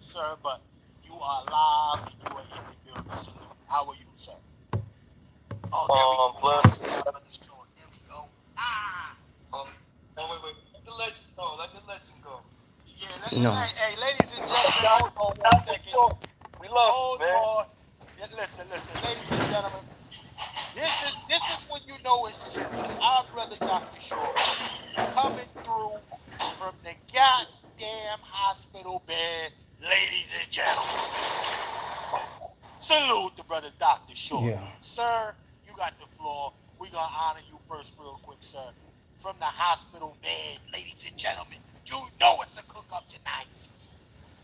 sir, but you are live and you are in the building. Salute. How are you, sir? Oh, there we go. Bless. Brother Short. There we go. Ah. Um, wait. Let the legend go. Let the legend go. Yeah. No. Hey, ladies and gentlemen, hold on one second. We love you, Hold man. on. Yeah, listen, ladies and gentlemen. This is when you know it's serious. Our brother Dr. Short coming through from the goddamn hospital bed, ladies and gentlemen. Salute the brother Dr. Short. Yeah. Sir, you got the floor. We're gonna honor you first real quick, sir. From the hospital bed, ladies and gentlemen. You know it's a cook up tonight.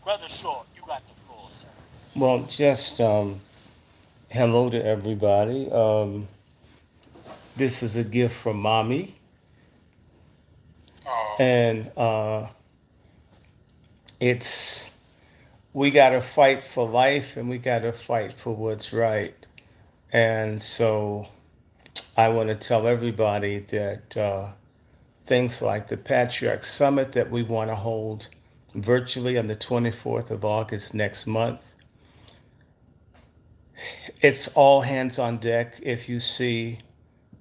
Brother Short, you got the floor, sir. Well, just hello to everybody. This is a gift from mommy, Oh. and it's we got to fight for life, and we got to fight for what's right. And so I want to tell everybody that things like the Patriarch Summit that we want to hold virtually on the 24th of August next month. It's all hands on deck. If you see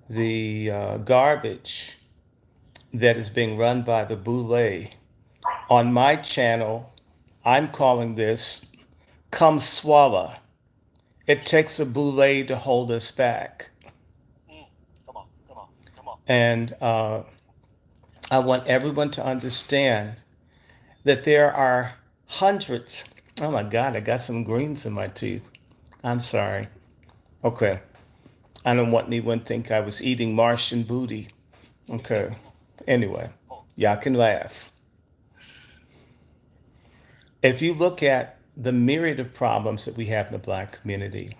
the garbage that is being run by the BOULE on my channel, I'm calling this KUMSWALLA. It takes a BOULE to hold us back. Mm. Come on. And I want everyone to understand that there are hundreds. Oh my God, I got some greens in my teeth. I'm sorry. Okay. I don't want anyone to think I was eating Martian booty. Okay. Anyway, y'all can laugh. If you look at the myriad of problems that we have in the black community,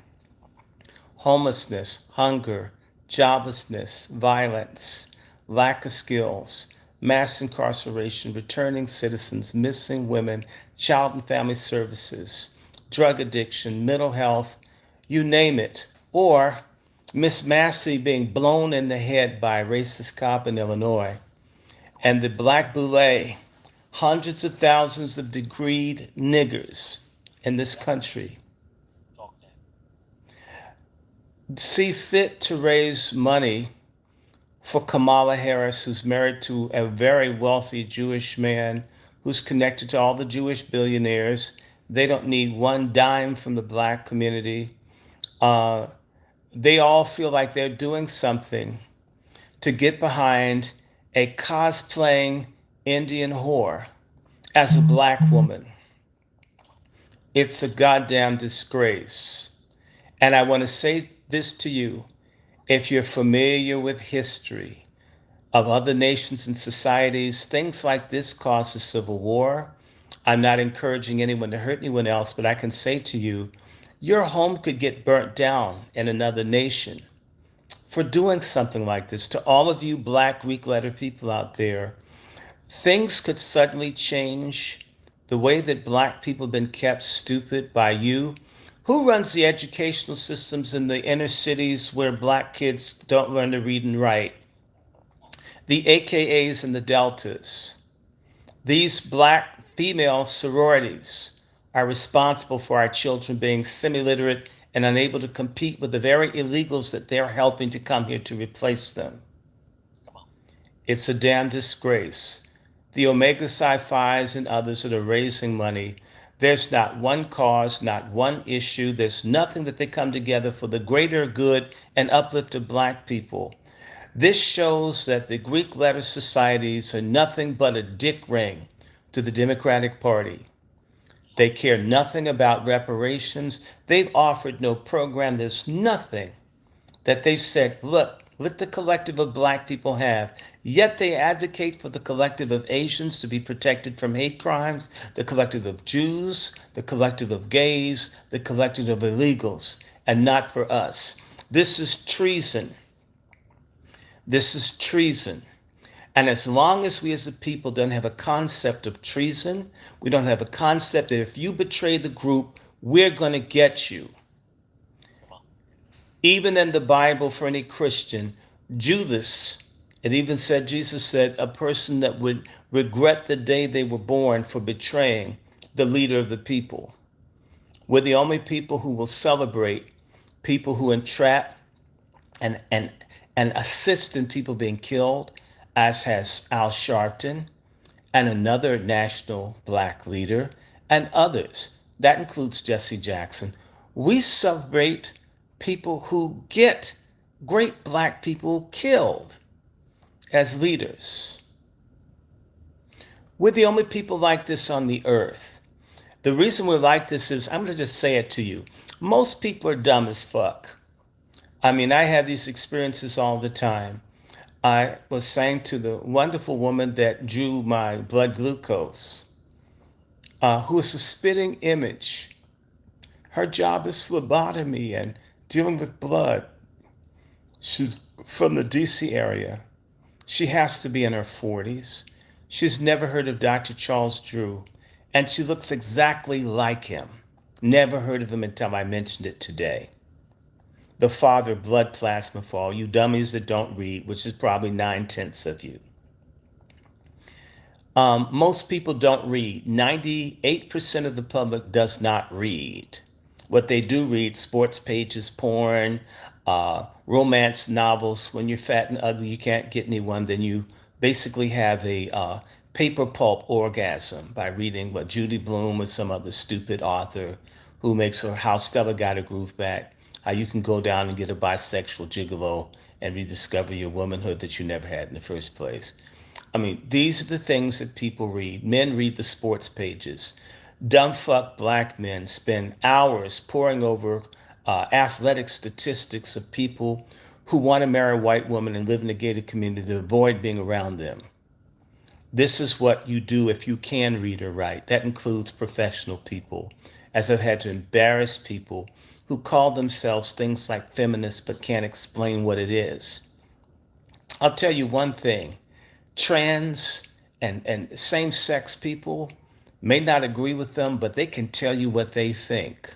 homelessness, hunger, joblessness, violence, lack of skills, mass incarceration, returning citizens, missing women, child and family services, drug addiction, mental health, you name it. Or Miss Massey being blown in the head by a racist cop in Illinois, and the black boule, hundreds of thousands of degreed niggers in this country Talk that. see fit to raise money for Kamala Harris, who's married to a very wealthy Jewish man who's connected to all the Jewish billionaires. They don't need one dime from the black community. Uh, they all feel like they're doing something to get behind a cosplaying Indian whore as a black woman. It's a goddamn disgrace. And I want to say this to you. If you're familiar with history of other nations and societies, things like this cause a civil war. I'm not encouraging anyone to hurt anyone else, but I can say to you, your home could get burnt down in another nation for doing something like this. To all of you black Greek letter people out there, things could suddenly change the way that black people have been kept stupid by you. Who runs the educational systems in the inner cities where black kids don't learn to read and write? The AKAs and the Deltas. These black female sororities are responsible for our children being semi-literate and unable to compete with the very illegals that they're helping to come here to replace them. Come on. It's a damn disgrace. The Omega Psi-Phis and others that are raising money, there's not one cause, not one issue. There's nothing that they come together for the greater good and uplift of black people. This shows that the Greek letter societies are nothing but a dick ring to the Democratic Party. They care nothing about reparations. They've offered no program. There's nothing that they said, look, let the collective of black people have. Yet they advocate for the collective of Asians to be protected from hate crimes, the collective of Jews, the collective of gays, the collective of illegals, and not for us. This is treason. This is treason. And as long as we as a people don't have a concept of treason, we don't have a concept that if you betray the group, we're going to get you. Even in the Bible, for any Christian, Judas, it even said, Jesus said, a person that would regret the day they were born for betraying the leader of the people. We're the only people who will celebrate people who entrap and and and assist in people being killed, as has Al Sharpton and another national black leader and others. That includes Jesse Jackson. We celebrate people who get great black people killed as leaders. We're the only people like this on the earth. The reason we're like this is, I'm going to just say it to you. Most people are dumb as fuck. I mean, I have these experiences all the time. I was saying to the wonderful woman that drew my blood glucose, who is a spitting image. Her job is phlebotomy and dealing with blood. She's from the DC area. She has to be in her 40s. She's never heard of Dr. Charles Drew, and she looks exactly like him. Never heard of him until I mentioned it today. The father of blood plasma for all you dummies that don't read, which is probably 9/10 of you. Most people don't read. 98% of the public does not read. What they do read, sports pages, porn, romance novels. When you're fat and ugly, you can't get anyone, then you basically have a paper pulp orgasm by reading what Judy Blume or some other stupid author who makes her How Stella Got Her Groove Back, how you can go down and get a bisexual gigolo and rediscover your womanhood that you never had in the first place. I mean, these are the things that people read. Men read the sports pages. Dumb fuck black men spend hours poring over athletic statistics of people who want to marry a white woman and live in a gated community to avoid being around them. This is what you do if you can read or write. That includes professional people, as I've had to embarrass people who call themselves things like feminists but can't explain what it is. I'll tell you one thing. Trans and same-sex people may not agree with them, but they can tell you what they think.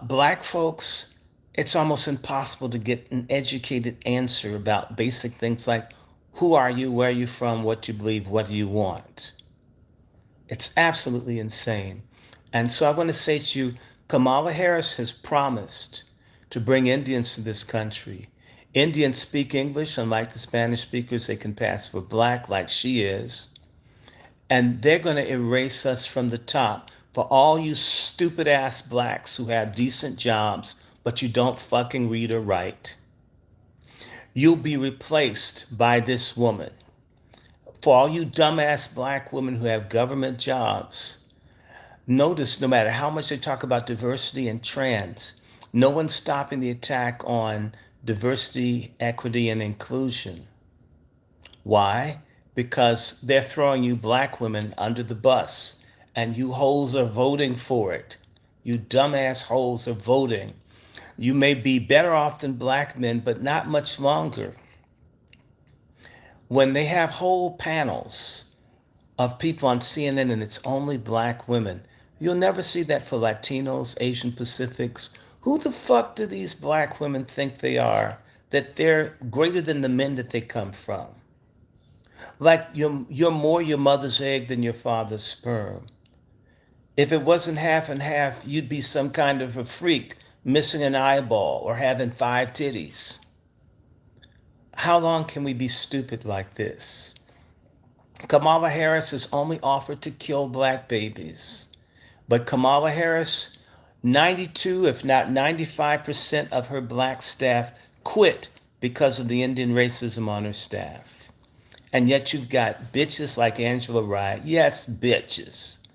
Black folks, it's almost impossible to get an educated answer about basic things like who are you, where are you from, what you believe, what do you want. It's absolutely insane. And so I want to say to you, Kamala Harris has promised to bring Indians to this country. Indians speak English, unlike the Spanish speakers, they can pass for black like she is. And they're going to erase us from the top. For all you stupid ass blacks who have decent jobs, but you don't fucking read or write, you'll be replaced by this woman. For all you dumbass black women who have government jobs, notice no matter how much they talk about diversity and trans, no one's stopping the attack on diversity, equity, and inclusion. Why? Because they're throwing you black women under the bus, and you hoes are voting for it. You dumbass hoes are voting. You may be better off than black men, but not much longer. When they have whole panels of people on CNN and it's only black women, you'll never see that for Latinos, Asian Pacifics. Who the fuck do these black women think they are, that they're greater than the men that they come from? Like you're more your mother's egg than your father's sperm. If it wasn't half and half, you'd be some kind of a freak, missing an eyeball or having 5 titties. How long can we be stupid like this? Kamala Harris has only offered to kill black babies. But Kamala Harris, 92, if not 95% of her black staff quit because of the Indian racism on her staff. And yet you've got bitches like Angela Rye, yes, bitches,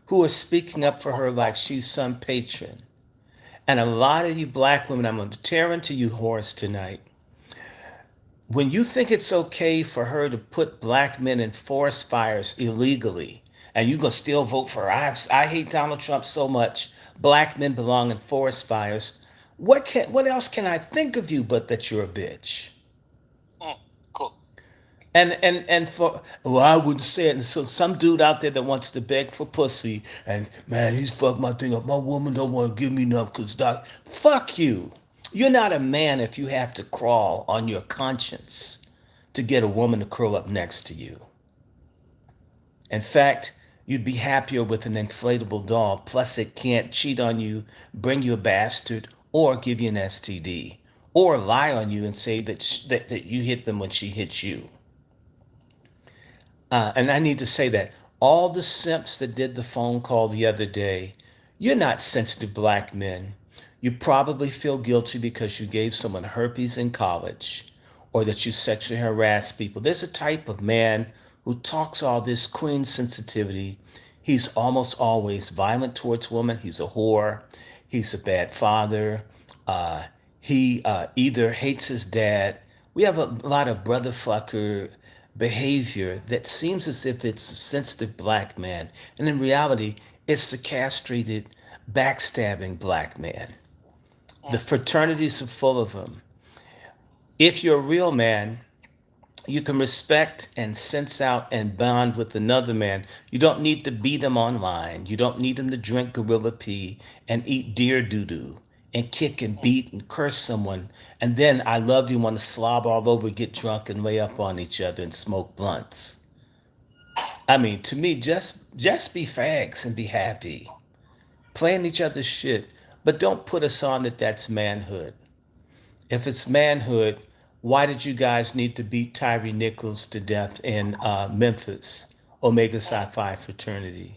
who are speaking up for her like she's some patron. And a lot of you black women, I'm going to tear into you whores tonight. When you think it's okay for her to put black men in forest fires illegally, and you're going to still vote for her, I hate Donald Trump so much, black men belong in forest fires, what else can I think of you but that you're a bitch? Cool. And for, well, I wouldn't say it. And so some dude out there that wants to beg for pussy, and man, he's fucked my thing up. My woman don't want to give me enough because fuck you. You're not a man if you have to crawl on your conscience to get a woman to curl up next to you. In fact, You'd be happier with an inflatable doll. Plus, it can't cheat on you, bring you a bastard, or give you an STD, or lie on you and say that you hit them when she hits you. And I need to say that all the simps that did the phone call the other day, you're not sensitive black men. You probably feel guilty because you gave someone herpes in college or that you sexually harass people. There's a type of man who talks all this queen sensitivity. He's almost always violent towards women. He's a whore. He's a bad father. Uh, he either hates his dad. We have a lot of brother fucker behavior that seems as if it's a sensitive black man. And in reality, it's the castrated, backstabbing black man. The fraternities are full of them. If you're a real man, you can respect and sense out and bond with another man. You don't need to beat him online. You don't need him to drink gorilla pee and eat deer doo-doo and kick and beat and curse someone. And then I love you want to slob all over, get drunk and lay up on each other and smoke blunts. I mean, to me, just be fags and be happy. Playing each other's shit. But don't put us on that that's manhood. If it's manhood, why did you guys need to beat Tyree Nichols to death in Memphis, Omega Psi Phi fraternity?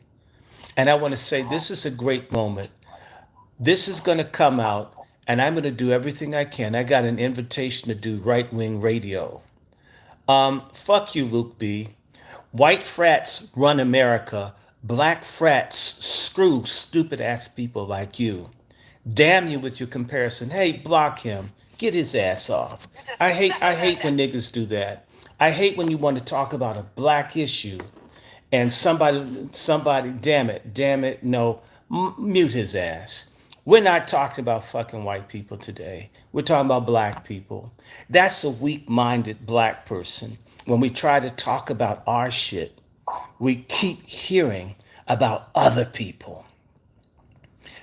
And I want to say this is a great moment. This is going to come out, and I'm going to do everything I can. I got an invitation to do right wing radio. Fuck you, Luke B. White frats run America. Black frats screw stupid ass people like you. Damn you with your comparison. Hey, block him. Get his ass off. I hate when niggas do that. I hate when you want to talk about a black issue and somebody, damn it, no, mute his ass. We're not talking about fucking white people today. We're talking about black people. That's a weak-minded black person. When we try to talk about our shit, we keep hearing about other people.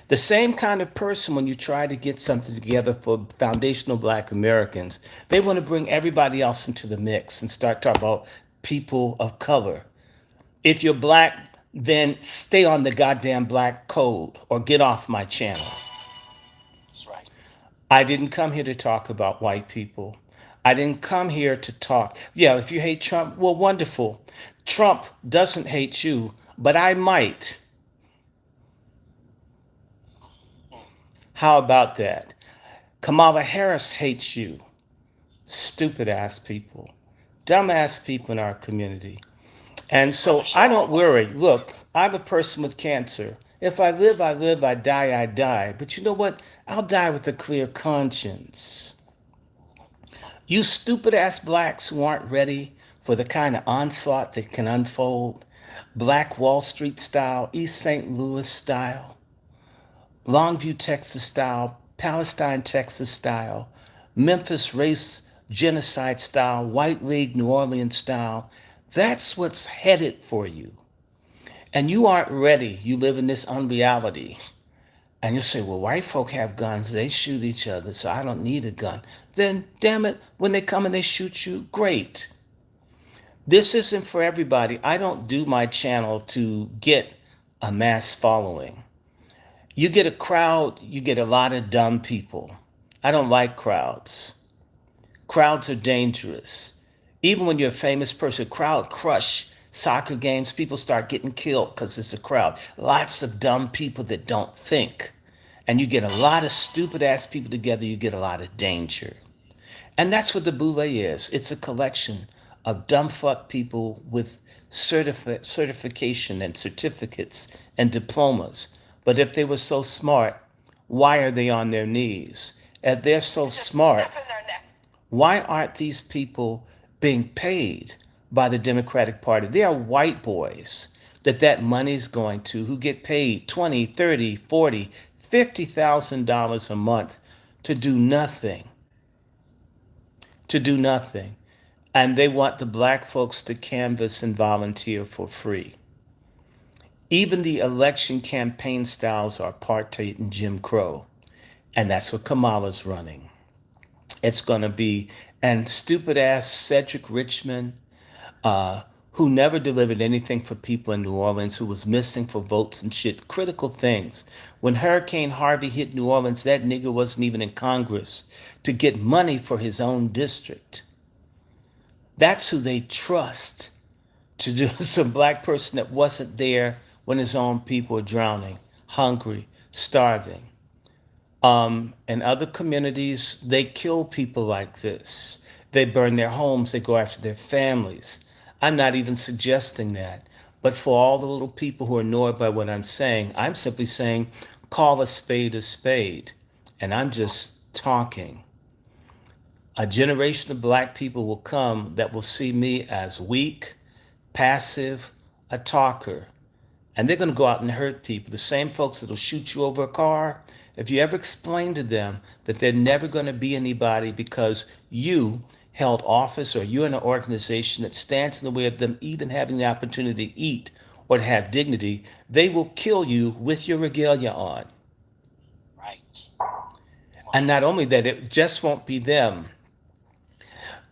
The same kind of person when you try to get something together for foundational black Americans, they want to bring everybody else into the mix and start talking about people of color. If you're black, then stay on the goddamn black code or get off my channel. That's right. I didn't come here to talk about white people. I didn't come here to talk. Yeah, if you hate Trump, well, wonderful. Trump doesn't hate you, but I might. How about that? Kamala Harris hates you. Stupid ass people. Dumb ass people in our community. And so I don't worry. Look, I'm a person with cancer. If I live, I live. I die, I die. But you know what? I'll die with a clear conscience. You stupid ass blacks who aren't ready for the kind of onslaught that can unfold, Black Wall Street style, East St. Louis style, Longview, Texas style, Palestine, Texas style, Memphis race genocide style, White League, New Orleans style. That's what's headed for you. And you aren't ready. You live in this unreality. And you say, well, white folk have guns. They shoot each other, so I don't need a gun. Then, damn it, when they come and they shoot you, great. This isn't for everybody. I don't do my channel to get a mass following. You get a crowd, you get a lot of dumb people. I don't like crowds. Crowds are dangerous. Even when you're a famous person, crowd crush soccer games, people start getting killed because it's a crowd. Lots of dumb people that don't think. And you get a lot of stupid ass people together, you get a lot of danger. And that's what the BOULE is. It's a collection of dumb fuck people with certification and certificates and diplomas. But if they were so smart, why are they on their knees? If they're so smart, why aren't these people being paid by the Democratic Party? They are white boys that money's going to who get paid $20, $30, $40, $50,000 a month to do nothing. To do nothing. And they want the black folks to canvass and volunteer for free. Even the election campaign styles are apartheid and Jim Crow. And that's what Kamala's running. It's going to be, and stupid ass Cedric Richmond, who never delivered anything for people in New Orleans, who was missing for votes and shit, critical things. When Hurricane Harvey hit New Orleans, that nigga wasn't even in Congress to get money for his own district. That's who they trust to do. Some black person that wasn't there when his own people were drowning, hungry, starving. In other communities, they kill people like this. They burn their homes, they go after their families. I'm not even suggesting that. But for all the little people who are annoyed by what I'm saying, I'm simply saying, call a spade a spade. And I'm just talking. A generation of black people will come that will see me as weak, passive, a talker. And they're going to go out and hurt people. The same folks that'll shoot you over a car. If you ever explain to them that they're never going to be anybody because you held office or you're in an organization that stands in the way of them even having the opportunity to eat or to have dignity, they will kill you with your regalia on. Right. And not only that, it just won't be them.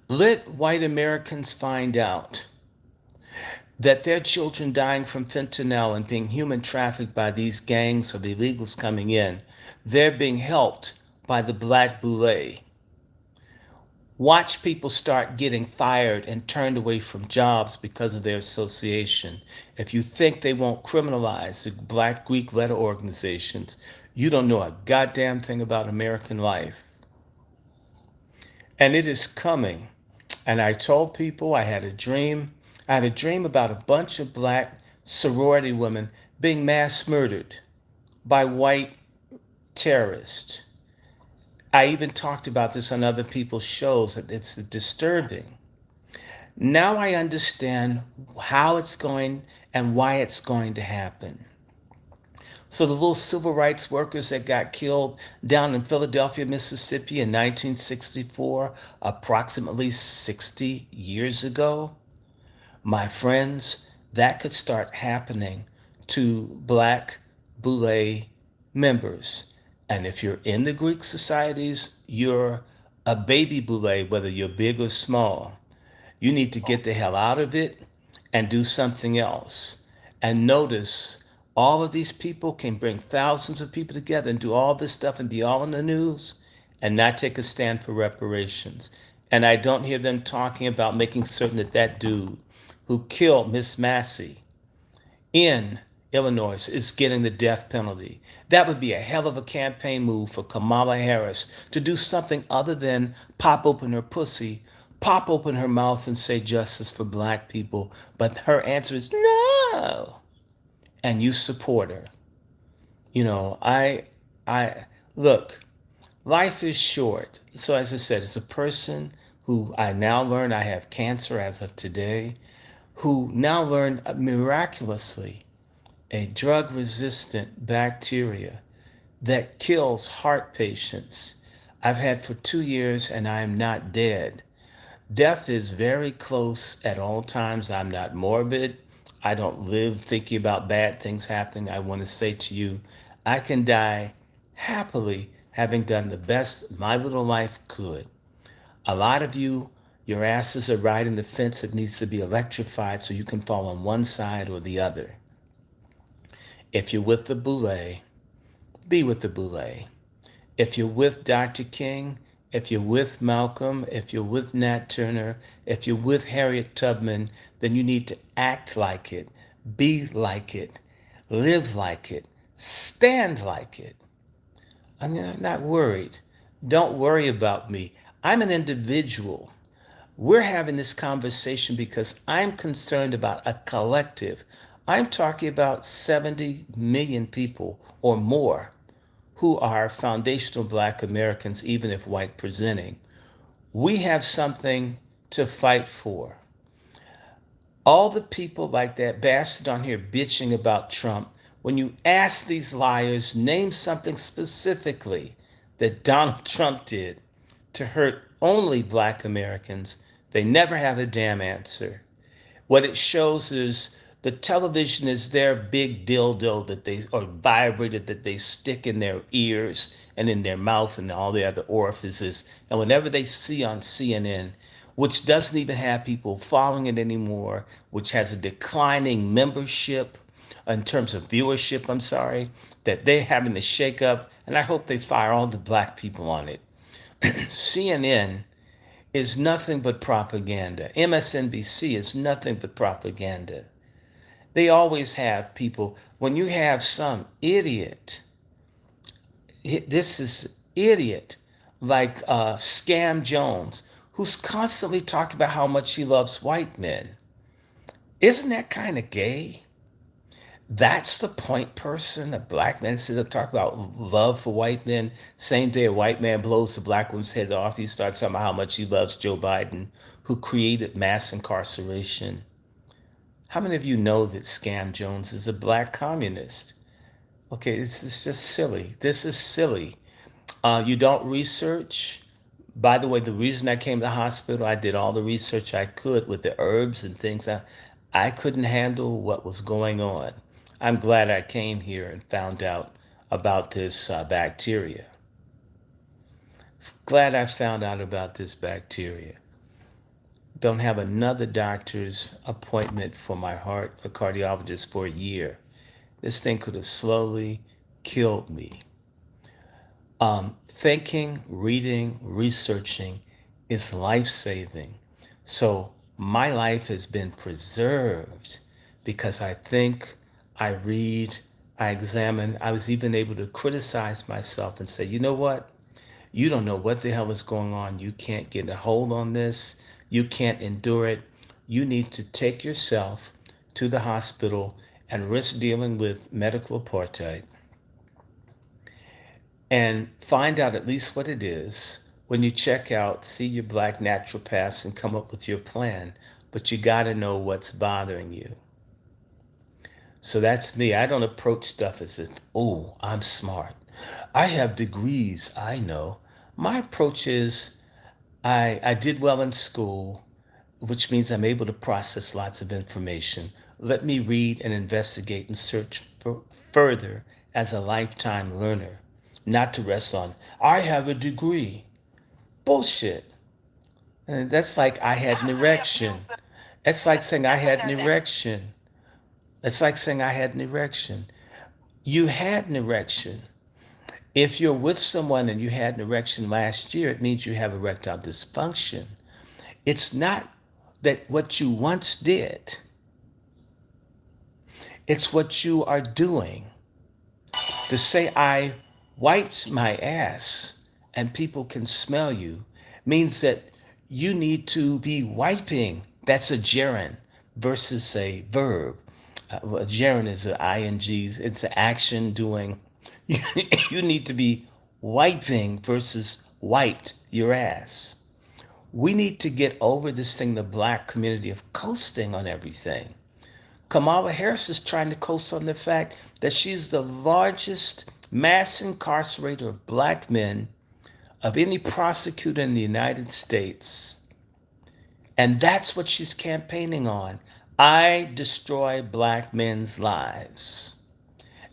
Let white Americans find out that their children dying from fentanyl and being human trafficked by these gangs or the illegals coming in, they're being helped by the black boule. Watch people start getting fired and turned away from jobs because of their association. If you think they won't criminalize the black Greek letter organizations, you don't know a goddamn thing about American life. And it is coming. And I told people I had a dream. I had a dream about a bunch of black sorority women being mass murdered by white terrorists. I even talked about this on other people's shows. It's disturbing. Now I understand how it's going and why it's going to happen. So the little civil rights workers that got killed down in Philadelphia, Mississippi in 1964, approximately 60 years ago, my friends, that could start happening to black boule members. And if you're in the Greek societies, you're a baby boule, whether you're big or small. You need to get the hell out of it and do something else. And notice all of these people can bring thousands of people together and do all this stuff and be all in the news and not take a stand for reparations. And I don't hear them talking about making certain that that dude who killed Miss Massey in Illinois is getting the death penalty. That would be a hell of a campaign move for Kamala Harris to do something other than pop open her pussy, pop open her mouth and say justice for black people. But her answer is no. And you support her. You know, I look, life is short. So as I said, as a person who I now learn I have cancer as of today, who now learned miraculously a drug-resistant bacteria that kills heart patients I've had for 2 years and I am not dead. Death is very close at all times. I'm not morbid. I don't live thinking about bad things happening. I want to say to you, I can die happily having done the best my little life could. A lot of you, your asses are riding the fence that needs to be electrified so you can fall on one side or the other. If you're with the boule, be with the boule. If you're with Dr. King, if you're with Malcolm, if you're with Nat Turner, if you're with Harriet Tubman, then you need to act like it, be like it, live like it, stand like it. I'm not worried. Don't worry about me. I'm an individual. We're having this conversation because I'm concerned about a collective. I'm talking about 70 million people or more who are foundational black Americans, even if white presenting. We have something to fight for. All the people like that bastard on here bitching about Trump, when you ask these liars, name something specifically that Donald Trump did to hurt only black Americans, they never have a damn answer. What it shows is the television is their big dildo that they, or vibrator that they stick in their ears and in their mouth and all the other orifices. And whenever they see on CNN, which doesn't even have people following it anymore, which has a declining membership in terms of viewership, I'm sorry, that they're having to shake up, and I hope they fire all the black people on it. CNN is nothing but propaganda. MSNBC is nothing but propaganda. They always have people, when you have some idiot, this is idiot, like Scam Jones, who's constantly talking about how much he loves white men. Isn't that kind of gay? That's the point person. A black man sits up talking about love for white men. Same day a white man blows the black woman's head off, he starts talking about how much he loves Joe Biden, who created mass incarceration. How many of you know that Scam Jones is a black communist? Okay, this is just silly. This is silly. You don't research. By the way, the reason I came to the hospital, I did all the research I could with the herbs and things. I couldn't handle what was going on. I'm glad I came here and found out about this bacteria. Glad I found out about this bacteria. Don't have another doctor's appointment for my heart, a cardiologist, for a year. This thing could have slowly killed me. Thinking, reading, researching is life-saving. So my life has been preserved because I think, I read, I examine. I was even able to criticize myself and say, you know what? You don't know what the hell is going on. You can't get a hold on this. You can't endure it. You need to take yourself to the hospital and risk dealing with medical apartheid and find out at least what it is. When you check out, see your black naturopaths and come up with your plan. But you got to know what's bothering you. So that's me. I don't approach stuff as if, oh, I'm smart. I have degrees. I know. My approach is I did well in school, which means I'm able to process lots of information. Let me read and investigate and search for further as a lifetime learner, not to rest on, I have a degree. Bullshit. And that's like I had an erection. It's like saying I had an erection. It's like saying I had an erection. You had an erection. If you're with someone and you had an erection last year, it means you have erectile dysfunction. It's not that what you once did, it's what you are doing. To say I wiped my ass and people can smell you means that you need to be wiping. That's a gerund versus a verb. A gerund is an ing, it's an action doing. You need to be wiping versus wiped your ass. We need to get over this thing, the black community, of coasting on everything. Kamala Harris is trying to coast on the fact that she's the largest mass incarcerator of black men of any prosecutor in the United States. And that's what she's campaigning on. I destroy black men's lives.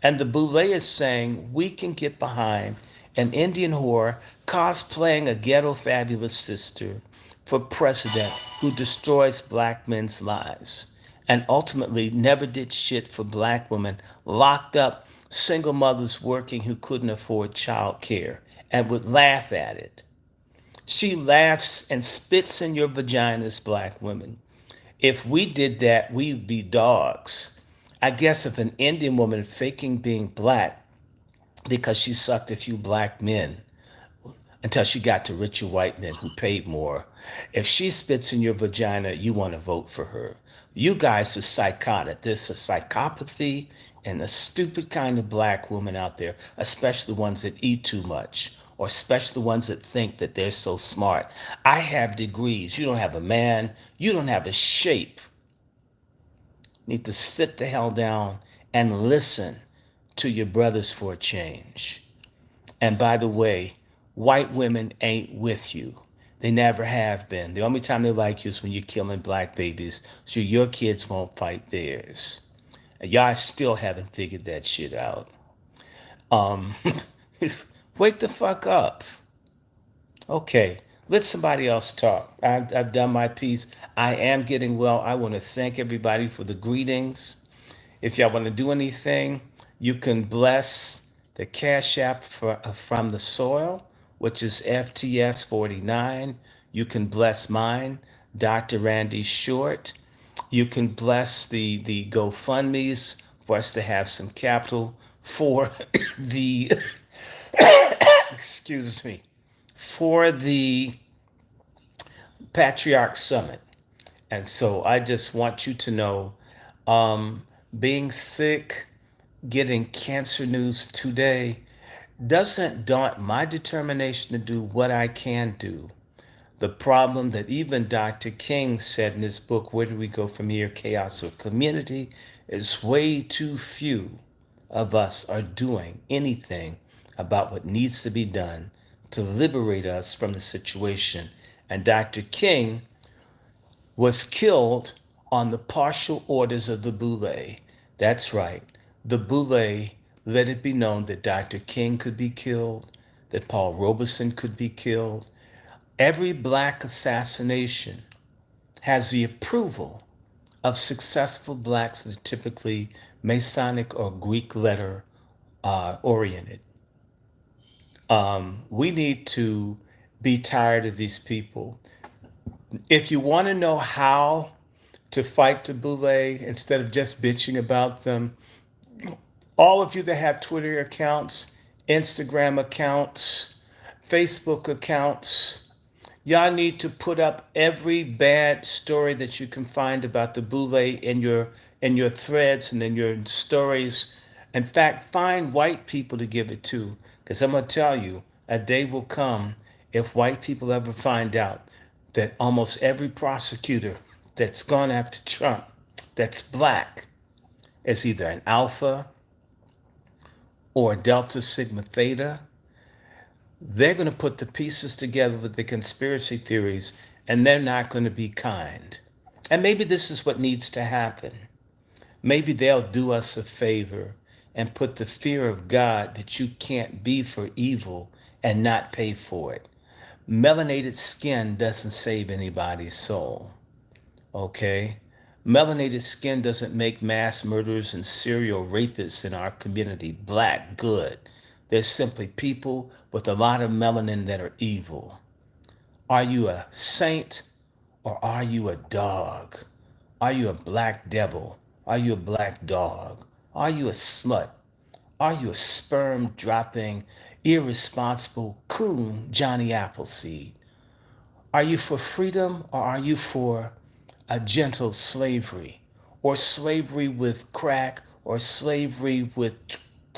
And the BOULE is saying we can get behind an Indian whore cosplaying a ghetto fabulous sister for president who destroys black men's lives and ultimately never did shit for black women, locked up single mothers working who couldn't afford child care and would laugh at it. She laughs and spits in your vaginas, black women. If we did that, we'd be dogs. I guess if an Indian woman faking being black because she sucked a few black men until she got to richer white men who paid more, if she spits in your vagina, you want to vote for her. You guys are psychotic. There's a psychopathy and a stupid kind of black woman out there, especially the ones that eat too much, or especially the ones that think that they're so smart. I have degrees. You don't have a man. You don't have a shape. Need to sit the hell down and listen to your brothers for a change. And by the way, white women ain't with you. They never have been. The only time they like you is when you're killing black babies so your kids won't fight theirs. And y'all still haven't figured that shit out. Um, Wake the fuck up. Okay, Let somebody else talk. I've done my piece. I am getting well. I want to thank everybody for the greetings. If y'all want to do anything, you can bless the Cash App from the soil, which is FTS 49. You can bless mine, Dr. Randy Short. You can bless the GoFundMe's for us to have some capital for the excuse me, for the Patriarch Summit. And so I just want you to know, um, being sick, getting cancer news today doesn't daunt my determination to do what I can do. The problem that even Dr. King said in his book, Where Do We Go From Here? Chaos or Community, is way too few of us are doing anything about what needs to be done to liberate us from the situation. And Dr. King was killed on the partial orders of the BOULE. That's right. The BOULE let it be known that Dr. King could be killed, that Paul Robeson could be killed. Every black assassination has the approval of successful blacks that are typically Masonic or Greek letter oriented. We need to be tired of these people. If you want to know how to fight the boule instead of just bitching about them, all of you that have Twitter accounts, Instagram accounts, Facebook accounts, y'all need to put up every bad story that you can find about the boule in your threads and in your stories. In fact, find white people to give it to, because I'm gonna tell you, a day will come if white people ever find out that almost every prosecutor that's gone after Trump that's black is either an alpha or Delta Sigma Theta. They're going to put the pieces together with the conspiracy theories, and they're not going to be kind. And maybe this is what needs to happen. Maybe they'll do us a favor and put the fear of God that you can't be for evil and not pay for it. Melanated skin doesn't save anybody's soul. Okay? Melanated skin doesn't make mass murderers and serial rapists in our community black good. They're simply people with a lot of melanin that are evil. Are you a saint or are you a dog? Are you a black devil? Are you a black dog? Are you a slut? Are you a sperm dropping, irresponsible coon Johnny Appleseed? Are you for freedom or are you for a gentle slavery? Or slavery with crack, or slavery with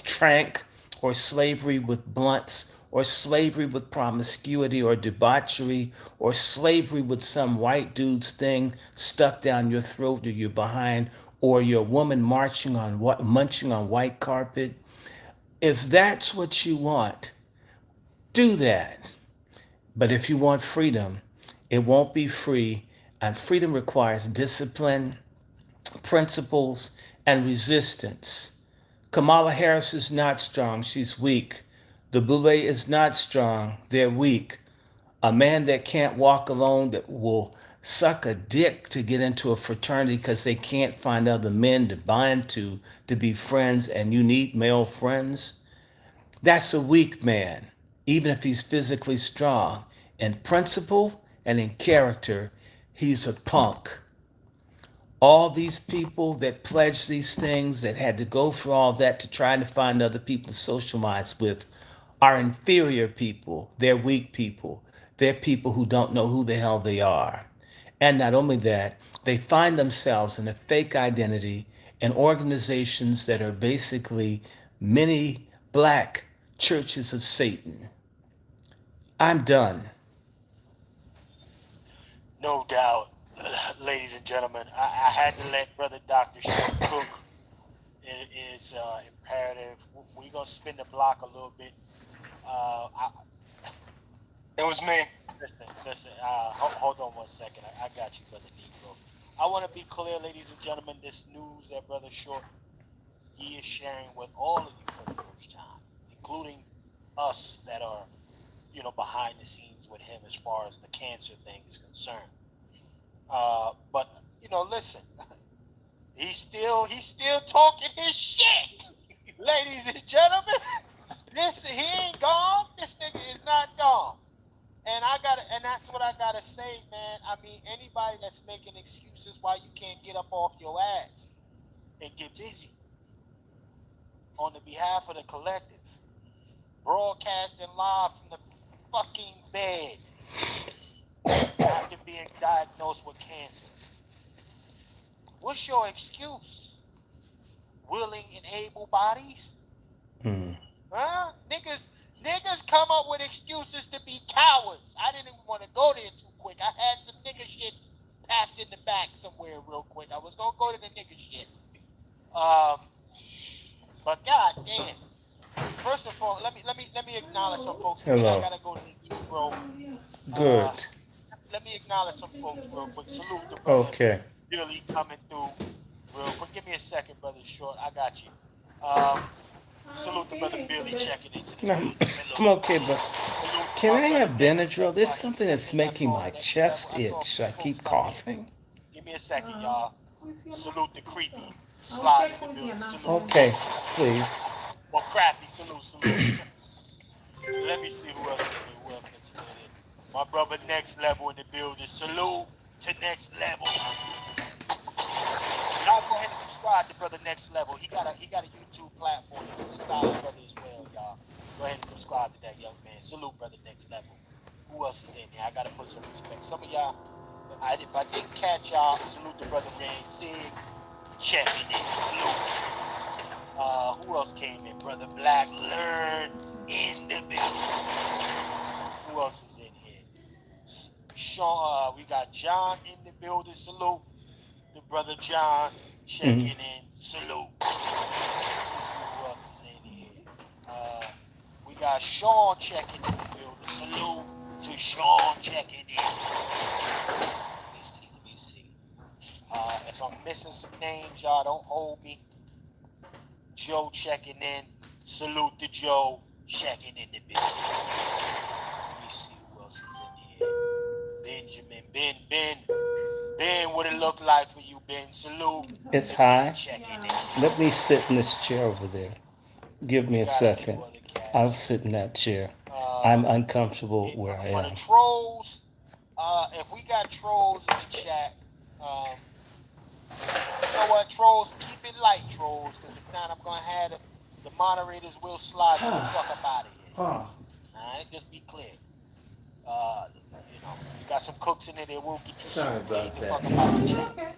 trank, or slavery with blunts, or slavery with promiscuity or debauchery, or slavery with some white dude's thing stuck down your throat or your behind, or your woman munching on white carpet? If that's what you want, do that. But if you want freedom, it won't be free, and freedom requires discipline, principles, and resistance. Kamala Harris is not strong, she's weak. The Boule is not strong, they're weak. A man that can't walk alone, that will suck a dick to get into a fraternity because they can't find other men to bind to be friends, and you need male friends. That's a weak man, even if he's physically strong. In principle and in character, he's a punk. All these people that pledged these things, that had to go through all that to try to find other people to socialize with, are inferior people. They're weak people. They're people who don't know who the hell they are. And not only that, they find themselves in a fake identity in organizations that are basically many black churches of Satan. I'm done. No doubt, ladies and gentlemen. I had to let Brother Dr. Short cook. It is imperative. We're going to spin the block a little bit. It was me. Listen, hold on 1 second. I got you, Brother Negro. I want to be clear, ladies and gentlemen, this news that Brother Short, he is sharing with all of you for the first time, including us that are behind the scenes with him as far as the cancer thing is concerned. But listen, he's still talking his shit, ladies and gentlemen. He ain't gone. This nigga is not gone. And that's what I gotta say, man. I mean, anybody that's making excuses why you can't get up off your ass and get busy on the behalf of the collective, broadcasting live from the fucking bed after being diagnosed with cancer. What's your excuse? Willing and able bodies? Huh? Niggas come up with excuses to be cowards. I didn't even want to go there too quick. I had some nigga shit packed in the back somewhere real quick. I was gonna go to the nigga shit. But god damn. First of all, let me acknowledge some folks. And then I gotta go to the Negro. Good. Let me acknowledge some folks real quick. Salute the brother Okay. Billy coming through real quick. Give me a second, brother Short. I got you. Salute the brother Billy checking into the building. I'm okay, but can I have Benadryl? There's something that's making my chest itch. I keep coughing. Give me a second, y'all. Salute the creepy slide in the building. Salute. Okay, please. Well, crappy. Salute. Let me see who else can slide in. My brother Next Level in the building. Salute to Next Level. Y'all go ahead and subscribe to Brother Next Level. He got a YouTube platform. He's a solid brother as well, y'all. Go ahead and subscribe to that young man. Salute Brother Next Level. Who else is in there? I gotta put some respect. Some of y'all, if I didn't catch y'all, salute to Brother Ray Sig. Checking in. Salute. Who else came in? Brother Black Learn in the building. Who else is in here? Sean, we got John in the building. Salute. The brother John checking in. Salute. Let's see who else is in here. We got Sean checking in the building. Salute to Sean checking in. Let me see. If I'm missing some names, y'all don't hold me. Joe checking in. Salute to Joe checking in the building. Let me see who else is in here. Benjamin, Ben, what it look like for you, Ben? Salute. It's high. Checking in. Let me sit in this chair over there. Give me a second. I'll sit in that chair. I'm uncomfortable where I For am. the trolls, if we got trolls in the chat, you know what, trolls, keep it light, trolls, because if not, I'm going to have the moderators will slide the fuck up out of here. Alright, just be clear. You got some cooks in there that will get you. Sorry about that. Fuck about the chat.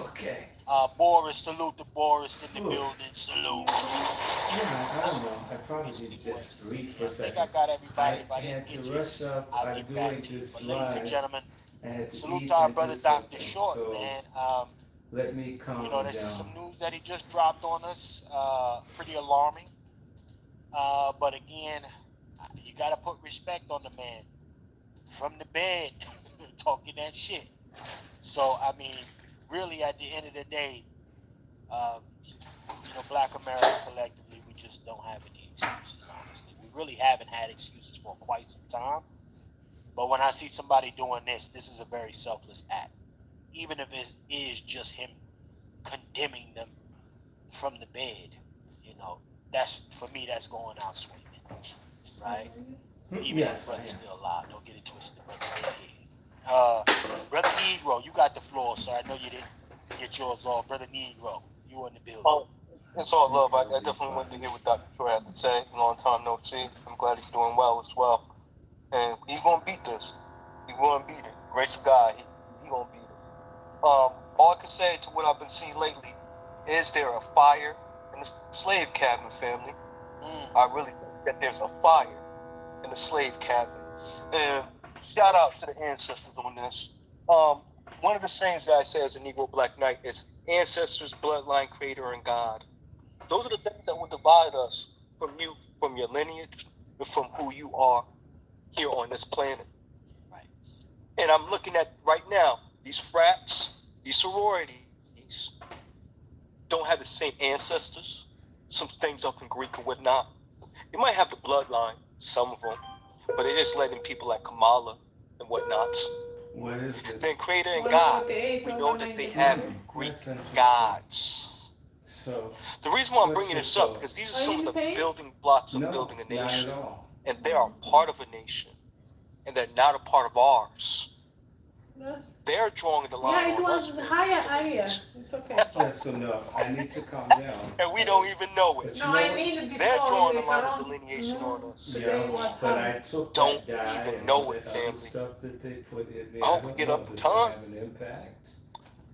Okay. Boris, salute to Boris in the building. Salute. Yeah, I don't know. I probably should just read for a second. I got everybody. I had to rush up. I'm doing this live. Ladies and live. gentlemen, I had to salute eat to our and brother do Dr. something, Short, so man. let me calm down. This is some news that he just dropped on us. Pretty alarming. But again, you got to put respect on the man from the bed talking that shit. So, I mean, really at the end of the day, Black America collectively, we just don't have any excuses, honestly. We really haven't had excuses for quite some time. But when I see somebody doing this is a very selfless act. Even if it is just him condemning them from the bed, for me, that's going out swinging, right? Even if the brother's still alive, don't get it twisted, Brother Negro, you got the floor, sir. I know you didn't get yours off. Brother Negro, you in the building. It's all love. I definitely wanted to hear what Dr. Short had to say. Long time no see. I'm glad he's doing well as well. And he's going to beat this. He's going to beat it. Grace of God, he going to beat it. All I can say to what I've been seeing lately, is there a fire in the slave cabin, family? I really think that there's a fire in the slave cabin. And shout out to the ancestors on this. One of the sayings that I say as a Negro Black Knight is ancestors, bloodline, creator, and God. Those are the things that will divide us from you, from your lineage, and from who you are here on this planet. Right. And I'm looking at right now, these frats, these sororities, don't have the same ancestors. Some things up in Greek and whatnot. They might have the bloodline, some of them, but they're just letting people like Kamala and whatnots. What is it? Then Creator and God, 148 we or know that they have 194. Greek That's interesting. gods. So, The reason why I'm what's bringing your this up, thought? because these are Are some you of the in pain? building blocks of No, building a not nation, at all. and they are part of a nation, and they're not a part of ours. Yes. They're drawing the line Yeah, it on us was being higher building a area. nation, It's okay. Yeah, so no, I need to calm down. and we don't even know But it. you No, know I what? mean it They're before drawing a later line of on. delineation on us. Today Yeah, was but high. I took Don't that dye even and know all it, that other family. stuff that they put in there. I hope we don't get know up if in this will time. have an impact.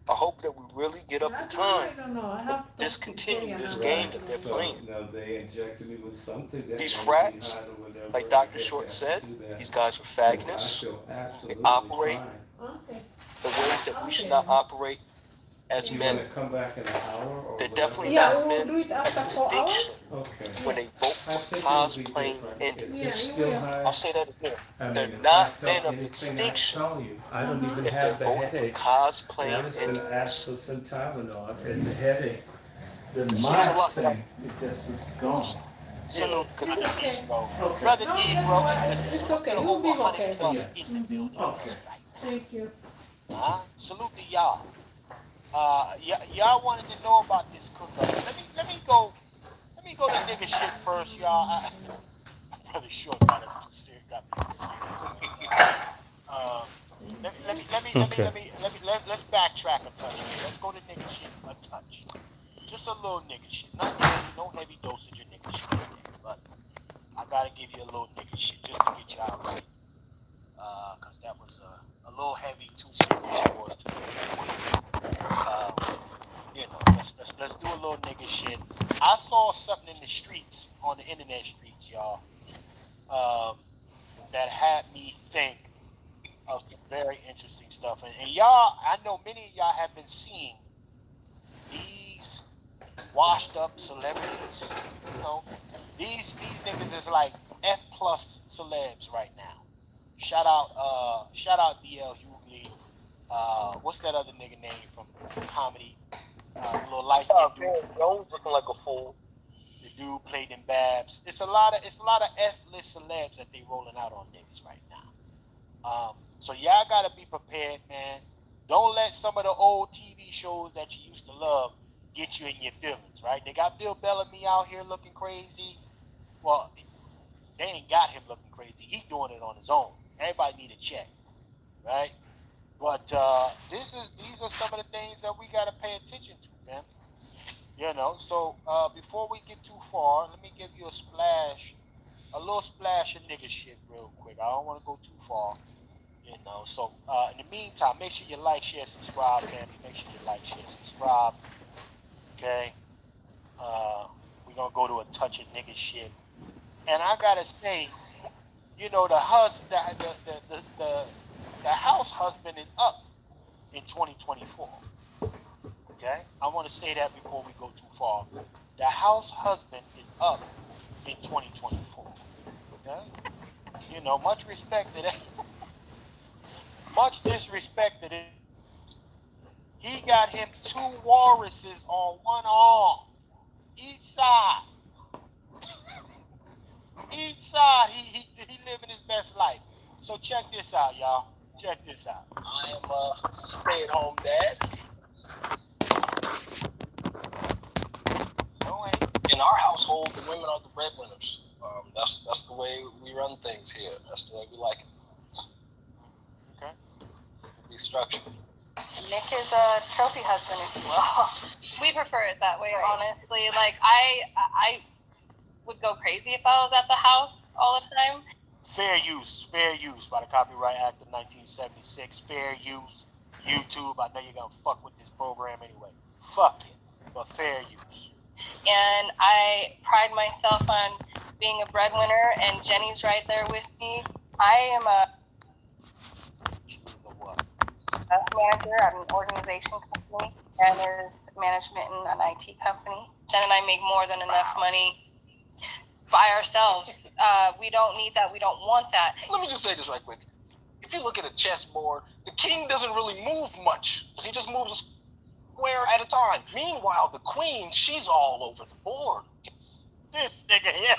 I hope that we really get up in That's one I time don't know. I and have to talk to discontinue Julian this on game that. that they're So, playing. no, they injected me with something that These might frats, be hot or whatever. like I Dr. guess Short they have said, to do that. these guys are Yes, I faggots. feel They absolutely operate fine. Okay. in ways that we should Okay. not operate as You men. want to come back in an hour or They're whatever? definitely Yeah, not we will men do it of after 4 hours. distinction Okay. when Yeah. they vote I for think it'll be cosplaying different. Indians. Yeah, It's you still will. high. I'll say that again. I mean, They're if I not felt men of anything, I'd distinction tell you. I don't even if they're have the voting for headache. And I cosplaying was going to ask Indians. for some Tylenol, and the headache, the So there's a mild lot. thing, it just was gone. Salute, It's brother okay. Negro. Okay. Brother No, Negro, that's listen, it's salute to okay. the You'll over be 100 okay. plus Yes. in the building with Okay. us right now. Thank you. Salute to y'all. Y'all wanted to know about this cook-up. Let me go to nigga shit first, y'all. Brother Short got us too serious. Got me too serious. Let's backtrack a touch. Let's go to nigga shit a touch. Just a little nigga shit. Not heavy, no heavy dosage of nigga shit today. But I gotta give you a little nigga shit just to get y'all right. Cause that was a little heavy, too serious for us to let's do a little nigga shit. I saw something in the streets, on the internet streets, y'all, that had me think of some very interesting stuff. And y'all, I know many of y'all have been seeing these washed up celebrities. You know, these niggas is like F plus celebs right now. Shout out DL Hughley. What's that other nigga name from comedy? Little light skinned dude. Jones looking like a fool. The dude played in Babs. It's a lot of F-list celebs that they rolling out on niggas right now. So y'all gotta be prepared, man. Don't let some of the old TV shows that you used to love get you in your feelings, right? They got Bill Bellamy out here looking crazy. Well, they ain't got him looking crazy. He's doing it on his own. Everybody need a check, right? But these are some of the things that we gotta pay attention to, fam. You know, so before we get too far, let me give you a little splash of nigga shit real quick. I don't want to go too far, you know. So in the meantime, make sure you like, share, subscribe, family. Make sure you like, share, subscribe. Okay. We're gonna go to a touch of nigga shit, and I gotta say, you know, the house husband is up in 2024. Okay, I want to say that before we go too far. The house husband is up in 2024. Okay, you know, much respect to that. Much disrespect to it. He got him 2 walruses on one arm, each side. Each side, he living his best life. So check this out, y'all. Check this out. I am a stay-at-home dad. No, ain't. In our household, the women are the breadwinners. That's the way we run things here. That's the way we like it. Okay. To be structured. Nick is a trophy husband, if you will. We prefer it that way, Right. honestly. Like I would go crazy if I was at the house all the time. Fair use by the Copyright Act of 1976. Fair use. YouTube, I know you're gonna fuck with this program anyway. Fuck it, but fair use. And I pride myself on being a breadwinner, and Jenny's right there with me. I am a What? manager at an organization company, and there's management in an IT company. Jen and I make more than enough money by ourselves. We don't need that. We don't want that. Let me just say this right quick. If you look at a chessboard, the king doesn't really move much. He just moves a square at a time. Meanwhile, the queen, she's all over the board. This nigga here.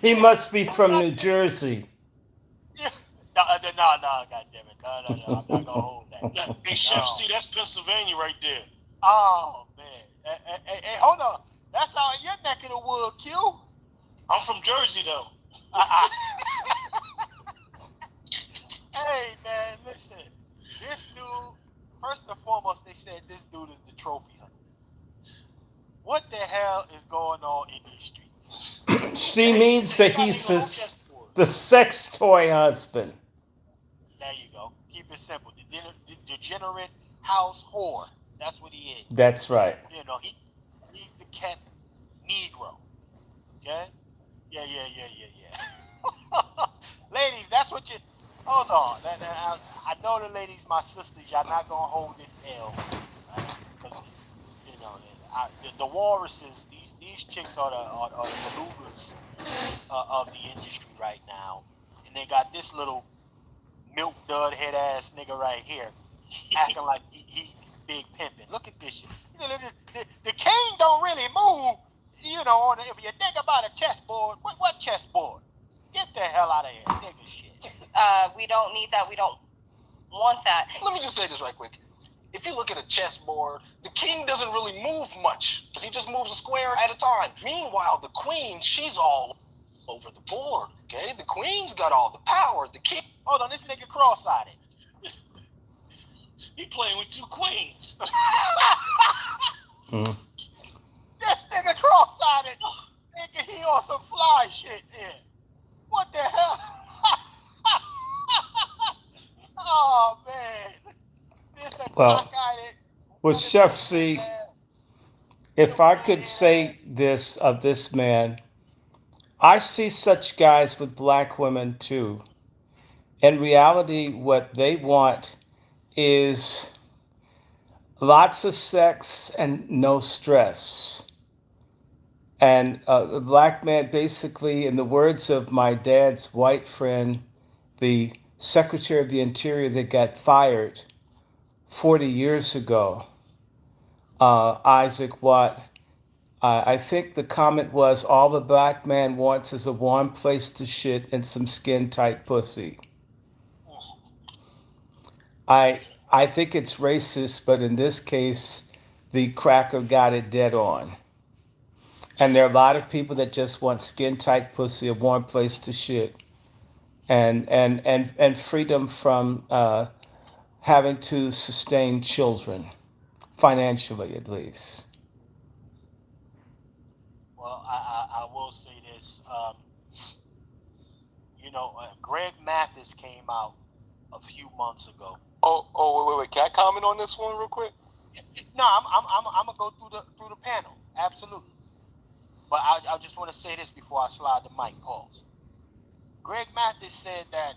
He must be from New Jersey. Yeah. No, God damn it. No. I'm not gonna hold that. Hey, Chef, see, that's Pennsylvania right there. Oh man. Hey, hold on. That's all your neck of the wood, Q. I'm from Jersey, though. Hey man, listen. This dude, first and foremost, they said this dude is the trophy husband. What the hell is going on in these streets? She means that he's the sex toy husband. There you go. Keep it simple. The degenerate house whore. That's what he is. That's right. You know, he's the kept Negro. Okay? Yeah. Ladies, that's what you. Hold on. I know the ladies, my sisters, y'all not gonna hold this L, right? Because you know the walruses. These chicks are the belugas of the industry right now, and they got this little milk dud head ass nigga right here acting like he big pimping. Look at this shit. You know, the king don't really move. You know, if you think about a chessboard, what chessboard? Get the hell out of here, nigga shit. We don't need that. We don't want that. Let me just say this right quick. If you look at a chessboard, the king doesn't really move much because he just moves a square at a time. Meanwhile, the queen, she's all over the board. Okay, the queen's got all the power. The king. Hold on, this nigga cross-eyed. He playing with two queens. This nigga cross-eyed. Nigga, he on some fly shit here. What the hell? Oh man. This a cockeyed. Well, Chef C, if I could say this of this man, I see such guys with black women too. In reality, what they want is lots of sex and no stress. And a black man, basically, in the words of my dad's white friend, the Secretary of the Interior that got fired 40 years ago, Isaac Watt, I think the comment was, all the black man wants is a warm place to shit and some skin-tight pussy. I think it's racist, but in this case, the cracker got it dead on. And there are a lot of people that just want skin-tight pussy, a warm place to shit, and freedom from having to sustain children, financially at least. Well, I will say this. You know, Greg Mathis came out a few months ago. Wait. Can I comment on this one real quick? No, I'm gonna go through the panel. Absolutely. But I just want to say this before I slide the mic. Pause. Greg Mathis said that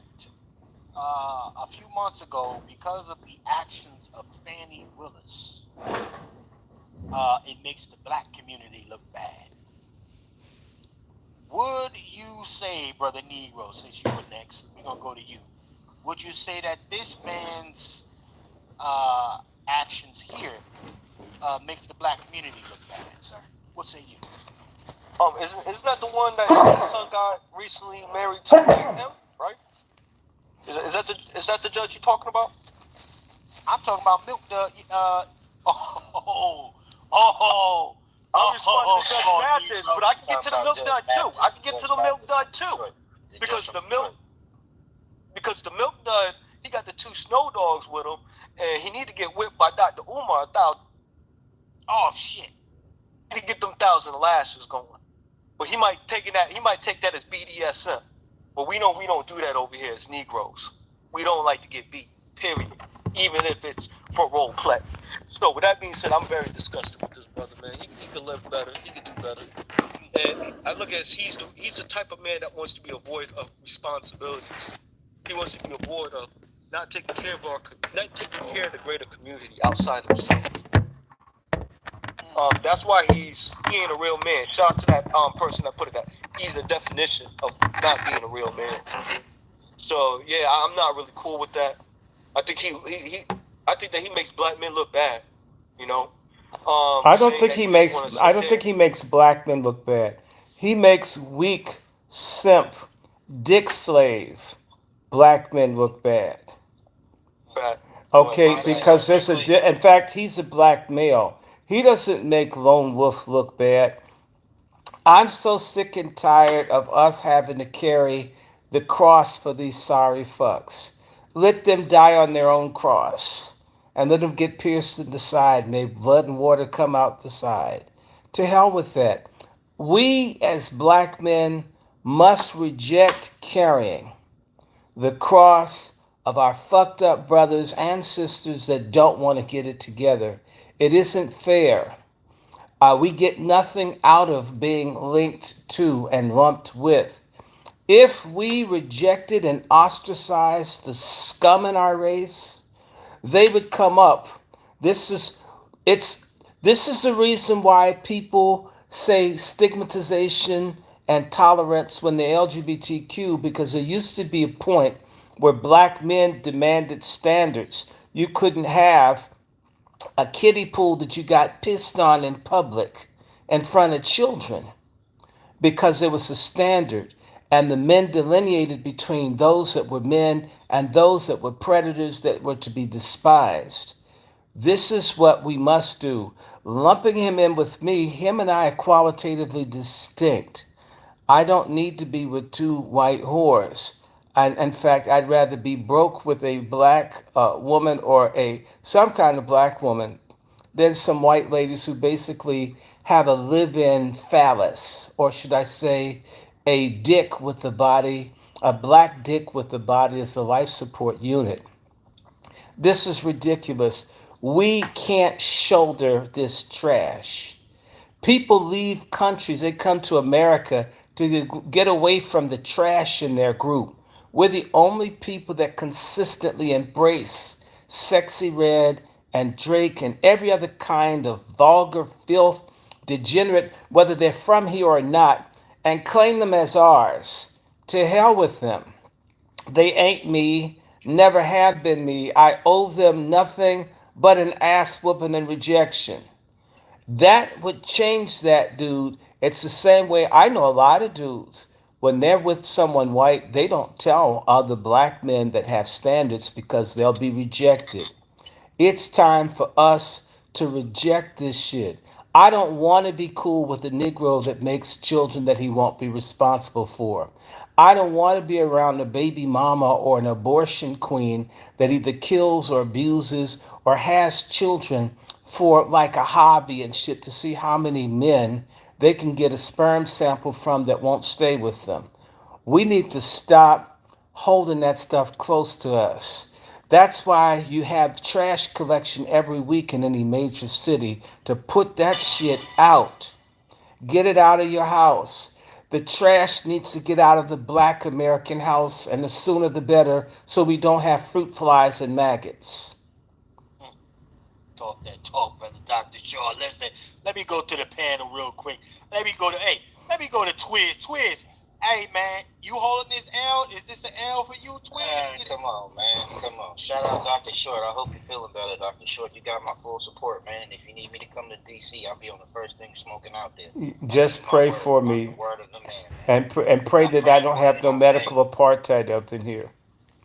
a few months ago, because of the actions of Fannie Willis, it makes the black community look bad. Would you say, Brother Negro, since you were next, we're gonna go to you. Would you say that this man's actions here makes the black community look bad, sir? What say you? Isn't that the one that his son got recently married to him, right? Is that the judge you're talking about? I'm talking about Milk Dud. I'm responding to Judge Mathis, but I can get to the Milk Dud too. I can get to the Milk Dud too, because the Milk Dud, he got the two snow dogs with him, and he need to get whipped by Dr. Umar 1,000. Oh shit! To get them 1,000 lashes going. But he might take that as BDSM. But we know we don't do that over here as Negroes. We don't like to get beat, period. Even if it's for role play. So with that being said, I'm very disgusted with this brother, man. He can live better. He can do better. And I look at he's the type of man that wants to be void of responsibilities. He wants to be void of not taking care of the greater community outside himself. That's why he ain't a real man. Shout out to that person that put it that. He's the definition of not being a real man. So yeah, I'm not really cool with that. I think I think that he makes black men look bad. You know. I don't think he makes black men look bad. He makes weak, simp, dick slave, black men look bad. Bad. Okay, Well, because there's in fact, he's a black male. He doesn't make Lone Wolf look bad. I'm so sick and tired of us having to carry the cross for these sorry fucks. Let them die on their own cross and let them get pierced in the side and their blood and water come out the side. To hell with that. We as black men must reject carrying the cross of our fucked up brothers and sisters that don't want to get it together. It isn't fair. We get nothing out of being linked to and lumped with. If we rejected and ostracized the scum in our race, they would come up. This is it's this is the reason why people say stigmatization and tolerance when they're LGBTQ, because there used to be a point where black men demanded standards. You couldn't have a kiddie pool that you got pissed on in public in front of children because there was a standard. And the men delineated between those that were men and those that were predators that were to be despised. This is what we must do. Lumping him in with me, him and I are qualitatively distinct. I don't need to be with two white whores. And in fact, I'd rather be broke with a black woman or some kind of black woman than some white ladies who basically have a live-in phallus, or should I say, a dick with the body, a black dick with the body as a life support unit. This is ridiculous. We can't shoulder this trash. People leave countries, they come to America to get away from the trash in their group. We're the only people that consistently embrace Sexy Red and Drake and every other kind of vulgar filth, degenerate, whether they're from here or not, and claim them as ours. To hell with them. They ain't me, never have been me. I owe them nothing but an ass whooping and rejection. That would change that, dude. It's the same way I know a lot of dudes. When they're with someone white, they don't tell other black men that have standards because they'll be rejected. It's time for us to reject this shit. I don't want to be cool with a Negro that makes children that he won't be responsible for. I don't want to be around a baby mama or an abortion queen that either kills or abuses or has children for like a hobby and shit to see how many men they can get a sperm sample from that won't stay with them. We need to stop holding that stuff close to us. That's why you have trash collection every week in any major city to put that shit out. Get it out of your house. The trash needs to get out of the black American house, and the sooner the better, so we don't have fruit flies and maggots. Talk that talk, brother Dr. Shaw. Listen, let me go to the panel real quick. Let me go to Twiz. Twiz, hey man, you holding this L? Is this an L for you, Twiz? Man, come on, man. Come on. Shout out Dr. Short. I hope you're feeling better, Dr. Short. You got my full support, man. If you need me to come to DC, I'll be on the first thing smoking out there. Just pray for me. Word of the man. And pray that I don't have no medical apartheid up in here.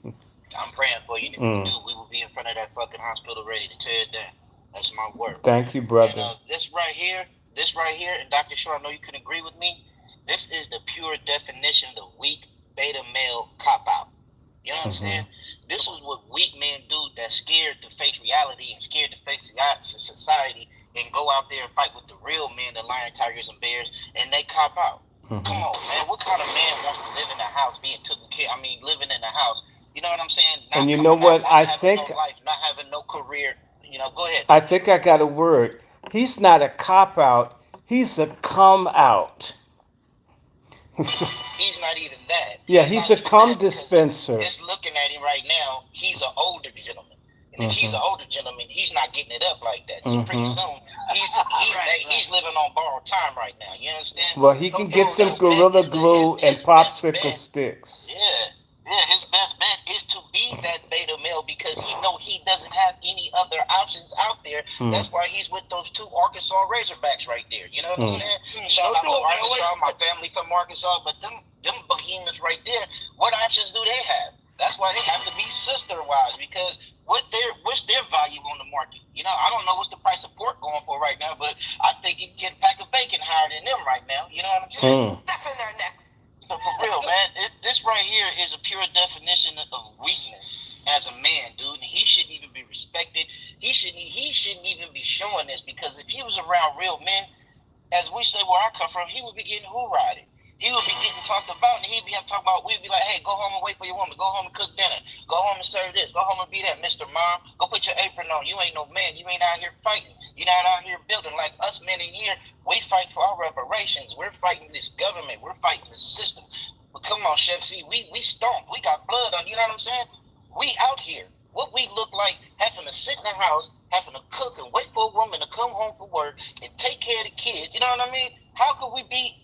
I'm praying for you. And if we do, we will be in front of that fucking hospital ready to tear it down. That's my word. Thank you, brother. And, this right here, and Dr. Short, I know you can agree with me. This is the pure definition of the weak beta male cop-out. You understand? This is what weak men do that's scared to face reality and scared to face society and go out there and fight with the real men, the lion, tigers, and bears, and they cop out. Come on, man. What kind of man wants to live in a house being taken care? I mean, living in a house. You know what I'm saying? And you know what? I think no life, not having no career. You know, go ahead. I think I got a word. He's not a cop out. He's a come out. He's not even that. Yeah, he's a cum dispenser. Just looking at him right now, he's an older gentleman. And if he's an older gentleman, he's not getting it up like that. So pretty soon, he's living on borrowed time right now. You understand? Well, he can get some Gorilla Glue and popsicle sticks. Yeah, his best bet is to be that beta male because he doesn't have any other options out there. That's why he's with those two Arkansas Razorbacks right there. You know what I'm saying? Shout out to Arkansas, my family from Arkansas, but them them behemoths right there, what options do they have? That's why they have to be sister wives, because what's their value on the market? You know, I don't know what's the price of pork going for right now, but I think you can get a pack of bacon higher than them right now. You know what I'm saying? Step in there next. So for real, man, this right here is a pure definition of weakness as a man, dude. And he shouldn't even be respected. He shouldn't even be showing this, because if he was around real men, as we say where I come from, he would be getting hoorah. He would be getting talked about, and he'd be talking about, we'd be like, hey, go home and wait for your woman. Go home and cook dinner. Go home and serve this. Go home and be that, Mr. Mom. Go put your apron on. You ain't no man. You ain't out here fighting. You're not out here building. Like us men in here, we fight for our reparations. We're fighting this government. We're fighting this system. But come on, Chef C, we stomp. We got blood on, you know what I'm saying? We out here. What we look like having to sit in the house, having to cook and wait for a woman to come home from work and take care of the kids, you know what I mean? How could we be,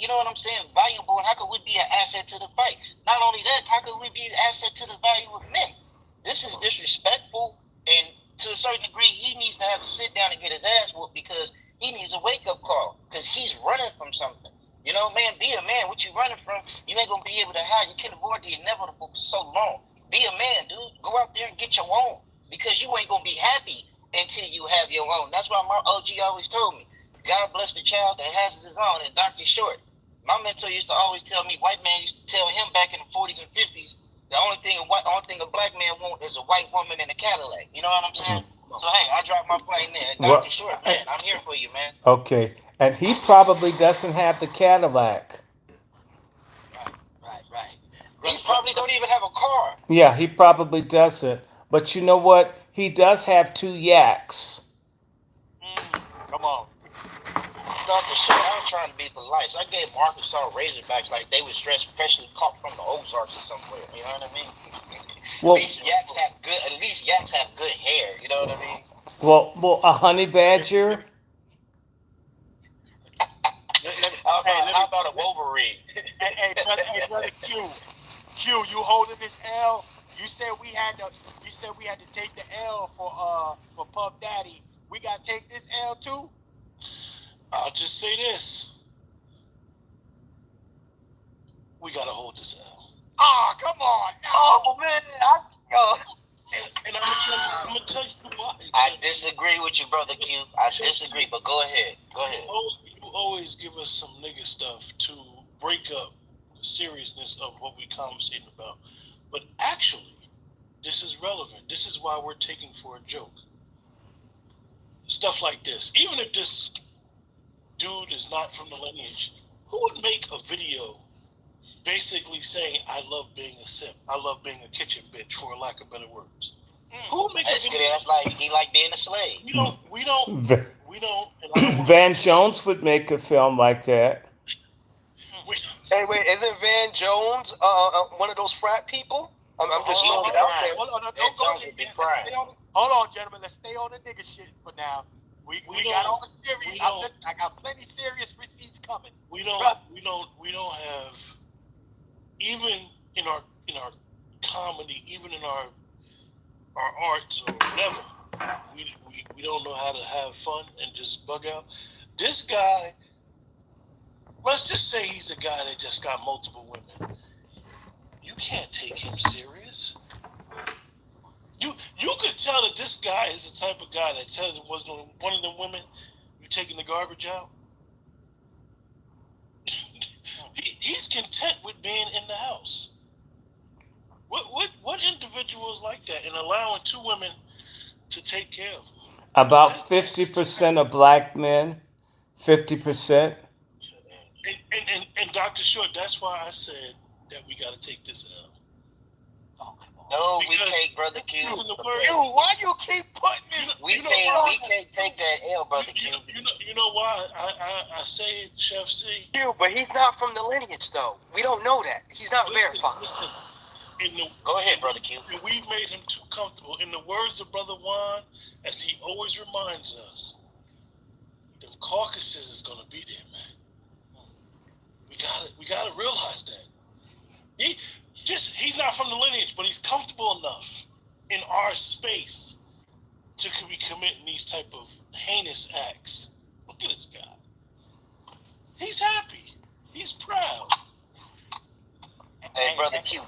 you know what I'm saying, valuable, and how could we be an asset to the fight? Not only that, how could we be an asset to the value of men? This is disrespectful, and to a certain degree, he needs to have to sit down and get his ass whooped, because he needs a wake-up call, because he's running from something. You know, man, be a man. What you running from, you ain't going to be able to hide. You can't avoid the inevitable for so long. Be a man, dude. Go out there and get your own, because you ain't going to be happy until you have your own. That's why my OG always told me, God bless the child that has his own. And DrRandyShort, my mentor used to always tell me, white man used to tell him back in the 40s and 50s, the only thing a black man want is a white woman in a Cadillac. You know what I'm saying? So, hey, I dropped my plane there. DrRandyShort, man, I'm here for you, man. Okay. And he probably doesn't have the Cadillac. Right. He probably don't even have a car. Yeah, he probably doesn't. But you know what? He does have 2 yaks. Come on. DrRandyShort, I was trying to be polite. So I gave Arkansas Razorbacks like they were freshly caught from the Ozarks or somewhere. You know what I mean? Well, at least yaks have good hair. You know what I mean? well, a honey badger. How about a Wolverine? Hey, brother Q, you holding this L? You said we had to take the L for Puff Daddy. We gotta take this L too. I'll just say this. We gotta hold this L. Ah, come on. No. Oh man, And I'm gonna tell you why. I disagree with you, brother Q. I disagree, but go ahead. You always give us some nigga stuff to break up the seriousness of what we conversating about. But actually, this is relevant. This is why we're taking for a joke. Stuff like this. Even if this dude is not from the lineage, who would make a video basically saying, I love being a simp, I love being a kitchen bitch, for lack of better words? Who would make a video? That's like he like being a slave. We don't. Van Jones would make a film like that. Hey, wait, isn't Van Jones one of those frat people? I'm just throwing it out there. Don't go there. Hold on, gentlemen. Let's stay on the nigga shit for now. We got all the serious. I got plenty serious receipts coming. We don't have, even in our comedy, even in our arts or whatever, we don't know how to have fun and just bug out. This guy, let's just say he's a guy that just got multiple women. You can't take him serious. You could tell that this guy is the type of guy that says it wasn't one of them women, you taking the garbage out. He's content with being in the house. What individual is like that and allowing 2 women to take care of him? About 50% of black men, 50%. And DrRandyShort, that's why I said that we got to take this L. No, we can't, brother Q. Why you keep putting this? We can't take that L, brother Q. You know why I say it, Chef C? Q, but he's not from the lineage, though. We don't know that. He's not verified. Go ahead, brother Q. We've made him too comfortable. In the words of Brother Juan, as he always reminds us, them caucuses is gonna be there, man. We gotta realize that. He's not from the lineage, but he's comfortable enough in our space to be committing these type of heinous acts. Look at this guy. He's happy. He's proud.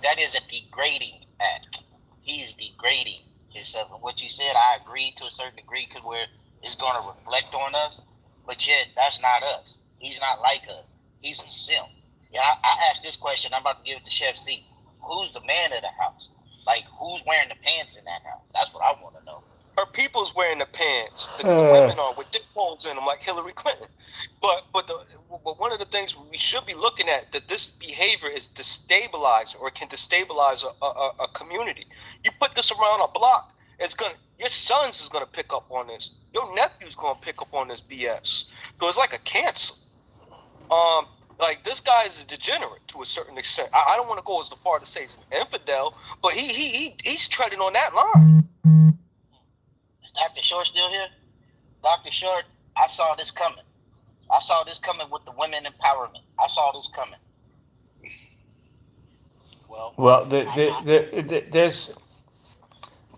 That is a degrading act. He is degrading himself. And what you said, I agree to a certain degree, because where it's going to reflect on us, but yet that's not us. He's not like us. He's a simp. Yeah, I asked this question. I'm about to give it to Chef C. Who's the man of the house? Like, who's wearing the pants in that house? That's what I want to know. Her people's wearing the pants. The women are with dick holes in them, like Hillary Clinton. But one of the things we should be looking at, that this behavior is destabilizing, or it can destabilize a community. You put this around a block, your sons is gonna pick up on this. Your nephew's gonna pick up on this BS. So it's like a cancer. Like, this guy is a degenerate to a certain extent. I don't want to go as far to say he's an infidel, but he's treading on that line. Is Dr. Short still here? Dr. Short, I saw this coming. I saw this coming with the women empowerment. I saw this coming. Well, there's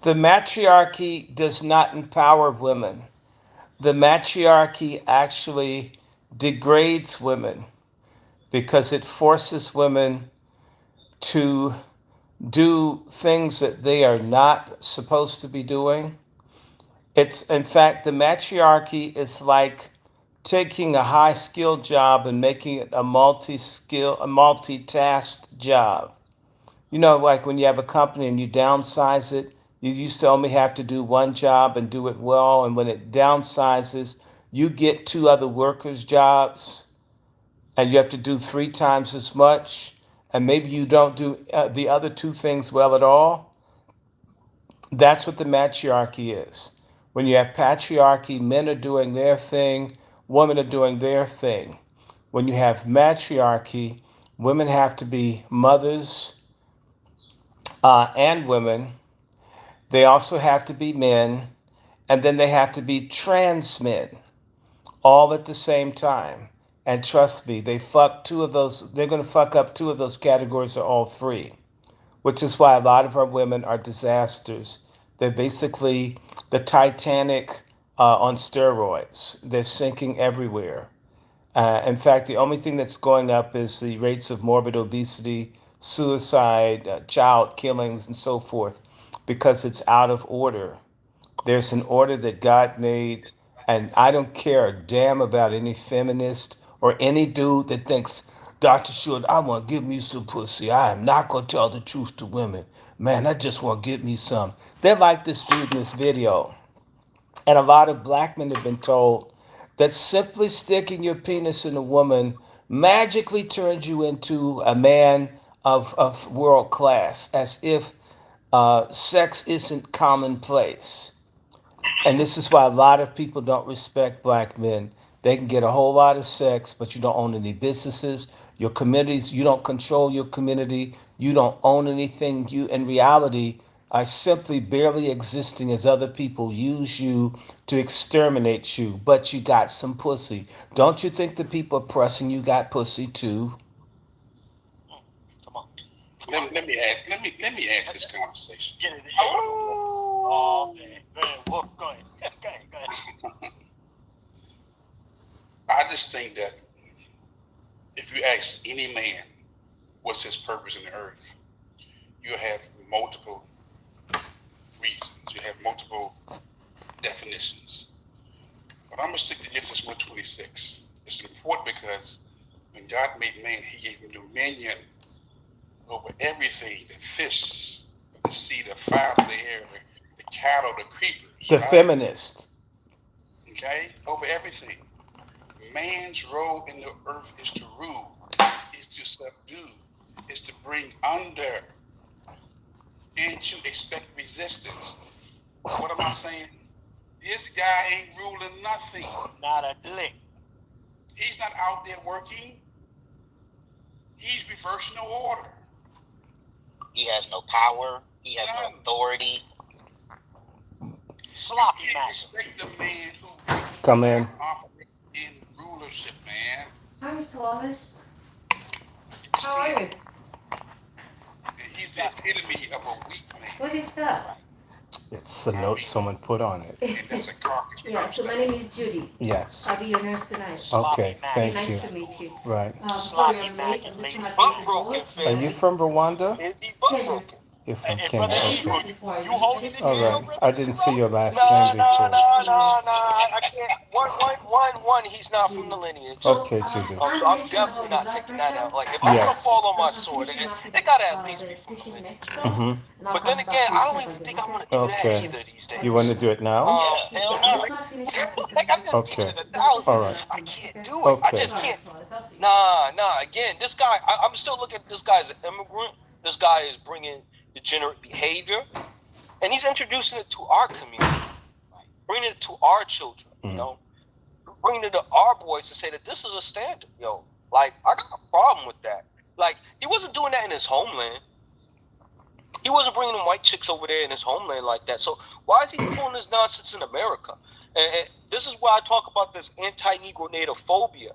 the matriarchy does not empower women. The matriarchy actually degrades women because it forces women to do things that they are not supposed to be doing. It's, in fact, the matriarchy is like taking a high skill job and making it a multitasked job. You know, like when you have a company and you downsize it, you used to only have to do one job and do it well. And when it downsizes, you get two other workers' jobs and you have to do three times as much. And maybe you don't do the other two things well at all. That's what the matriarchy is. When you have patriarchy, men are doing their thing, women are doing their thing. When you have matriarchy, women have to be mothers and women. They also have to be men, and then they have to be trans men, all at the same time. And trust me, they're going to fuck up two of those categories or all three, which is why a lot of our women are disasters. They're basically the Titanic on steroids. They're sinking everywhere. In fact, the only thing that's going up is the rates of morbid obesity, suicide, child killings, and so forth, because it's out of order. There's an order that God made, and I don't care a damn about any feminist or any dude that thinks, Dr. Short, I want to give me some pussy. I am not going to tell the truth to women. Man, I just want to get me some. They're like this dude in this video. And a lot of black men have been told that simply sticking your penis in a woman magically turns you into a man of world class, as if sex isn't commonplace. And this is why a lot of people don't respect black men. They can get a whole lot of sex, but you don't own any businesses. Your communities, you don't control your community. You don't own anything. You, in reality, are simply barely existing as other people use you to exterminate you. But you got some pussy. Don't you think the people oppressing you got pussy too? Come on. Let me add this conversation. Get it. Oh, man. Go ahead. Well, go ahead. Go ahead. I just think that if you ask any man what's his purpose in the earth, you have multiple reasons. You have multiple definitions. But I'm going to stick to Genesis 1:26. It's important because when God made man, he gave him dominion over everything, the fish, the sea, the fowl of the air, the cattle, the creepers. The right? feminist. Okay? Over everything. Man's role in the earth is to rule, is to subdue, is to bring under, and to expect resistance. What am I saying? This guy ain't ruling nothing. Not a lick. He's not out there working. He's reversing the order. He has no power. He has no authority. Sloppy You can't master. respect the man who Come in. operates in rulership, man. Hi, Mr. Wallace. You just How are can't. you? And he's the epitome of a weak man. What is that? It's a note someone put on it. And that's a carcass. Yeah, so my name is Judy. Yes. I'll be your nurse tonight. Okay, thank Nice you. to meet you. Right. Sorry I'm late. I'm just trying to Butt make the broken, door. fam. Are you from Rwanda? Is he butt Kenya. broken? You're from And Kenya. brother I've E, been Okay. here before. you holding this All down, right. brother? I didn't see your last Nah, name nah, before. nah, nah, nah. I can't. One. He's not from the lineage. Okay, Judy. So I'm definitely not taking that out. Like, if I'm gonna Yes. fall on my sword, they gotta at least be from the lineage. Mm-hmm. But then again, I don't even think I want to do that Okay. either these days. You want to do it now? Yeah, hell no. Like I'm just Okay. keeping it 1,000. All right. I can't do it. I Okay. just can't. Nah. Again, this guy. I'm still looking at this guy as an immigrant. This guy is bringing degenerate behavior, and he's introducing it to our community, bringing it to our children. You know, bringing it to our boys to say that this is a standard. Yo, like I got a problem with that. Like he wasn't doing that in his homeland. He wasn't bringing them white chicks over there in his homeland like that. So why is he doing this nonsense in America? And this is why I talk about this anti-Negro native phobia.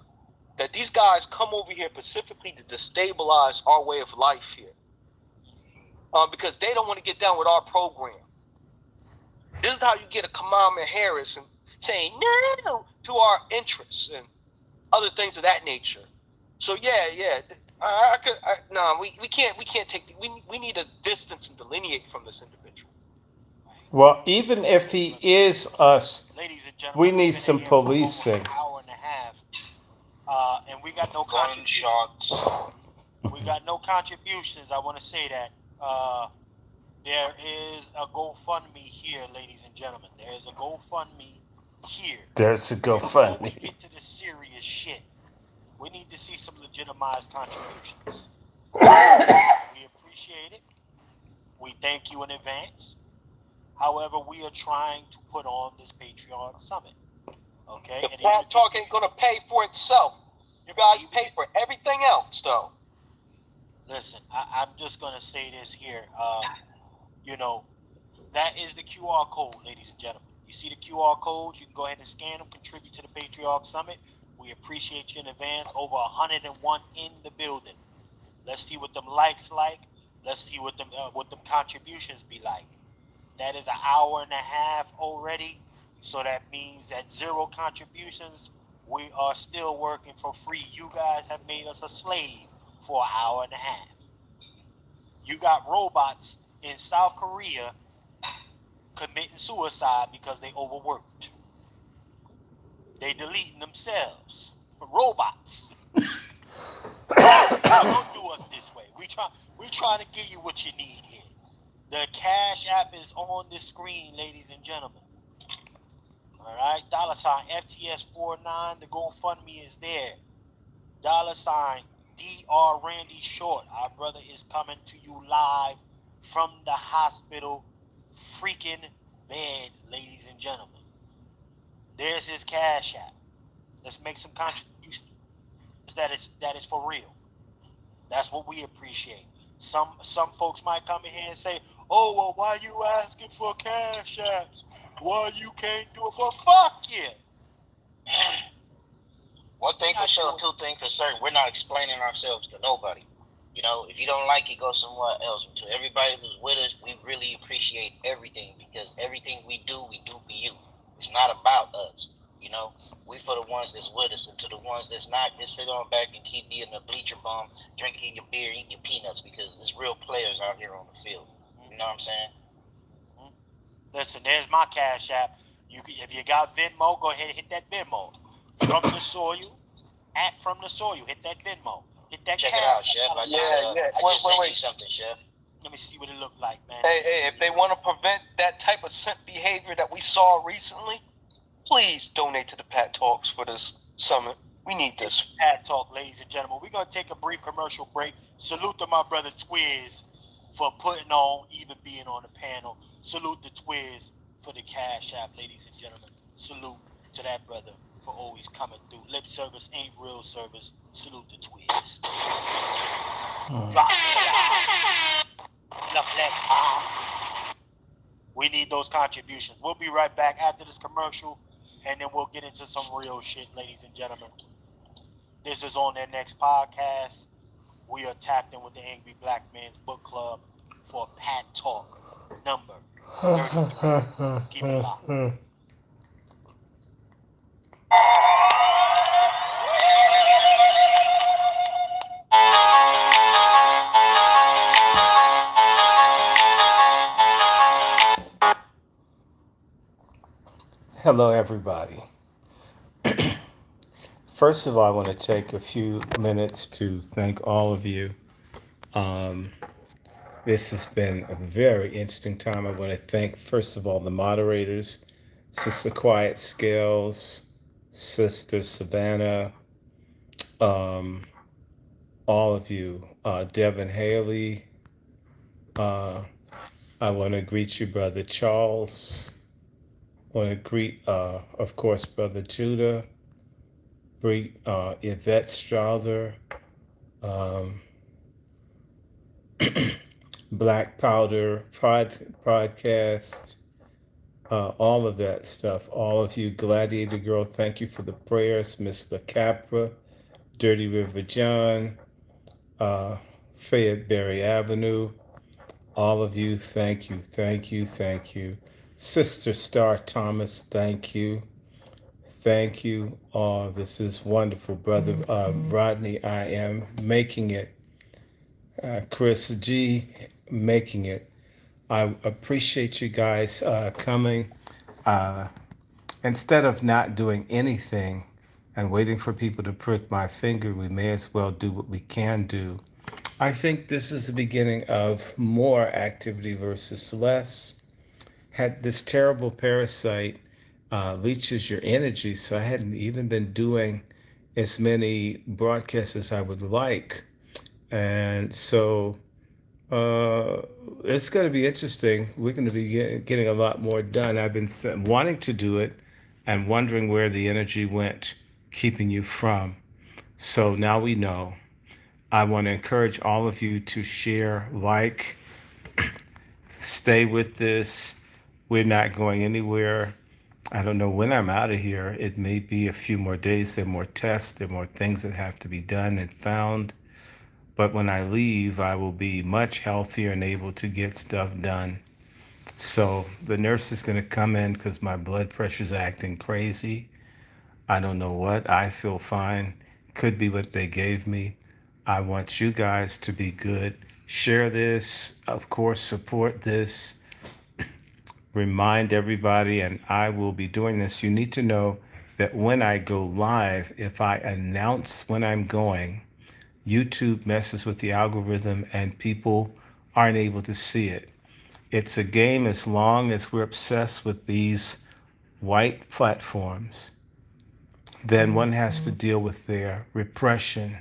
That these guys come over here specifically to destabilize our way of life here. Because they don't want to get down with our program. This is how you get a Kamala Harris and saying no to our interests and other things of that nature. So yeah. We can't take. We need to distance and delineate from this individual. Well, even if he is us, Ladies and gentlemen, we need we've been some here for over policing. an hour and a half, and we got no contributions. Gunshots. We got no contributions. I want to say that there is a GoFundMe here, ladies and gentlemen. There is a GoFundMe here. There's a Before we GoFundMe. get to the serious shit, we need to see some legitimized contributions. We appreciate it. We thank you in advance. However, we are trying to put on this Patreon summit. Okay? The Pat Talk ain't gonna pay for itself. You guys pay for everything else, though. Listen, I'm just gonna say this here. That is the QR code, ladies and gentlemen. You see the QR codes, you can go ahead and scan them, contribute to the Patreon Summit. We appreciate you in advance. Over 101 in the building. Let's see what them likes like. Let's see what them contributions be like. That is an hour and a half already. So that means that 0 contributions, we are still working for free. You guys have made us a slave for an hour and a half. You got robots in South Korea committing suicide because they overworked. They deleting themselves. Robots. Don't do us this way. We trying to give you what you need here. The Cash App is on the screen, ladies and gentlemen. All right, $FTS49. The GoFundMe is there. $DrRandyShort. Our brother is coming to you live from the hospital freaking bed, ladies and gentlemen. There's his Cash App. Let's make some contributions. That is for real. That's what we appreciate. Some folks might come in here and say, "Oh, well, why you asking for Cash Apps? Why you can't do it for fuck you?" One thing for sure, two things for certain. We're not explaining ourselves to nobody. If you don't like it, go somewhere else. To everybody who's with us, we really appreciate everything because everything we do for you. It's not about us. We for the ones that's with us, and to the ones that's not, just sit on back and keep being a bleacher bum, drinking your beer, eating your peanuts because there's real players out here on the field. You know what I'm saying? Listen, there's my Cash App. If you got Venmo, go ahead and hit that Venmo. From the soil, hit that Venmo. Hit that Check Cash it out, App. Chef. I just sent you something, Chef. Let me see what it looked like, man. Hey, if they want to prevent that type of simp behavior that we saw recently, please donate to the Pat Talks for this summit. We need this. Pat Talk, ladies and gentlemen. We're going to take a brief commercial break. Salute to my brother Twiz for putting on, even being on the panel. Salute to Twiz for the Cash App, ladies and gentlemen. Salute to that brother for always coming through. Lip service ain't real service. Salute to Twiz. Drop it. Enough of that. We need those contributions. We'll be right back after this commercial, and then we'll get into some real shit, ladies and gentlemen. This is on their next podcast. We are tapped in with the Angry Black Man's Book Club for Pat Talk number 33. Keep it locked. Hello, everybody. First of all, I want to take a few minutes to thank all of you. Um, this has been a very interesting time. I want to thank, first of all, the moderators, Sister Quiet Scales, Sister Savannah, um, all of you, Devin Haley. I want to greet you, Brother Charles. I want to greet, of course, Brother Judah, greet Yvette Strother, um, Black Powder Podcast, all of that stuff. All of you, Gladiator Girl, thank you for the prayers. Miss LaCapra, Dirty River John, Fayetteville Avenue, all of you, thank you, thank you, thank you. Sister Star Thomas, thank you. Thank you. Oh, this is wonderful, Brother Rodney. I am making it. Chris G, making it. I appreciate you guys coming. Uh, Instead of not doing anything and waiting for people to prick my finger, we may as well do what we can do. I think this is the beginning of more activity versus less. Had this terrible parasite leaches your energy, so I hadn't even been doing as many broadcasts as I would like. And so it's going to be interesting. We're going to be getting a lot more done. I've been wanting to do it and wondering where the energy went, keeping you from. So now we know. I want to encourage all of you to share, like, stay with this. We're not going anywhere. I don't know when I'm out of here. It may be a few more days. There are more tests. There are more things that have to be done and found. But when I leave, I will be much healthier and able to get stuff done. So the nurse is going to come in because my blood pressure is acting crazy. I don't know what. I feel fine. Could be what they gave me. I want you guys to be good. Share this. Of course, support this. Remind everybody, and I will be doing this. You need to know that when I go live, if I announce when I'm going, YouTube messes with the algorithm and people aren't able to see it. It's a game as long as we're obsessed with these white platforms, then one has to deal with their repression.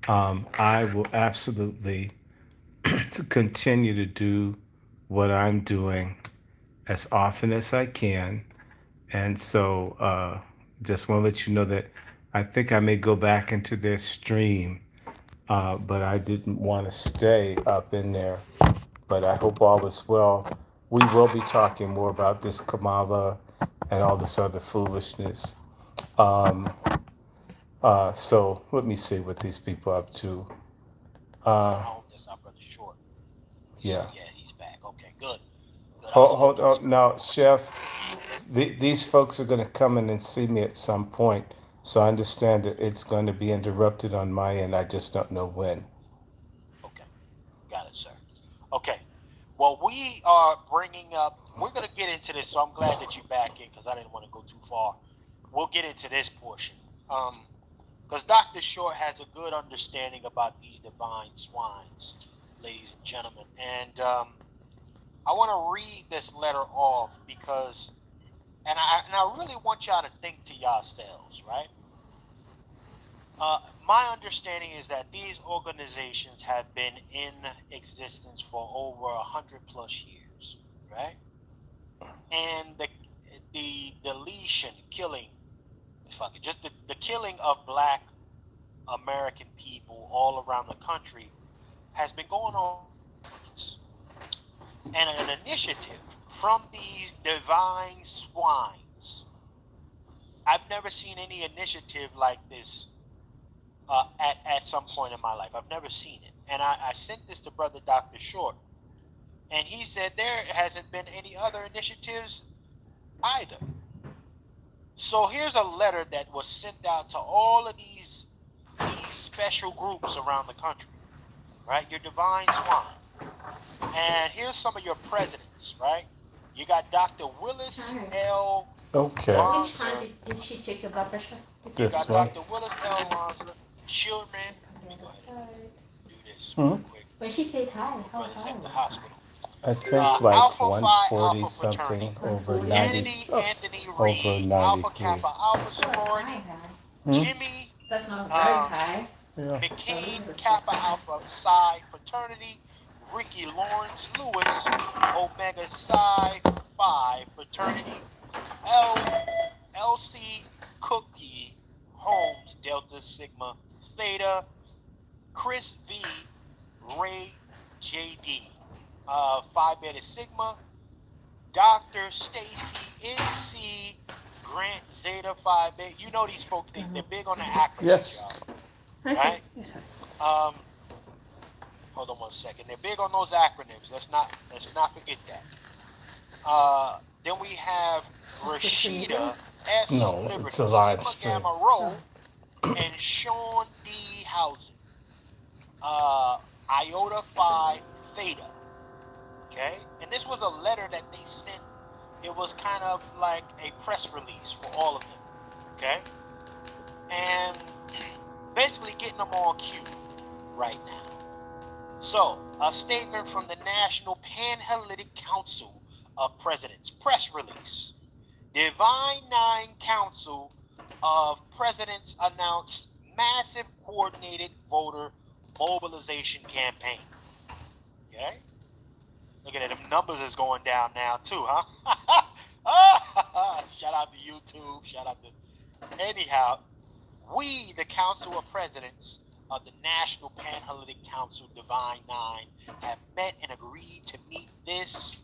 I will absolutely continue to do what I'm doing as often as I can. And so just want to let you know that I think I may go back into their stream, but I didn't want to stay up in there. But I hope all is well. We will be talking more about this Kamala and all this other foolishness. Um, so let me see what these people are up to. Oh, that's our brother Short. Yeah. Yeah, he's back. Okay, good. Good. Hold on. Now, Chef, these folks are going to come in and see me at some point. So I understand that it's going to be interrupted on my end. I just don't know when. Okay, got it, sir. Okay, well, we are bringing up, we're going to get into this, so I'm glad that you're back in because I didn't want to go too far. We'll get into this portion. Because Dr. Short has a good understanding about these divine swines, ladies and gentlemen. And I want to read this letter off because, and I really want y'all to think to yourselves, right? My understanding is that these organizations have been in existence for over 100+ years, right? And the deletion, killing, just the killing of Black American people all around the country has been going on. And an initiative from these divine swines. I've never seen any initiative like this at some point in my life. I've never seen it. And I sent this to Brother Dr. Short And he said there hasn't been any other initiatives either. So here's a letter that was sent out to all of these special groups around the country, right? Your divine swine. And here's some of your presidents, right? You got Dr. Willis L. Okay. Which time Lonser. did she check your blood pressure? You This got one. Dr. Willis L. Lonser, Children. Let me go ahead and do this Hmm? real quick. When she said hi, how Brothers high at the was hospital. I think like Alpha Phi 140 Alpha something Fraternity. over 90. Anthony Over Reed, Alpha 93. Kappa Alpha that? Sorority. Hmm? Jimmy That's not very um, high. Yeah. McCain Kappa Alpha Psi Fraternity. Ricky Lawrence Lewis Omega Psi Phi Fraternity. LC Cookie Holmes Delta Sigma Theta. Chris V Ray JD Phi Beta Sigma. Dr. Stacy NC Grant Zeta Phi Beta. You know these folks, they're big on the acronyms, Yes. y'all. Right? Hold on one second. They're big on those acronyms. Let's not forget that. Then we have Rashida S. No, Liberty, it's a live Sigma stream. Gamma Rho, and Sean D. Housen. Iota Phi Theta. Okay? And this was a letter that they sent. It was kind of like a press release for all of them. Okay? And basically getting them on cue right now. So, a statement from the National Panhellenic Council of Presidents. Press release. Divine Nine Council of Presidents announced massive coordinated voter mobilization campaign. Okay? Look at it, them numbers is going down now too, huh? Shout out to YouTube, shout out to... Anyhow, we, the Council of Presidents of the National Panhellenic Council Divine Nine, have met and agreed to meet this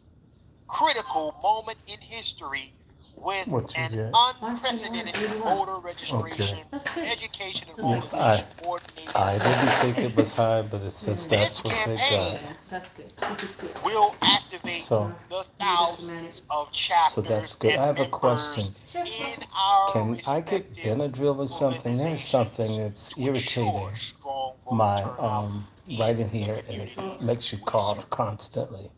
critical moment in history with What you an get? unprecedented voter registration, Okay. education, and Yeah, mobilization coordinated. I didn't think it was high, but it says This that's what they campaign got. That's good. This is good. will activate So, the thousands of chapters that's good. and I have a members question. in our Can I get respective Benadryl or something? There's something that's to ensure irritating strong voter my turnout right in the here, and it communities makes you we cough serve. constantly.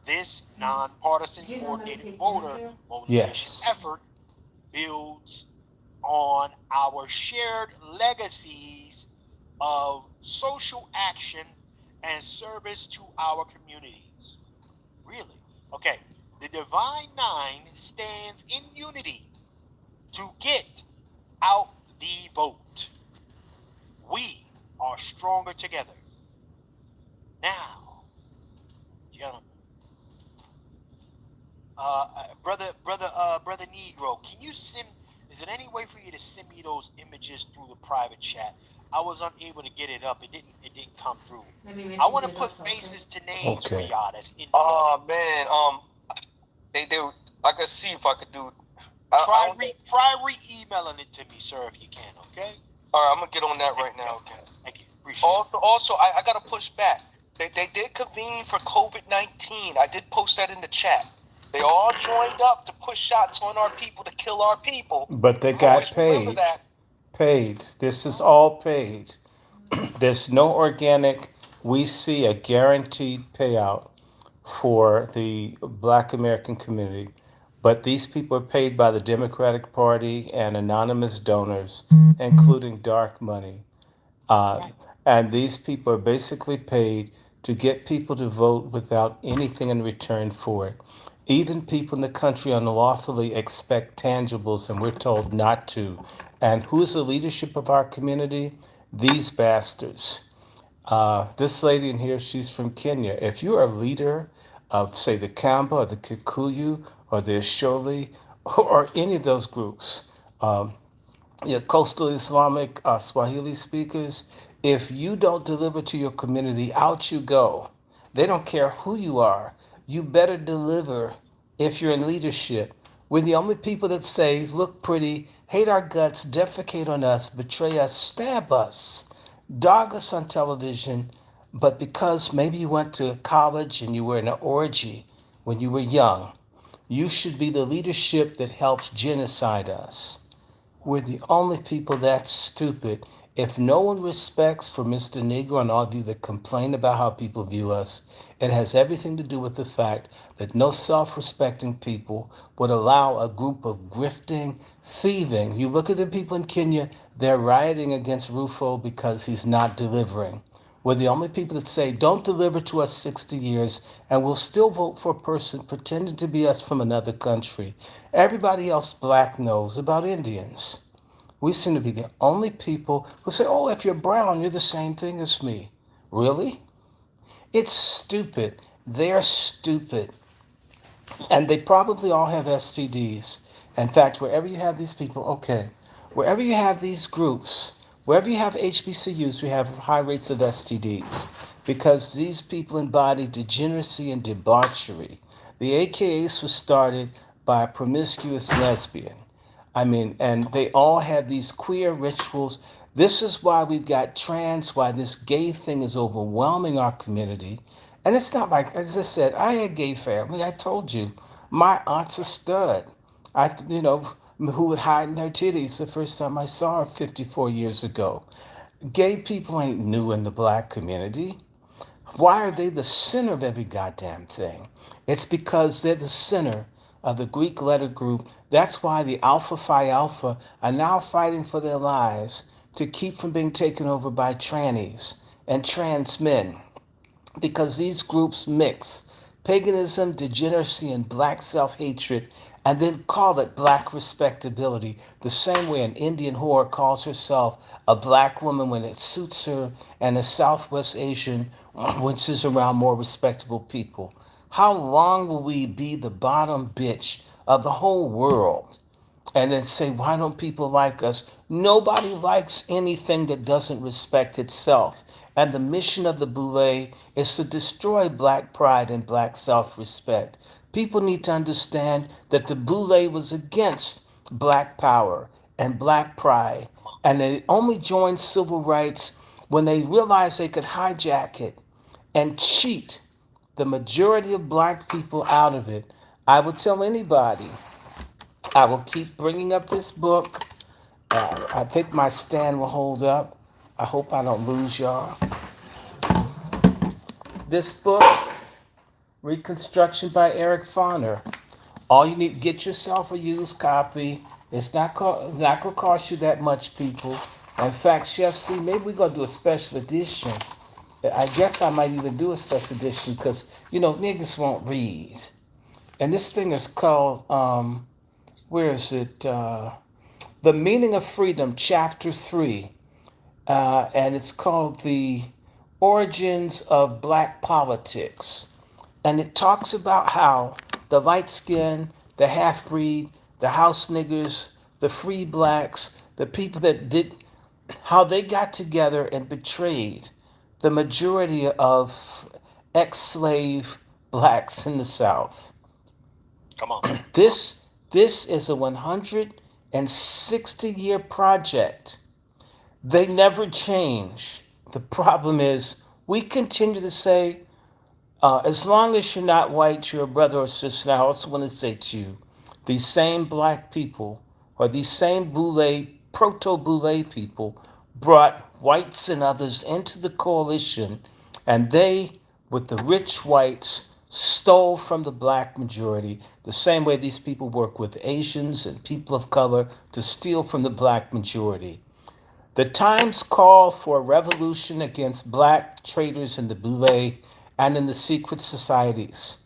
This nonpartisan Do you know how to coordinated take voter Benadryl? mobilization Yes. effort builds on our shared legacies of social action and service to our communities. Really? Okay. The Divine Nine stands in unity to get out the vote. We are stronger together. Now, gentlemen, brother Negro, can you send? Is there any way for you to send me those images through the private chat? I was unable to get it up. It didn't come through. I want to put faces to names for Okay. y'all that's in the Oh man, they I could see if I could do. Try re-emailing it to me, sir, if you can. Okay. All right, I'm gonna get on that right now. Okay. Thank you. Appreciate it. Also, I gotta push back. They did convene for COVID-19. I did post that in the chat. They all joined up to push shots on our people, to kill our people. But they got Always remember paid. that. Paid. This is all paid. There's no organic. We see a guaranteed payout for the Black American community. But these people are paid by the Democratic Party and anonymous donors, including dark money. And these people are basically paid to get people to vote without anything in return for it. Even people in the country unlawfully expect tangibles, and we're told not to. And who's the leadership of our community? These bastards. This lady in here, she's from Kenya. If you're a leader of, say, the Kamba or the Kikuyu or the Asholi or any of those groups, coastal Islamic Swahili speakers, if you don't deliver to your community, out you go. They don't care who you are. You better deliver if you're in leadership. We're the only people that say, look pretty, hate our guts, defecate on us, betray us, stab us, dog us on television, But because maybe you went to college and you were in an orgy when you were young, you should be the leadership that helps genocide us. We're the only people that's stupid. If no one respects for Mr. Negro and all of you that complain about how people view us, it has everything to do with the fact that no self respecting people would allow a group of grifting, thieving. You look at the people in Kenya, they're rioting against Rufo because he's not delivering. We're the only people that say, don't deliver to us 60 years, and we'll still vote for a person pretending to be us from another country. Everybody else black knows about Indians. We seem to be the only people who say, oh, if you're brown, you're the same thing as me. Really? It's stupid. They're stupid. And they probably all have STDs. In fact, wherever you have these people, okay, wherever you have these groups, wherever you have HBCUs, we have high rates of STDs because these people embody degeneracy and debauchery. The AKAs was started by a promiscuous lesbian. I mean, and they all have these queer rituals. This is why we've got trans, why this gay thing is overwhelming our community. And it's not like, as I said, I had gay family. I told you, my aunt's a stud. Who would hide in her titties the first time I saw her 54 years ago. Gay people ain't new in the black community. Why are they the center of every goddamn thing? It's because they're the center of the Greek letter group. That's why the Alpha Phi Alpha are now fighting for their lives to keep from being taken over by trannies and trans men. Because these groups mix paganism, degeneracy, and black self-hatred, and then call it black respectability, the same way an Indian whore calls herself a black woman when it suits her, and a Southwest Asian when she's around more respectable people. How long will we be the bottom bitch of the whole world? And then say, why don't people like us? Nobody likes anything that doesn't respect itself. And the mission of the BOULE is to destroy black pride and black self-respect. People need to understand that the BOULE was against black power and black pride. And they only joined civil rights when they realized they could hijack it and cheat the majority of black people out of it. I would tell anybody, I will keep bringing up this book. I think my stand will hold up. I hope I don't lose y'all. This book, Reconstruction by Eric Foner. All you need, get yourself a used copy. It's not going to cost you that much, people. In fact, Chef C, maybe we're going to do a special edition. I guess I might even do a special edition because, niggas won't read. And this thing is called, where is it? The Meaning of Freedom, Chapter 3. And it's called The Origins of Black Politics. And it talks about how the light skin, the half breed, the house niggers, the free blacks, the people that did, how they got together and betrayed the majority of ex-slave blacks in the South. Come on. This is a 160-year project. They never change. The problem is we continue to say, as long as you're not white, you're a brother or sister. And I also want to say to you, these same black people or these same BOULE, proto-BOULE people brought whites and others into the coalition, and they, with the rich whites, stole from the black majority, the same way these people work with Asians and people of color to steal from the black majority. The times call for a revolution against black traitors in the BOULE and in the secret societies.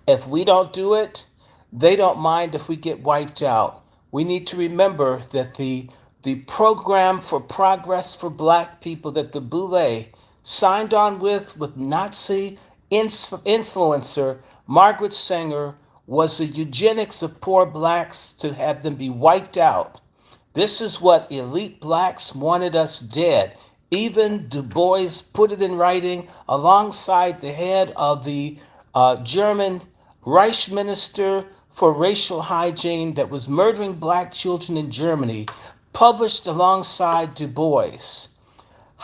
If we don't do it, they don't mind if we get wiped out. We need to remember that the program for progress for black people that the BOULE signed on with Nazi influencer Margaret Sanger was the eugenics of poor blacks to have them be wiped out. This is what elite blacks wanted us dead. Even Du Bois put it in writing alongside the head of the German Reich Minister for Racial Hygiene that was murdering black children in Germany, published alongside Du Bois.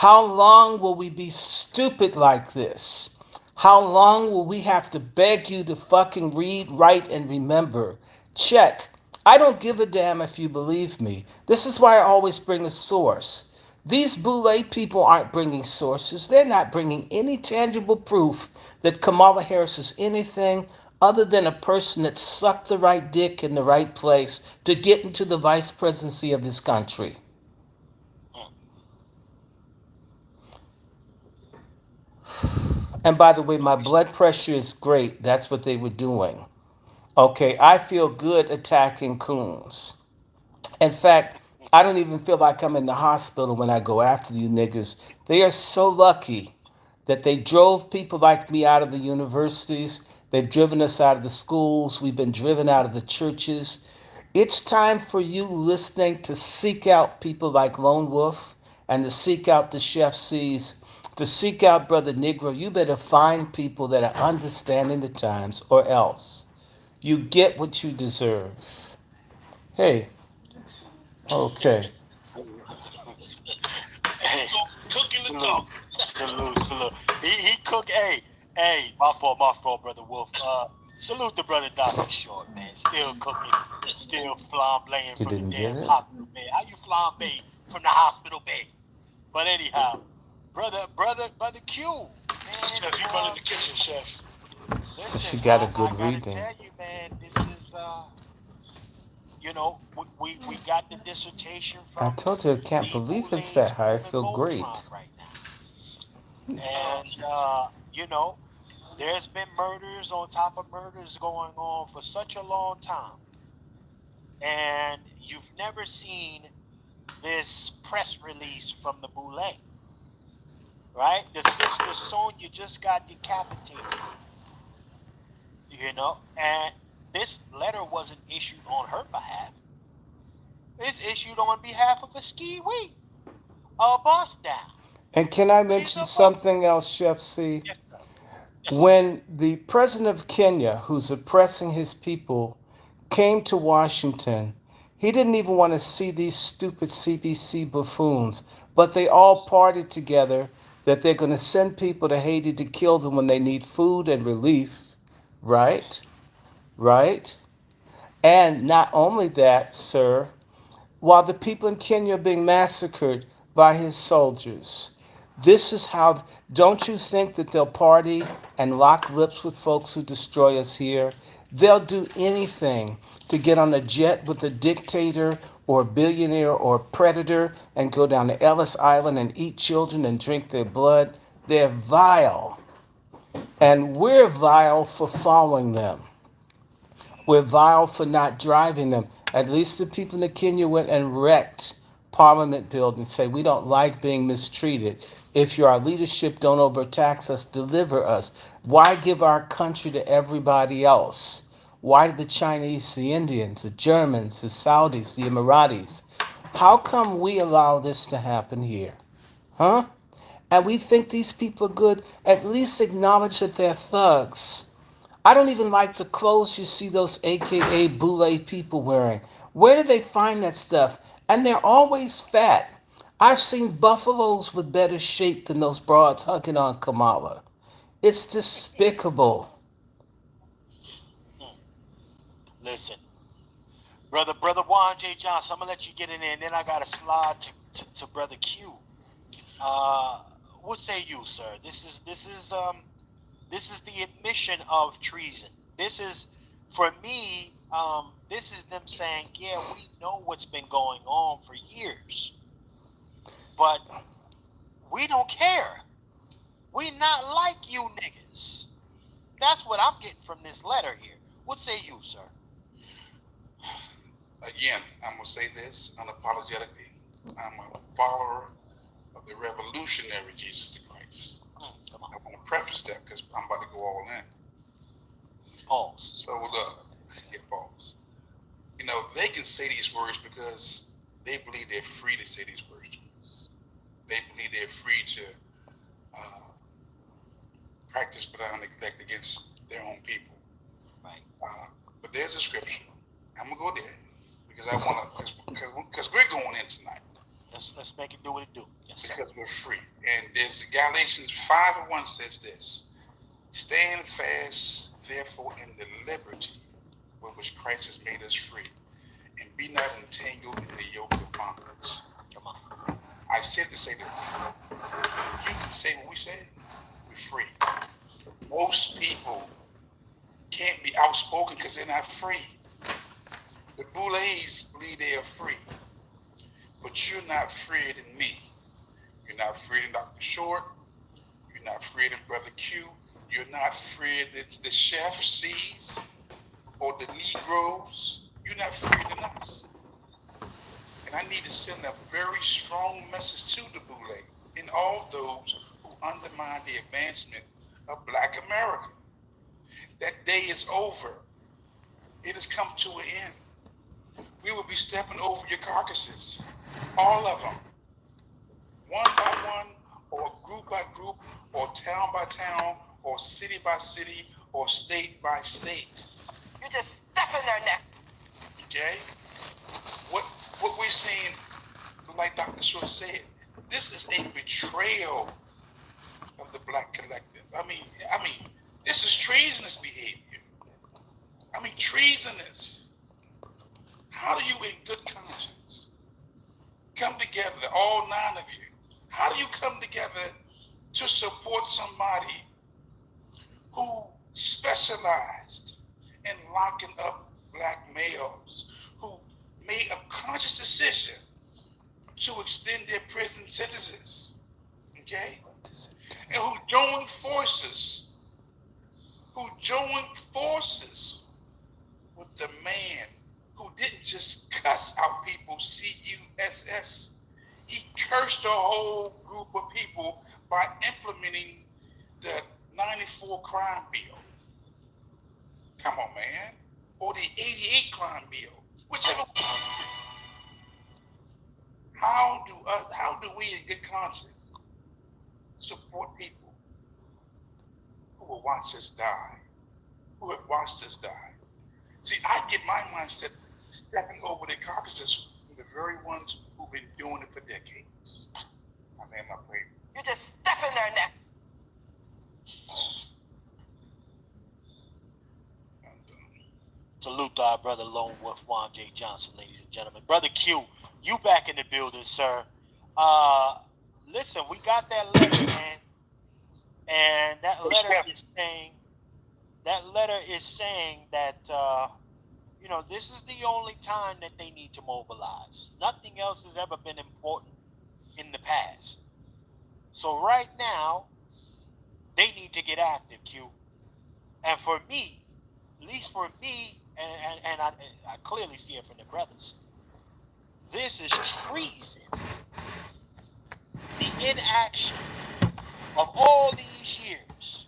How long will we be stupid like this? How long will we have to beg you to fucking read, write, and remember? Check. I don't give a damn if you believe me. This is why I always bring a source. These Boule people aren't bringing sources. They're not bringing any tangible proof that Kamala Harris is anything other than a person that sucked the right dick in the right place to get into the vice presidency of this country. And by the way, my blood pressure is great. That's what they were doing. Okay, I feel good attacking coons. In fact, I don't even feel like I'm in the hospital when I go after you niggas. They are so lucky that they drove people like me out of the universities. They've driven us out of the schools. We've been driven out of the churches. It's time for you listening to seek out people like Lone Wolf and to seek out the Chef C's, to seek out Brother Negro. You better find people that are understanding the times, or else you get what you deserve. Hey, okay. Hey, Cooking the salute, talk. salute. He cook. Hey, my fault, brother Wolf. Salute the brother Dr. Short, man. Still cooking, still flambeing You from the didn't get damn it? hospital bed. How you flambe from the hospital bed? But anyhow, brother Q, man. Chef, you running the kitchen, chef. So she Listen, got a I good gotta reading. tell you, man. This is we got the dissertation I from told you I can't the believe it's Boule's that high. I Women feel great. Voltron right now. And there's been murders on top of murders going on for such a long time. And you've never seen this press release from the Boule. Right? The sister Sonia just got decapitated. And this letter wasn't issued on her behalf. It's issued on behalf of a ski wee, a bust down. And can I She's mention a bust. something else, Chef C? Yes, sir. When the president of Kenya, who's oppressing his people, came to Washington, he didn't even want to see these stupid CBC buffoons, but they all partied together that they're going to send people to Haiti to kill them when they need food and relief, right? Right? And not only that, sir, while the people in Kenya are being massacred by his soldiers. This is how, don't you think that they'll party and lock lips with folks who destroy us here? They'll do anything to get on a jet with a dictator or a billionaire or a predator and go down to Ellis Island and eat children and drink their blood. They're vile. And we're vile for following them. We're vile for not driving them. At least the people in Kenya went and wrecked Parliament building and say, we don't like being mistreated. If you're our leadership, don't overtax us, deliver us. Why give our country to everybody else? Why the Chinese, the Indians, the Germans, the Saudis, the Emiratis? How come we allow this to happen here? Huh? And we think these people are good. At least acknowledge that they're thugs. I don't even like the clothes you see those AKA Boule people wearing. Where do they find that stuff? And they're always fat. I've seen buffaloes with better shape than those broads hugging on Kamala. It's despicable. Listen, brother Juan J. Johnson, I'm gonna let you get in there, and then I gotta slide to brother Q. What say you, sir? This is the admission of treason. This is, for me, this is them saying, yeah, we know what's been going on for years, but we don't care. We not like you niggas. That's what I'm getting from this letter here. What say you, sir? Again, I'm going to say this unapologetically. I'm a follower of the revolutionary Jesus the Christ. Come on. I want to preface that because I'm about to go all in. Pause. So look, pause. They can say these words because they believe they're free to say these words to us. They believe they're free to practice benign neglect against their own people. Right. But there's a scripture. I'm gonna go there because I want to, because we're going in tonight. Let's make it do what it do. Yes, sir. Because we're free. And there's Galatians 5:1 says this: stand fast, therefore, in the liberty with which Christ has made us free, and be not entangled in the yoke of bondage. Come on. I said to say this. You can say what we say. We're free. Most people can't be outspoken because they're not free. The Boules believe they are free. But you're not freer than me. You're not freer than Dr. Short. You're not freer than Brother Q. You're not freer than the chef C's or the Negroes. You're not freer than us. And I need to send a very strong message to the Boule and all those who undermine the advancement of Black America. That day is over. It has come to an end. We will be stepping over your carcasses, all of them, one by one, or group by group, or town by town, or city by city, or state by state. You just step in their neck. Okay? What we're seeing, like Dr. Short said, this is a betrayal of the Black collective. I mean, this is treasonous behavior. I mean, treasonous. How do you, in good conscience, come together, all 9 of you? How do you come together to support somebody who specialized in locking up Black males, who made a conscious decision to extend their prison sentences, okay? And who joined forces with the man who didn't just cuss out people, C-U-S-S. He cursed a whole group of people by implementing the 94 crime bill. Come on, man. Or the 88 crime bill. Whichever. How do we in good conscience support people who will watch us die, who have watched us die? See, I get my mindset stepping over their carcasses from the very ones who've been doing it for decades. I land my plane. You just step in their neck. Salute to our brother Lone Wolf Juan J. Johnson, ladies and gentlemen. Brother Q, you back in the building, sir. Listen, we got that letter, man. And that letter is saying that this is the only time that they need to mobilize. Nothing else has ever been important in the past. So right now, they need to get active, Q. And for me, at least for me, and I clearly see it from the brothers, this is treason. The inaction of all these years,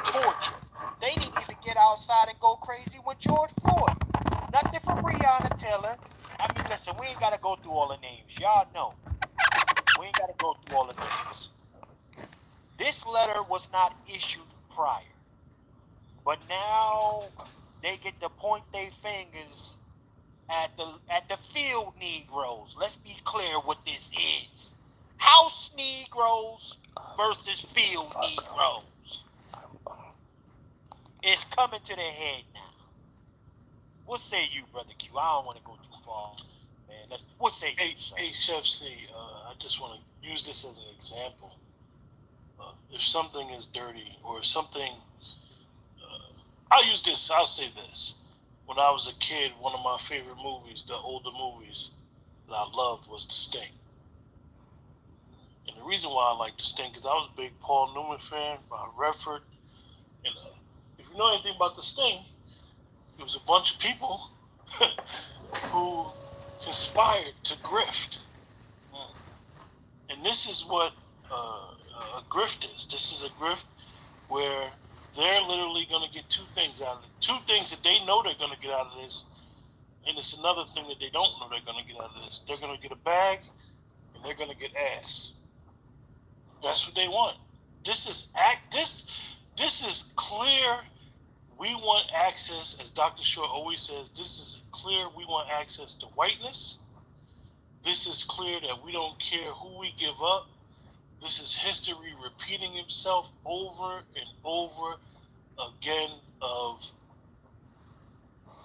torture. They didn't even get outside and go crazy with George Floyd. Nothing for Breonna Taylor. I mean, listen, we ain't got to go through all the names. Y'all know. We ain't got to go through all the names. This letter was not issued prior. But now they get to point their fingers at the field Negroes. Let's be clear what this is. House Negroes versus field Negroes. It's coming to their head now. What say you, Brother Q? I don't want to go too far, man. What say you, sir? Hey, Chef C, I just want to use this as an example. If something is dirty or something, I'll say this. When I was a kid, one of my favorite movies, the older movies that I loved was The Sting. And the reason why I like The Sting is I was a big Paul Newman fan, by Redford. And if you know anything about The Sting, it was a bunch of people who conspired to grift. And this is what a grift is. This is a grift where they're literally going to get 2 things out of it. 2 things that they know they're going to get out of this, and it's another thing that they don't know they're going to get out of this. They're going to get a bag, and they're going to get ass. That's what they want. This is clear. We want access, as Dr. Short always says, this is clear. We want access to whiteness. This is clear that we don't care who we give up. This is history repeating itself over and over again of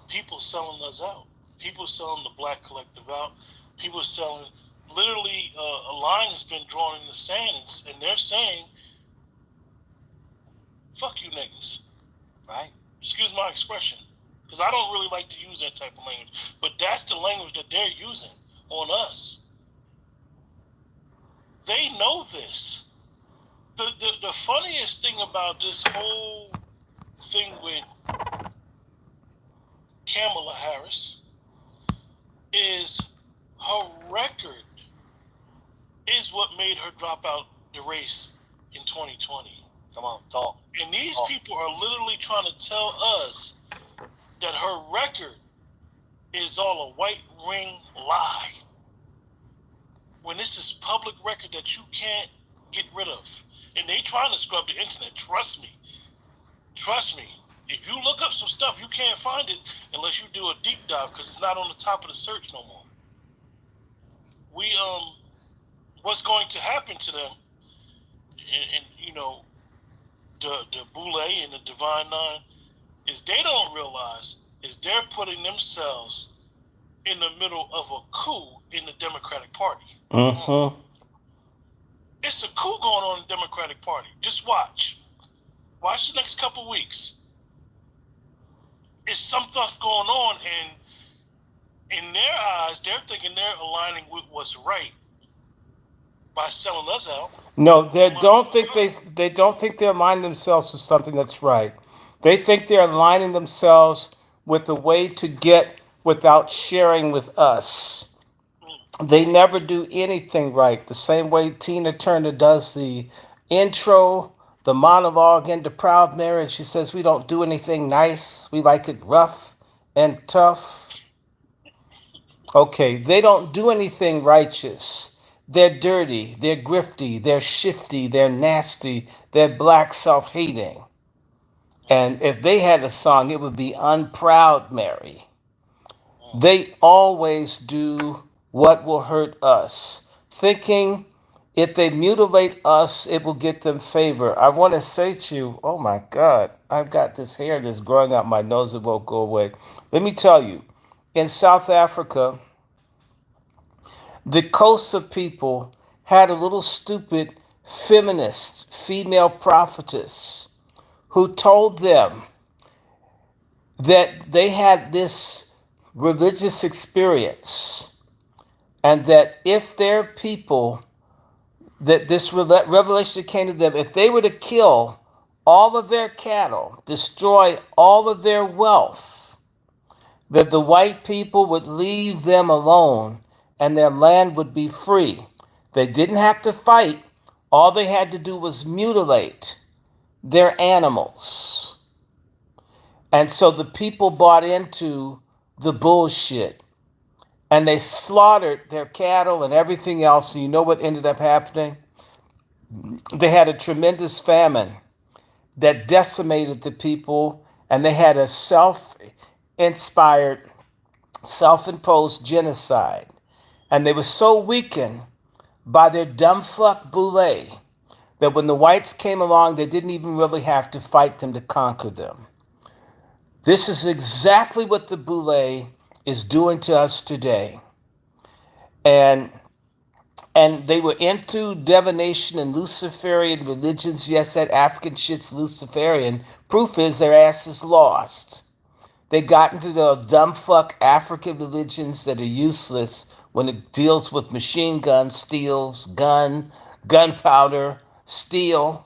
people selling us out. People selling the black collective out. People selling, literally, a line has been drawn in the sand, and they're saying, fuck you niggas. Right. Excuse my expression. Because I don't really like to use that type of language. But that's the language that they're using on us. They know this. The funniest thing about this whole thing with Kamala Harris is her record is what made her drop out the race in 2020. Come on, talk. And these people are literally trying to tell us that her record is all a white ring lie. When this is public record that you can't get rid of. And they trying to scrub the internet. Trust me. Trust me. If you look up some stuff, you can't find it unless you do a deep dive because it's not on the top of the search no more. What's going to happen to them, and you know, the Boule and the Divine Nine, is they don't realize is they're putting themselves in the middle of a coup in the Democratic Party. Mm-hmm. It's a coup going on in the Democratic Party. Just watch. Watch the next couple weeks. It's some stuff going on, and in their eyes, they're thinking they're aligning with what's right by selling us out. No, they don't think they're aligning themselves with something that's right. They think they're aligning themselves with a way to get without sharing with us. They never do anything right. The same way Tina Turner does the intro, the monologue into Proud Mary, she says we don't do anything nice. We like it rough and tough. Okay, they don't do anything righteous. They're dirty, they're grifty, they're shifty, they're nasty, they're black self-hating. And if they had a song, it would be Unproud Mary. They always do what will hurt us, thinking if they mutilate us, it will get them favor. I want to say to you, oh my God, I've got this hair that's growing out my nose that won't go away. Let me tell you, in South Africa, the Xhosa people had a little stupid feminist female prophetess who told them that they had this religious experience and that if their people, that this revelation came to them, if they were to kill all of their cattle, destroy all of their wealth, that the white people would leave them alone and their land would be free. They didn't have to fight. All they had to do was mutilate their animals. And so the people bought into the bullshit. And they slaughtered their cattle and everything else. And you know what ended up happening? They had a tremendous famine that decimated the people. And they had a self-inspired, self-imposed genocide. And they were so weakened by their dumb fuck Boule that when the whites came along, they didn't even really have to fight them to conquer them. This is exactly what the Boule is doing to us today. And they were into divination and Luciferian religions. Yes, that African shit's Luciferian. Proof is their ass is lost. They got into the dumb fuck African religions that are useless when it deals with machine guns, steels, gunpowder, steel.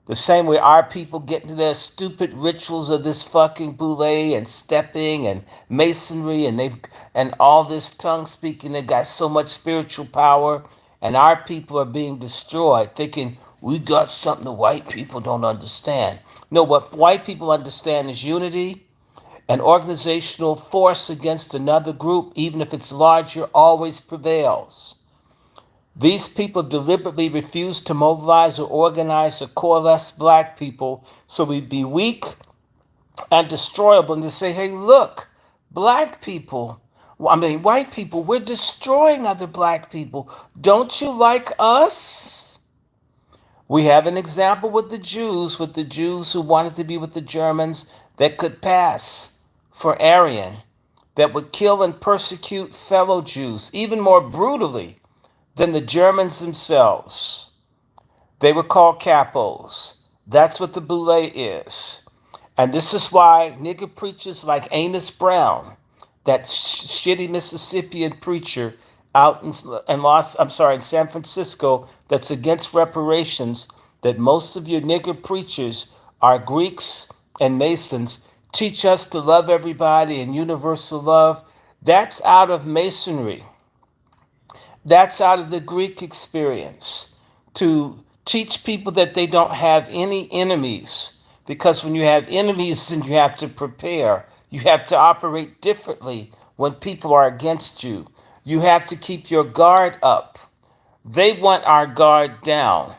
The same way our people get into their stupid rituals of this fucking Boule and stepping and masonry and all this tongue speaking. They got so much spiritual power, and our people are being destroyed, thinking we got something the white people don't understand. No, what white people understand is unity. An organizational force against another group, even if it's larger, always prevails. These people deliberately refuse to mobilize or organize or coalesce black people so we'd be weak and destroyable. And they say, hey, look, black people, I mean, white people, we're destroying other black people. Don't you like us? We have an example with the Jews who wanted to be with the Germans that could pass for Aryan, that would kill and persecute fellow Jews even more brutally than the Germans themselves. They were called capos. That's what the boule is. And this is why nigger preachers like Amos Brown, that shitty Mississippian preacher out in San Francisco, that's against reparations, that most of your nigger preachers are Greeks and Masons, teach us to love everybody and universal love. That's out of Masonry. That's out of the Greek experience, to teach people that they don't have any enemies. Because when you have enemies, then you have to prepare. You have to operate differently when people are against you. You have to keep your guard up. They want our guard down.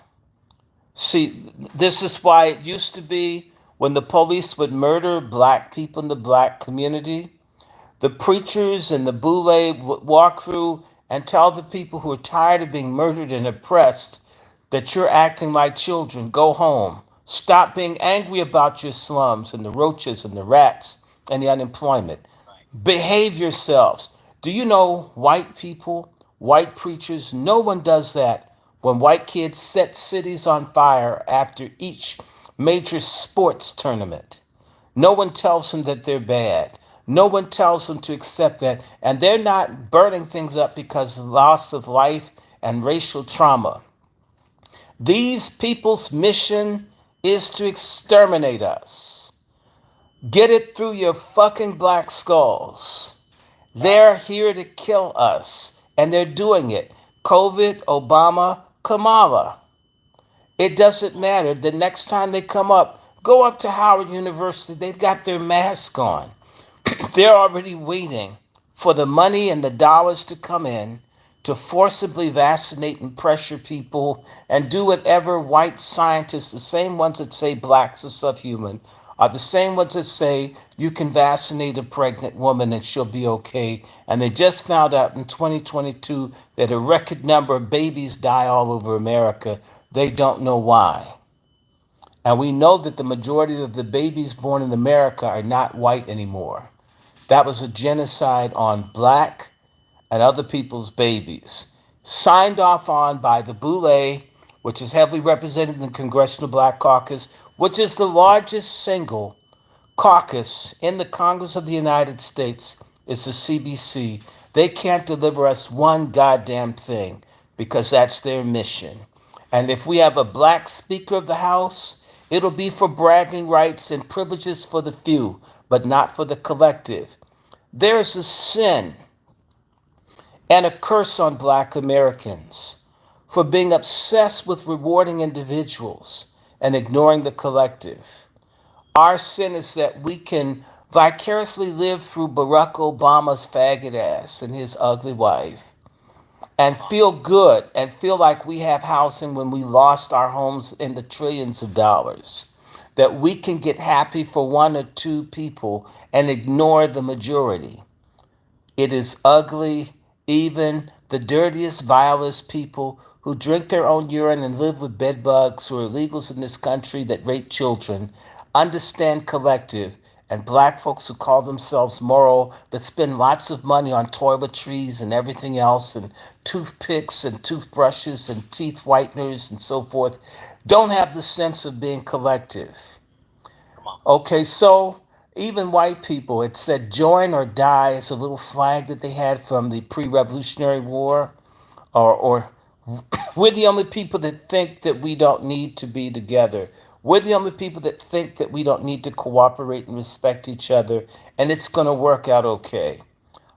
See, this is why it used to be when the police would murder black people in the black community, the preachers and the boule would walk through and tell the people who are tired of being murdered and oppressed that you're acting like children. Go home. Stop being angry about your slums and the roaches and the rats and the unemployment. Behave yourselves. Do you know white people, white preachers? No one does that when white kids set cities on fire after each major sports tournament. No one tells them that they're bad. No one tells them to accept that. And they're not burning things up because of loss of life and racial trauma. These people's mission is to exterminate us. Get it through your fucking black skulls. They're here to kill us, and they're doing it. COVID, Obama, Kamala. It doesn't matter. The next time they come up, go up to Howard University. They've got their mask on. They're already waiting for the money and the dollars to come in to forcibly vaccinate and pressure people and do whatever white scientists, the same ones that say blacks are subhuman, are the same ones that say you can vaccinate a pregnant woman and she'll be okay. And they just found out in 2022 that a record number of babies die all over America. They don't know why. And we know that the majority of the babies born in America are not white anymore. That was a genocide on black and other people's babies, signed off on by the BOULE, which is heavily represented in the Congressional Black Caucus, which is the largest single caucus in the Congress of the United States, is the CBC. They can't deliver us one goddamn thing because that's their mission. And if we have a black Speaker of the House, it'll be for bragging rights and privileges for the few, but not for the collective. There is a sin and a curse on black Americans for being obsessed with rewarding individuals and ignoring the collective. Our sin is that we can vicariously live through Barack Obama's faggot ass and his ugly wife and feel good and feel like we have housing when we lost our homes in the trillions of dollars. That we can get happy for one or two people and ignore the majority. It is ugly. Even the dirtiest, vilest people who drink their own urine and live with bed bugs, who are illegals in this country that rape children, understand collective. And black folks who call themselves moral, that spend lots of money on toiletries and everything else, and toothpicks and toothbrushes and teeth whiteners and so forth, don't have the sense of being collective. Okay, so even white people, it said join or die. It's a little flag that they had from the pre-Revolutionary War. Or we're the only people that think that we don't need to be together. We're the only people that think that we don't need to cooperate and respect each other, and it's going to work out okay.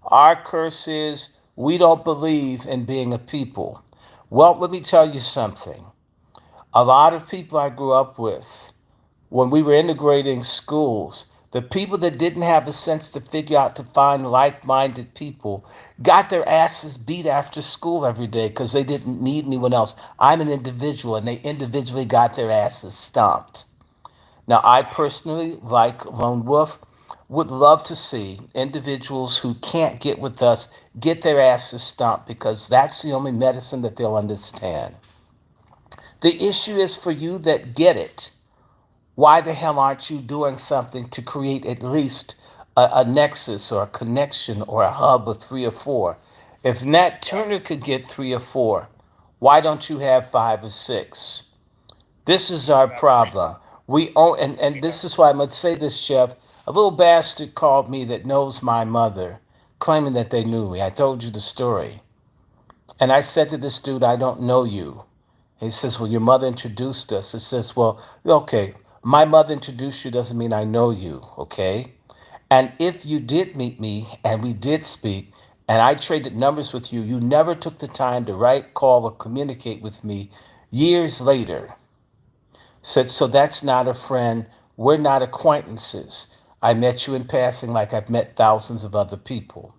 Our curse is we don't believe in being a people. Well, let me tell you something. A lot of people I grew up with, when we were integrating schools, the people that didn't have a sense to figure out to find like-minded people got their asses beat after school every day because they didn't need anyone else. I'm an individual, and they individually got their asses stomped. Now, I personally, like Lone Wolf, would love to see individuals who can't get with us get their asses stomped because that's the only medicine that they'll understand. The issue is for you that get it. Why the hell aren't you doing something to create at least a nexus or a connection or a hub of three or four? If Nat Turner could get three or four, why don't you have five or six? This is our problem. We own, and this is why I'm going to say this, Chef. A little bastard called me that knows my mother, claiming that they knew me. I told you the story. And I said to this dude, I don't know you. He says, well, your mother introduced us. It says, well, okay, my mother introduced you doesn't mean I know you, okay? And if you did meet me and we did speak and I traded numbers with you, you never took the time to write, call, or communicate with me years later. Said, so that's not a friend. We're not acquaintances. I met you in passing like I've met thousands of other people.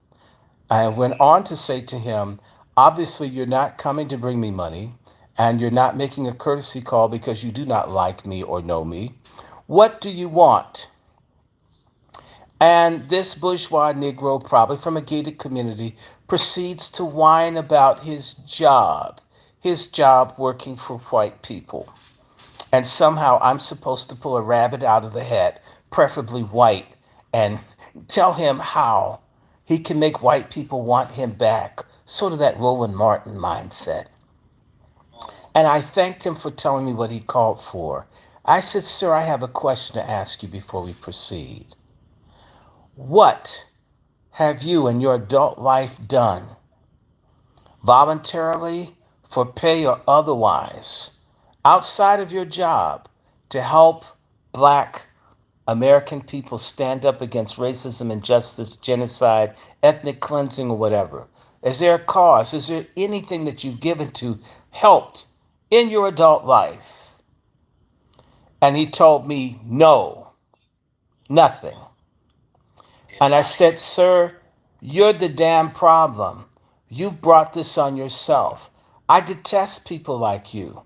I went on to say to him, obviously you're not coming to bring me money and you're not making a courtesy call because you do not like me or know me. What do you want? And this bourgeois Negro, probably from a gated community, proceeds to whine about his job working for white people. And somehow I'm supposed to pull a rabbit out of the hat, preferably white, and tell him how he can make white people want him back. Sort of that Roland Martin mindset. And I thanked him for telling me what he called for. I said, sir, I have a question to ask you before we proceed. What have you in your adult life done, voluntarily, for pay or otherwise, outside of your job, to help black American people stand up against racism, injustice, genocide, ethnic cleansing, or whatever? Is there a cause? Is there anything that you've given to, helped in your adult life? And he told me, no, nothing. And I said, sir, you're the damn problem. You've brought this on yourself. I detest people like you.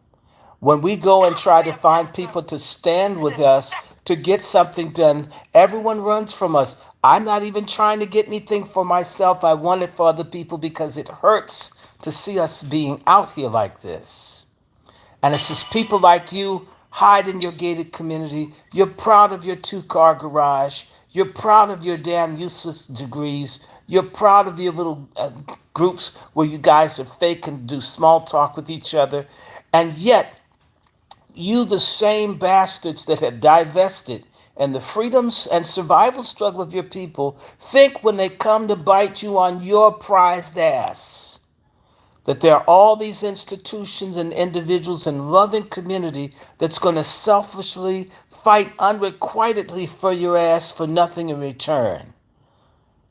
When we go and try to find people to stand with us to get something done, everyone runs from us. I'm not even trying to get anything for myself. I want it for other people because it hurts to see us being out here like this. And it's just people like you hide in your gated community. You're proud of your two-car garage. You're proud of your damn useless degrees. You're proud of your little groups where you guys are fake and do small talk with each other. And yet, you, the same bastards that have divested in the freedoms and survival struggle of your people, think when they come to bite you on your prized ass that there are all these institutions and individuals and loving community that's going to selfishly fight unrequitedly for your ass for nothing in return.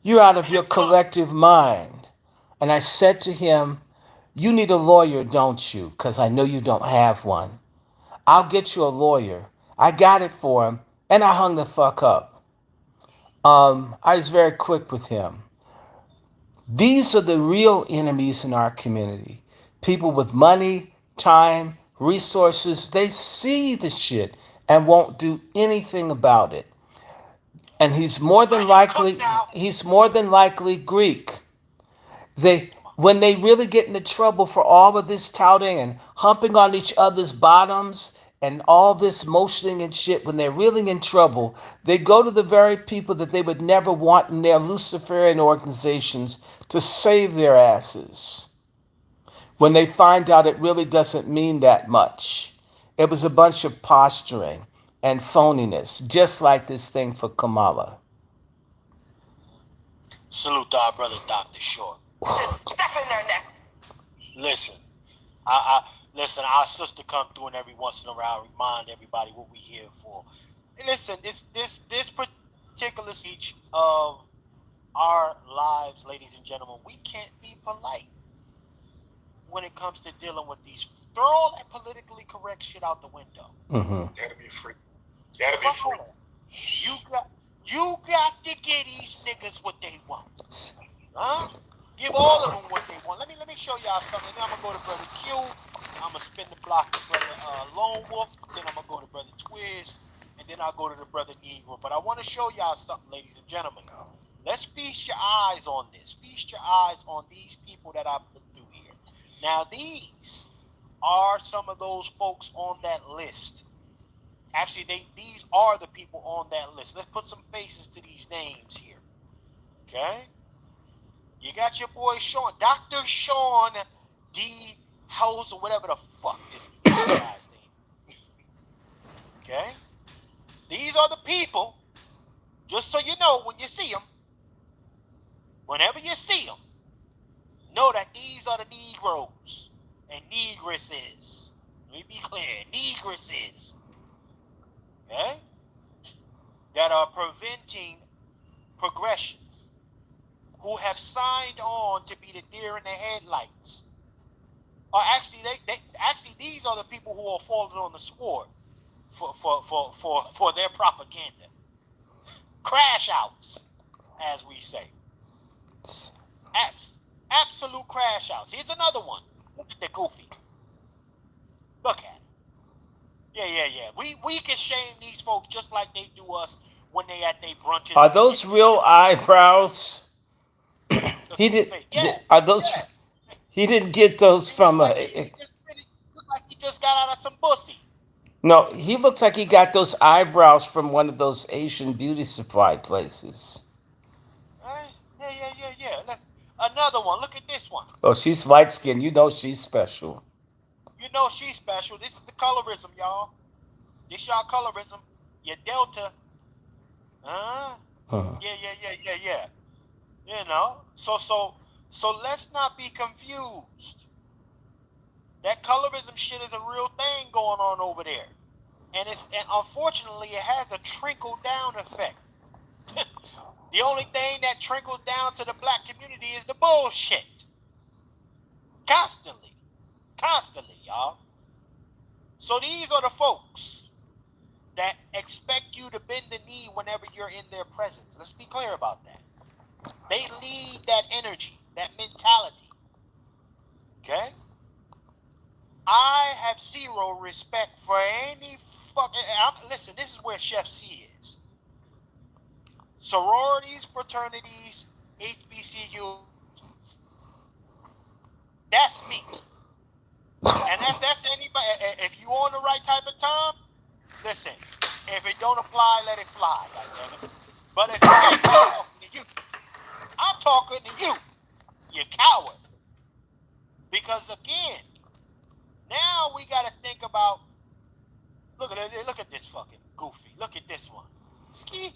You're out of your collective mind. And I said to him, you need a lawyer, don't you? Because I know you don't have one. I'll get you a lawyer. I got it for him, and I hung the fuck up. I was very quick with him. These are the real enemies in our community. People with money, time, resources, they see the shit and won't do anything about it. And he's more than likely Greek. When they really get into trouble for all of this touting and humping on each other's bottoms and all this motioning and shit, when they're really in trouble, they go to the very people that they would never want in their Luciferian organizations to save their asses. When they find out it really doesn't mean that much. It was a bunch of posturing and phoniness, just like this thing for Kamala. Salute to our brother, Dr. Short. Step in there next. Listen, listen. Our sister come through and every once in a while remind everybody what we here for. And listen, this particular stage of our lives, ladies and gentlemen, we can't be polite when it comes to dealing with these. Throw all that politically correct shit out the window. Mm-hmm. Gotta be free. Gotta be free. You got to give these niggas what they want. Huh? Give all of them what they want. Let me show y'all something. Then I'm gonna go to Brother Q. I'm gonna spin the block to Brother Lone Wolf. Then I'm gonna go to Brother Twiz, and and then I'll go to the brother Negro. But I want to show y'all something, ladies and gentlemen. Let's feast your eyes on this. Feast your eyes on these people that I put through here. Now, these are some of those folks on that list. Actually, these are the people on that list. Let's put some faces to these names here. Okay? You got your boy Sean, Dr. Sean D. House, or whatever the fuck this guy's name. Okay? These are the people, just so you know, when you see them, whenever you see them, know that these are the Negroes and Negresses. Let me be clear, Negresses. Okay? That are preventing progression, who have signed on to be the deer in the headlights. Or actually, actually these are the people who are falling on the sword for their propaganda. Crash outs, as we say. Absolute crash outs. Here's another one. Look at the goofy. Look at it. Yeah. We can shame these folks just like they do us when they at their brunches. Are those real eyebrows? He did. Yeah. Are those? Yeah. He didn't get those from Look a. like he just got out of some pussy. No, he looks like he got those eyebrows from one of those Asian beauty supply places. Right? Yeah. Look, another one. Look at this one. Oh, she's light skinned. You know she's special. You know she's special. This is the colorism, y'all. This y'all colorism. Your delta. Huh? Yeah. You know. So let's not be confused. That colorism shit is a real thing going on over there. And unfortunately it has a trickle down effect. The only thing that trickles down to the black community is the bullshit. Constantly, y'all. So these are the folks that expect you to bend the knee whenever you're in their presence. Let's be clear about that. They lead that energy, that mentality. Okay? I have zero respect for any fucking... Listen, this is where Chef C is. Sororities, fraternities, HBCU. That's me. And that's anybody. If you on the right type of time, listen. If it don't apply, let it fly. Goddammit. But if I'm talking to you, I'm talking to you. You coward. Because again, now we got to think about. Look at this fucking goofy. Look at this one. Ski.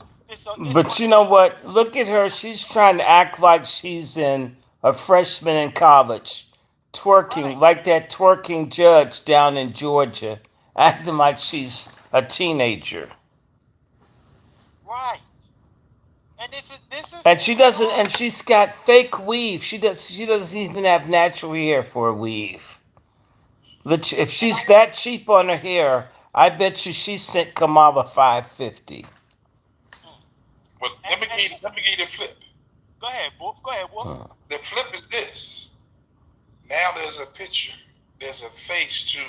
But you know what? Look at her. She's trying to act like she's a freshman in college, twerking like that twerking judge down in Georgia, acting like she's a teenager. Right. And this is. And she doesn't. And she's got fake weave. She doesn't even have natural hair for a weave. If she's that cheap on her hair, I bet you she sent Kamala $550. Well, let me give you the flip. Go ahead, Wolf. The flip is this. Now there's a picture. There's a face to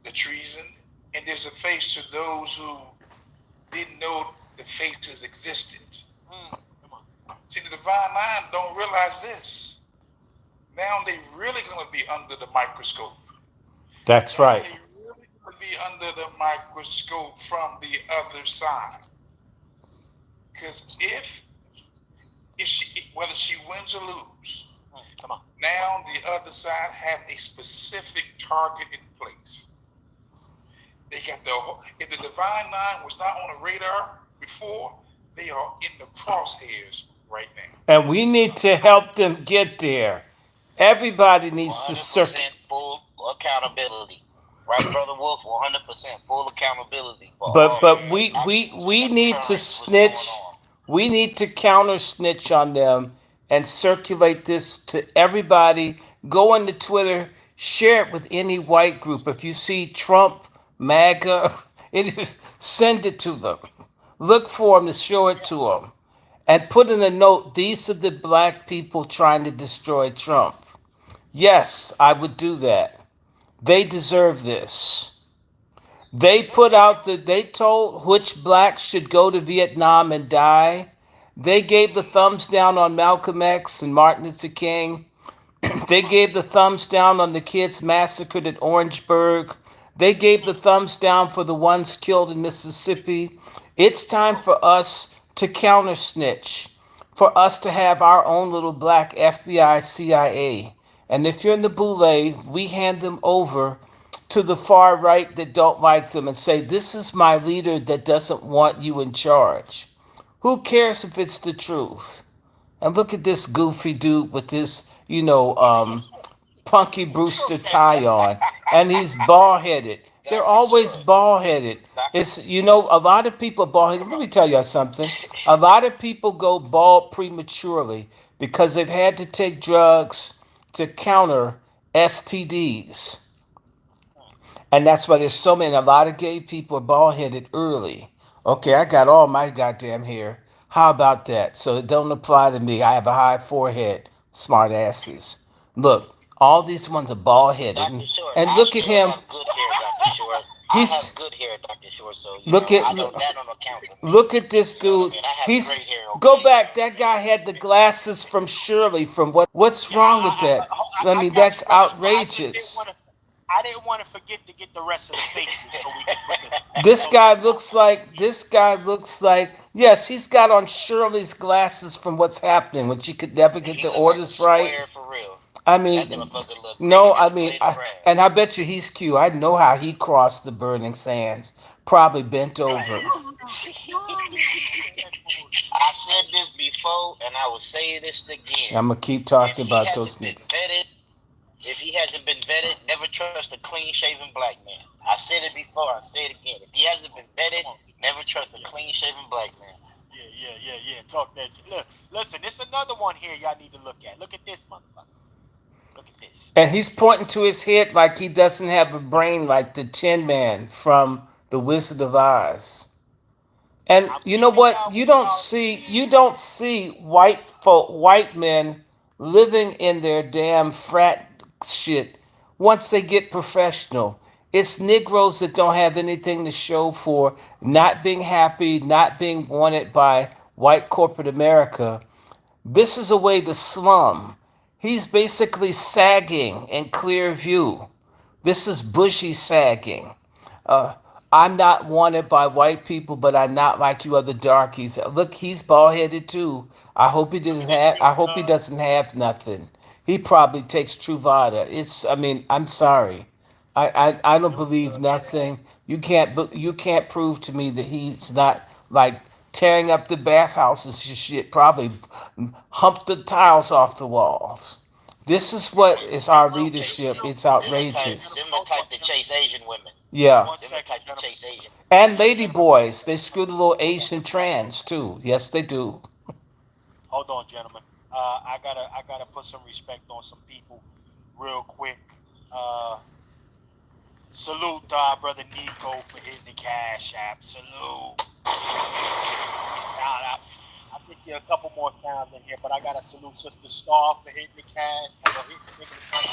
the treason, and there's a face to those who didn't know the faces existed. Come on. See, the divine line don't realize this. Now they really going to be under the microscope. That's right. They really going to be under the microscope from the other side. Because if whether she wins or lose, come on. Now the other side have a specific target in place. They got if the divine line was not on the radar before, they are in the crosshairs right now. And we need to help them get there. Everybody needs to 100% full accountability. Right, Brother Wolf? 100% full accountability. But we need to snitch. We need to counter snitch on them and circulate this to everybody. Go on to Twitter, share it with any white group. If you see Trump, MAGA, send it to them. Look for them to show it to them. And put in a note, these are the black people trying to destroy Trump. Yes, I would do that. They deserve this. They told which blacks should go to Vietnam and die. They gave the thumbs down on Malcolm X and Martin Luther King. They gave the thumbs down on the kids massacred at Orangeburg. They gave the thumbs down for the ones killed in Mississippi. It's time for us to counter snitch, for us to have our own little black FBI, CIA. And if you're in the Boule, we hand them over to the far right that don't like them and say, this is my leader that doesn't want you in charge. Who cares if it's the truth? And look at this goofy dude with this, Punky Brewster tie on, and he's bald headed. They're always bald headed. It's a lot of people are bald headed. Let me tell you something. A lot of people go bald prematurely because they've had to take drugs to counter STDs. And that's why there's so many. A lot of gay people are bald headed early. Okay, I got all my goddamn hair. How about that? So it don't apply to me. I have a high forehead. Smart asses. Look, all these ones are bald headed. Dr. Short, And I look at still him. have good hair, Dr. Short. I He's have good hair, Dr. Short, so look at I know that don't account for me. look at this You know what I dude. mean? I have He's great hair, okay? go back. That guy had the glasses from Shirley. From what's wrong with that? I mean, got that's you, brother. I just outrageous. didn't want to forget to get the rest of the faces so we can put the. This guy looks like yes, he's got on Shirley's glasses from what's happening when she could never get He the look like a orders right. square for real. I That mean, motherfucker look no, bigger I than a mean, blade of grass. and I bet you he's cute. I know how he crossed the burning sands, probably bent over. I said this before, and I will say this again. I'm gonna keep If talking he about those hasn't been niggas. vetted, never trust a clean-shaven black man. I said it before. I say it again. If he hasn't been vetted, never trust a clean-shaven black man. Yeah. Talk that shit. Look, listen, there's another one here y'all need to look at. Look at this motherfucker. Look at this. And he's pointing to his head like he doesn't have a brain like the Tin Man from The Wizard of Oz. And I'm you know giving what? y'all You don't see white men living in their damn frat shit once they get professional. It's Negroes that don't have anything to show for not being happy, not being wanted by white corporate America. This is a way to slum. He's basically sagging in clear view. This is bushy sagging. Uh, I'm not wanted by white people, but I'm not like you other darkies. Look, he's bald headed too. I hope he doesn't have nothing. He probably takes Truvada. I mean, I'm sorry. I don't believe nothing. You can't prove to me that he's not like tearing up the bathhouses and shit. Probably hump the tiles off the walls. This is what is our leadership. It's outrageous. Them the type to chase Asian women. Yeah. Them the type to chase Asian women. And lady boys, they screw the little Asian trans too. Yes, they do. Hold on, gentlemen. I gotta put some respect on some people, real quick. Salute to our brother Nico for hitting the cash app. Salute. I think there are a couple more sounds in here, but I gotta salute Sister Star for hitting the cash. Hitting the country.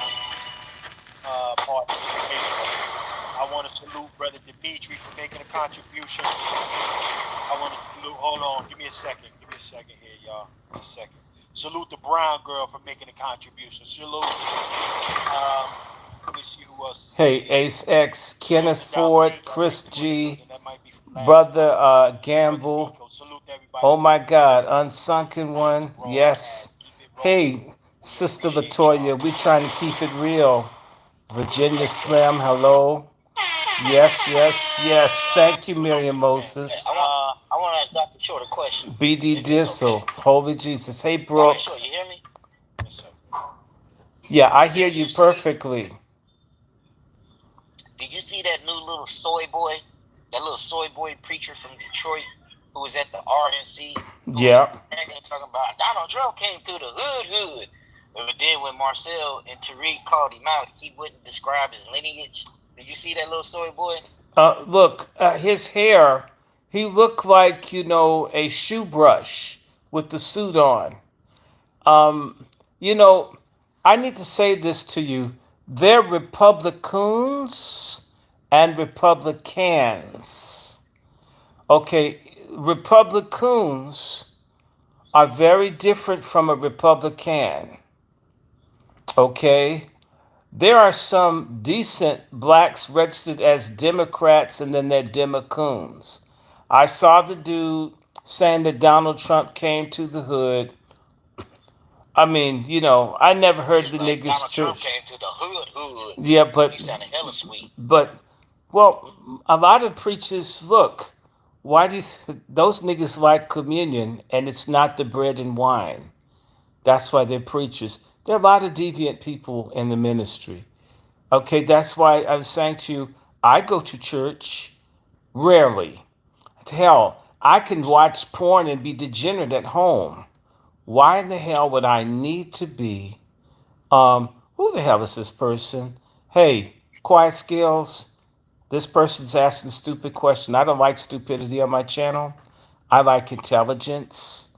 Part. I want to salute Brother Dimitri for making a contribution. I want to salute. Hold on, give me a second. Here, y'all. Give me a second. Salute the brown girl for making a contribution. Salute. Let me see who else. Hey, Ace X, Kenneth Ford, Chris G, Brother Gamble. Oh my God, Unsunken One. Yes. Hey, Sister Latoya, we trying to keep it real. Virginia Slim, hello. Yes. Thank you, Miriam Moses. I want to ask Dr. Short a question. BD Dissel, Okay. Holy Jesus. Hey, Dr. Brooke. Short, you hear me? Yeah, I hear you perfectly. Did you see that new little soy boy? That little soy boy preacher from Detroit who was at the RNC? Yeah. Talking about Donald Trump came to the hood. But then when Marcel and Tariq called him out, he wouldn't describe his lineage. Did you see that little soy boy? Look, his hair, he looked like, a shoe brush with the suit on. Um, you I need to say this to you. They're Republicans and Republicans. Okay, Republicans are very different from a Republican. Okay, there are some decent blacks registered as Democrats and then they're Democrats. I saw the dude saying that Donald Trump came to the hood. I mean, I never heard the Like niggas Donald Trump church. came to the hood. Yeah, He sounded hella sweet. well, a lot of preachers look. Why do those niggas like communion and it's not the bread and wine? That's why they're preachers. There are a lot of deviant people in the ministry. Okay, that's why I'm saying to you, I go to church rarely. Hell, I can watch porn and be degenerate at home. Why in the hell would I need to be? Who the hell is this person? Hey, quiet skills. This person's asking a stupid question. I don't like stupidity on my channel. I like intelligence.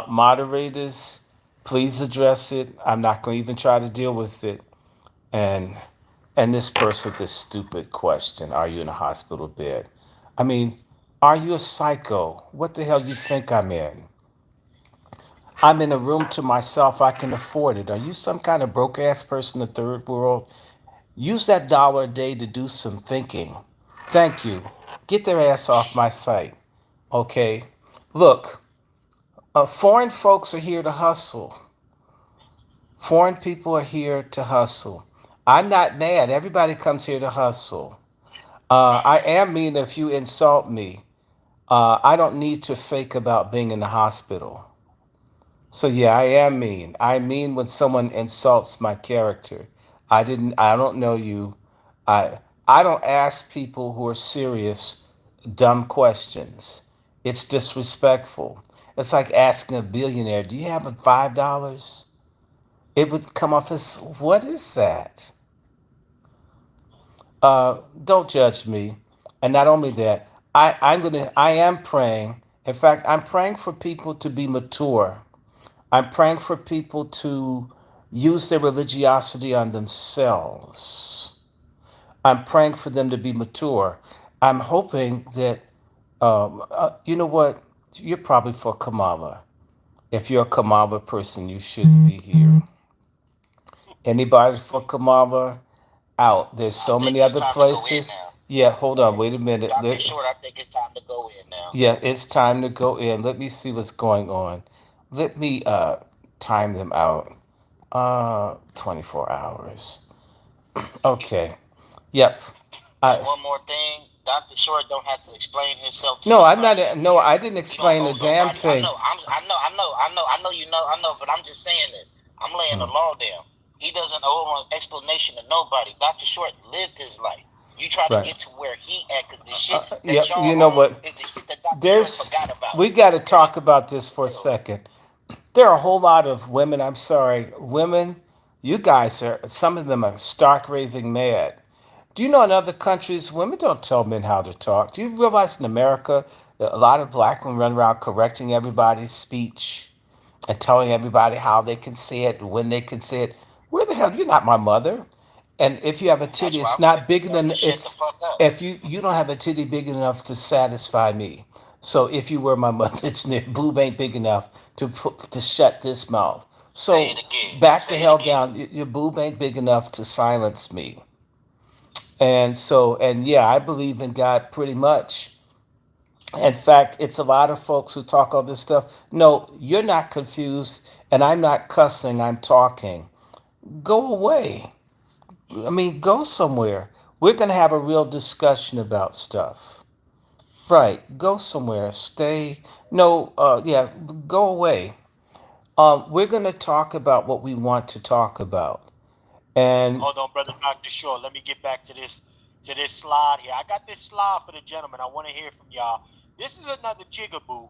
Moderators, please address it. I'm not going to even try to deal with it. And this person with this stupid question: are you in a hospital bed? I mean, are you a psycho? What the hell you think I'm in? I'm in a room to myself. I can afford it. Are you some kind of broke ass person in the third world? Use that dollar a day to do some thinking. Thank you. Get their ass off my site. Okay? Look, foreign folks are here to hustle. Foreign people are here to hustle. I'm not mad. Everybody comes here to hustle. I am mean if you insult me. I don't need to fake about being in the hospital. So yeah, I am mean. I mean when someone insults my character. I don't know you. I I don't ask people who are serious dumb questions. It's disrespectful. It's like asking a billionaire, "Do you have a $5?" It would come off as, "What is that?" Don't judge me. And not only that, I am praying. In fact, I'm praying for people to be mature. I'm praying for people to use their religiosity on themselves. I'm praying for them to be mature. I'm hoping that, you know what? You're probably for Kamala. If you're a Kamala person, you shouldn't be here. Anybody for Kamala? Out. There's I so think many it's other time to go in places. now. Yeah, hold on, wait a minute. Dr. Short, I think it's time to go in now. Yeah, it's time to go in. Let me see what's going on. Let me time them out. 24 hours. Okay. Yep. And I one more thing, Dr. Short don't have to explain himself to No, I'm not. nobody. No, I didn't He don't explain a owe damn nobody. I thing. know, but I'm just saying that. I'm laying the Hmm. law down. He doesn't owe an explanation to nobody. Dr. Short lived his life. You try to Right. get to where he at, because the shit Yeah, that y'all you know own what? is the shit that Dr. Short There's. forgot about. We got to Okay? talk about this for a second. There are a whole lot of women. I'm sorry, women. You guys are. Some of them are stark raving mad. Do you know in other countries, women don't tell men how to talk? Do you realize in America that a lot of black women run around correcting everybody's speech and telling everybody how they can say it and when they can say it? Where the hell? You're not my mother. And if you have a That's titty, why it's I'm not telling big y'all to enough. shut the It's fuck up. if you don't have a titty big enough to satisfy me. So if you were my mother, it's boob ain't big enough to shut this mouth. Say So it again. back the Say it hell again. down. Your boob ain't big enough to silence me. And so, and yeah, I believe in God pretty much. In fact, it's a lot of folks who talk all this stuff. No, you're not confused, and I'm not cussing, I'm talking. Go away. I mean, go somewhere. We're going to have a real discussion about stuff. Right. Go somewhere. Stay. No, yeah, go away. We're going to talk about what we want to talk about. And Hold on, brother Dr. Short. Let me get back to this slide here. I got this slide for the gentleman. I want to hear from y'all. This is another jigaboo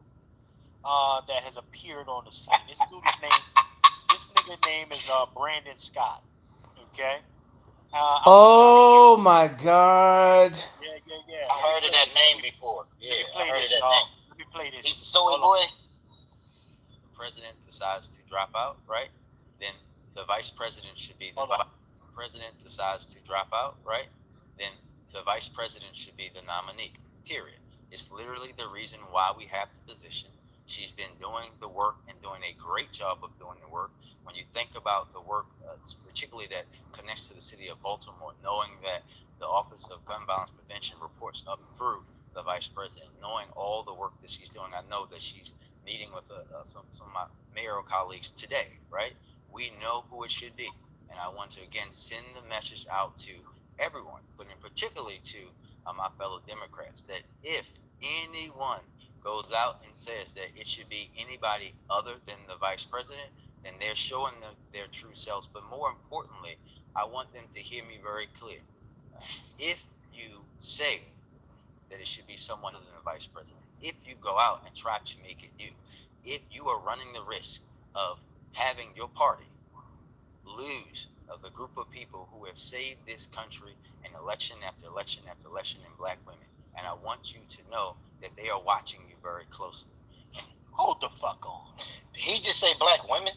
that has appeared on the site. This nigga name is Brandon Scott. Okay. I want y'all to hear. oh my God. Yeah. I heard of that name before. Let Yeah, me I play heard of this, that y'all. name. Let me play this. He's a soy Hold on. boy. The president decides to drop out, right? Then the vice president should be the Hold on. president decides to drop out, right? Then the vice president should be the nominee, period. It's literally the reason why we have the position. She's been doing the work and doing a great job of doing the work. When you think about the work, particularly that connects to the city of Baltimore, knowing that the Office of Gun Violence Prevention reports up through the vice president, knowing all the work that she's doing, I know that she's meeting with some of my mayoral colleagues today, right? We know who it should be. And I want to, again, send the message out to everyone, but in particularly to my fellow Democrats, that if anyone goes out and says that it should be anybody other than the vice president, then they're showing their true selves. But more importantly, I want them to hear me very clear. If you say that it should be someone other than the vice president, if you go out and try to make it you, if you are running the risk of having your party lose of the group of people who have saved this country in election after election after election in black women. And I want you to know that they are watching you very closely. Hold the fuck on. Did he just say black women?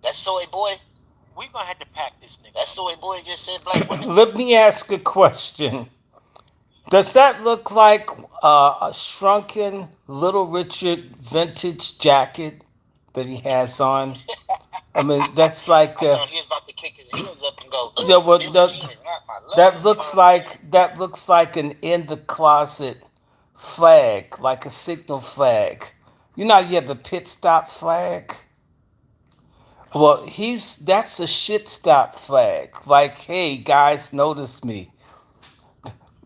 That soy boy? We gonna have to pack this nigga. That soy boy just said black women? Let me ask a question. Does that look like a shrunken Little Richard vintage jacket that he has on? I mean, that's like I thought he was about to kick his heels up and go, yeah, well, Billie no, Jean is not my love. that looks like an in the closet flag, like a signal flag. You know, how you have the pit stop flag. Well, that's a shit stop flag. Like, hey guys, notice me.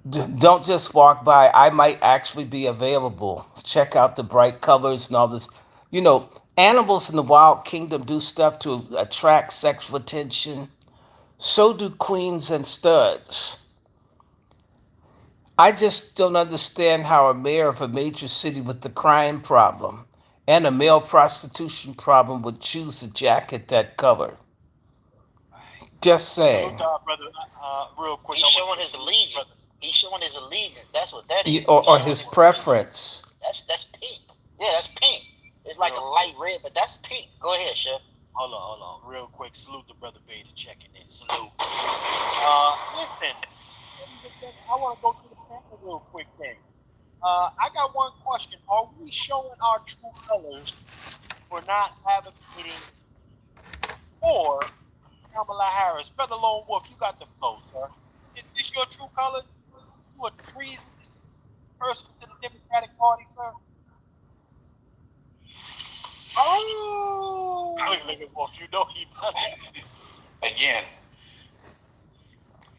Don't just walk by. I might actually be available. Check out the bright colors and all this. You know, animals in the wild kingdom do stuff to attract sexual attention. So do queens and studs. I just don't understand how a mayor of a major city with the crime problem and a male prostitution problem would choose a jacket that color. Just saying. Salute our brother, real quick. He's showing his allegiance. He's showing his allegiance. That's what that is. Or his preference. That's pink. Yeah, that's pink. It's like a light red, but that's pink. Go ahead, Chef. Hold on. Real quick, salute the brother Vader checking in. Salute. Listen, I want to go to the panel real quick then. I got one question. Are we showing our true colors for not advocating for Kamala Harris? Brother Lone Wolf, you got the flow, sir. Is this your true color? You a treasonous person to the Democratic Party, sir? Oh, look at Wolf. You know he done it. Again,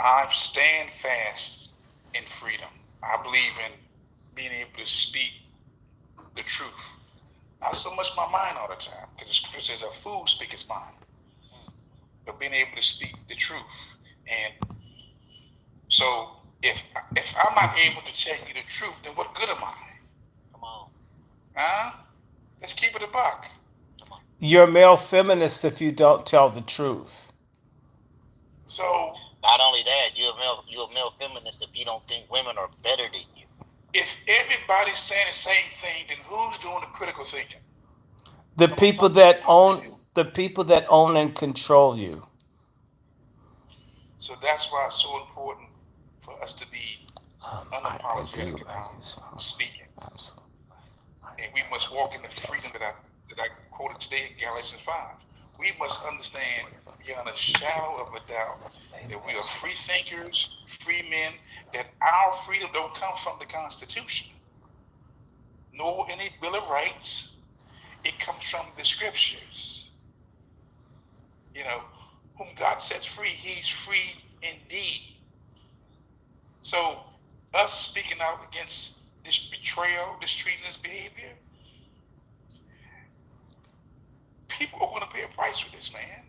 I stand fast in freedom. I believe in being able to speak the truth. Not so much my mind all the time, because the scripture says a fool speaks his mind. But being able to speak the truth. And so if I'm not able to tell you the truth, then what good am I? Come on. Huh? Let's keep it a buck. You're a male feminist if you don't tell the truth. So not only that, you're a male feminist if you don't think women are better than you. If everybody's saying the same thing, then who's doing the critical thinking? The people that own and control you. So that's why it's so important for us to be unapologetic about speaking. Absolutely. And we must walk in the freedom that I quoted today in Galatians 5. We must understand beyond a shadow of a doubt that we are free thinkers, free men, that our freedom don't come from the Constitution, nor any Bill of Rights. It comes from the scriptures. You know, whom God sets free, he's free indeed. So us speaking out against this betrayal, this treasonous behavior, people are going to pay a price for this, man.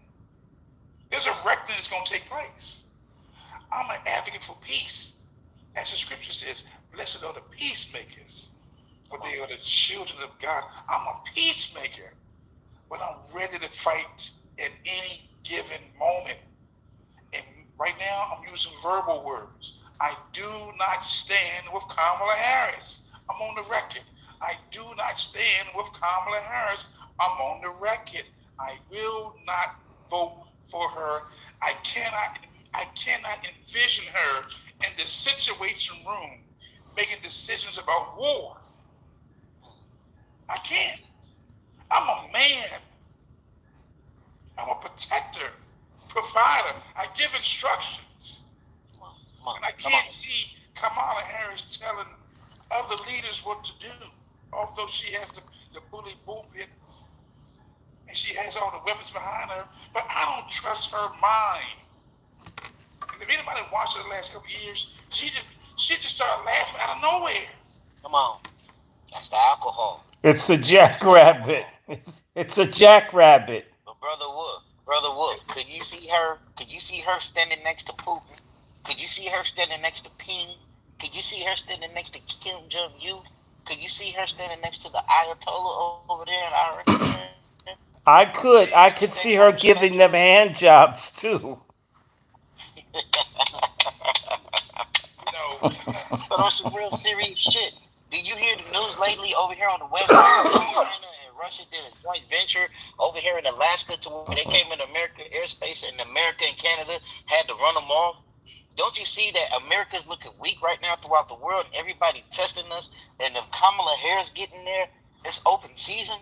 There's a reckoning that's going to take place. I'm an advocate for peace. As the scripture says, blessed are the peacemakers, for they are the children of God. I'm a peacemaker, but I'm ready to fight at any given moment. And right now, I'm using verbal words. I do not stand with Kamala Harris. I'm on the record. I do not stand with Kamala Harris. I'm on the record. I will not vote for her. I cannot I cannot envision her in the situation room making decisions about war. I can't. I'm a man. I'm a protector, provider. I give instructions. And I can't see Kamala Harris telling other leaders what to do, although she has the bully pulpit and she has all the weapons behind her. But I don't trust her mind. And if anybody watched her the last couple of years, she just started laughing out of nowhere. Come on. That's the alcohol. It's a jackrabbit. It's a jackrabbit. But Brother Wolf, could you see her? Could you see her standing next to Putin? Could you see her standing next to Ping? Could you see her standing next to Kim Jong Un? Could you see her standing next to the Ayatollah over there in Iran? I could see her giving them hand jobs too. But on some real serious shit, did you hear the news lately over here on the West Coast? China and Russia did a joint venture over here in Alaska to where they came in American airspace, and America and Canada had to run them off. Don't you see that America's looking weak right now throughout the world, and everybody testing us? And if Kamala Harris getting there, it's open season.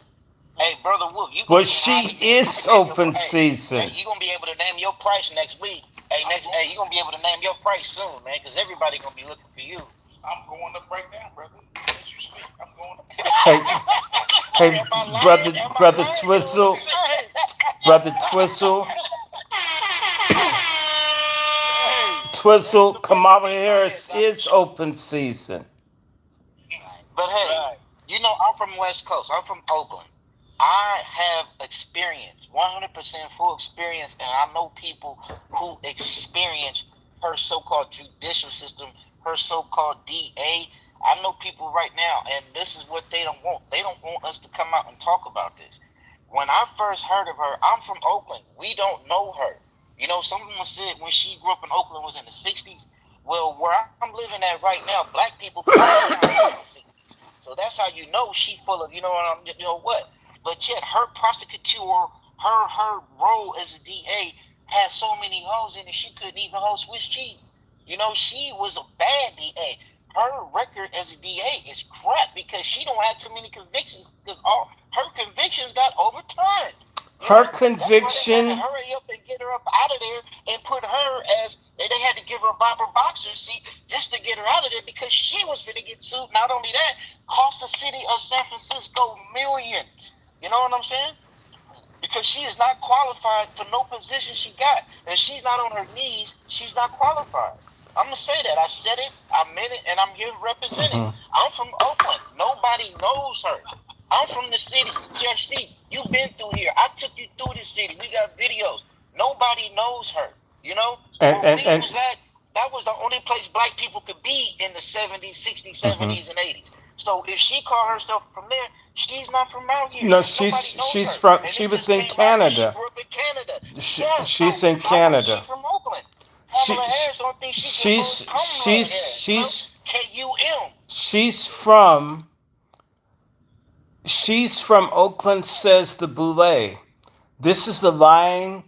Hey, Brother Wolf, you. Well, she is open season. Hey, you gonna be able to name your price next week. Hey, you gonna be able to name your price soon, man, because everybody gonna be looking for you. I'm going up right now, brother. As you speak, I'm going up. Hey, brother Twizzle, Twizzle, Kamala Harris is open season. But hey, you know, I'm from West Coast. I'm from Oakland. I have experience, 100% full experience, and I know people who experienced her so-called judicial system, her so-called DA. I know people right now, and this is what they don't want. They don't want us to come out and talk about this. When I first heard of her, I'm from Oakland. We don't know her. You know, someone said when she grew up in Oakland was in the 60s. Well, where I'm living at right now, black people in the 60s. So that's how you know she full of, you know what? But yet her prosecutor, her role as a DA had so many holes in it, she couldn't even hold Swiss cheese. You know, she was a bad DA. Her record as a DA is crap because she don't have too many convictions because all her convictions got overturned. Her conviction. They had to hurry up and get her up out of there and put her as they had to give her a Barbara Boxer seat just to get her out of there because she was finna get sued. Not only that, cost the city of San Francisco millions. You know what I'm saying? Because she is not qualified for no position she got. And she's not on her knees, she's not qualified. I'm going to say that. I said it, I meant it, and I'm here to represent it. I'm from Oakland. Nobody knows her. I'm from the city. CFC, you've been through here. I took you through the city. We got videos. Nobody knows her. You know? That was the only place black people could be in the 70s, 60s, 70s, and 80s. So if she called herself from there, she's not from out here. No, she was in Canada. She grew up in Canada. She's in Canada. She's from Oakland. Kamala Harris don't think she's KUM. She's from Oakland, says the BOULE. This is the lying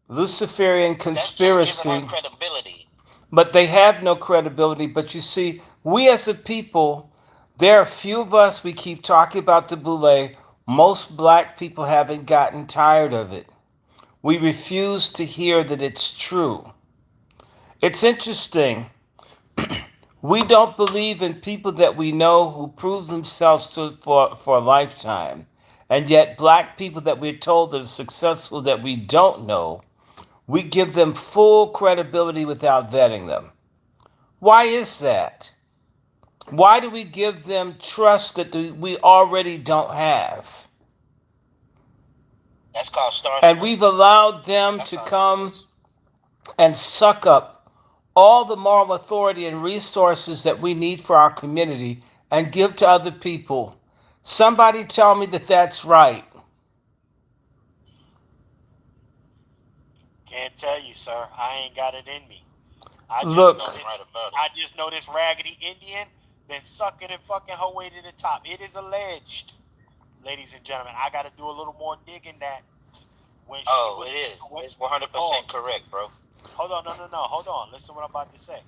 Luciferian conspiracy. That's just credibility. But they have no credibility. But you see, we as a people, there are a few of us, we keep talking about the BOULE. Most black people haven't gotten tired of it. We refuse to hear that it's true. It's interesting. We don't believe in people that we know who prove themselves for a lifetime. And yet black people that we're told are successful that we don't know, we give them full credibility without vetting them. Why is that? Why do we give them trust that we already don't have? That's called starting. And we've allowed them to come and suck up all the moral authority and resources that we need for our community and give to other people. Somebody tell me that that's right. Can't tell you, sir. I ain't got it in me. I just know this raggedy Indian been sucking and fucking her way to the top. It is alleged, ladies and gentlemen. I got to do a little more digging that. It is. It's 100% correct, bro. Hold on, no. Hold on. Listen to what I'm about to say.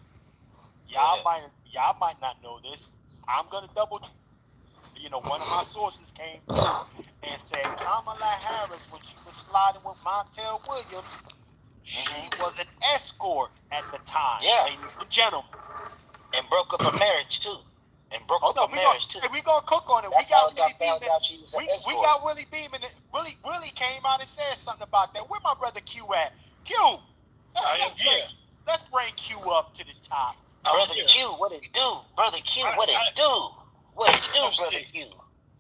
Y'all might not know this. I'm gonna double. One of my sources came and said Kamala Harris, when she was sliding with Montel Williams, she was an escort at the time, ladies and gentlemen. And broke up a marriage too. Hey, we gonna cook on it. That's We got how Willie Beeman. We got Willie Beeman. Willie came out and said something about that. Where my brother Q at? Q. Let's bring Q up to the top. Brother Q, what it do? Brother Q, what it do? What it do, Brother Q?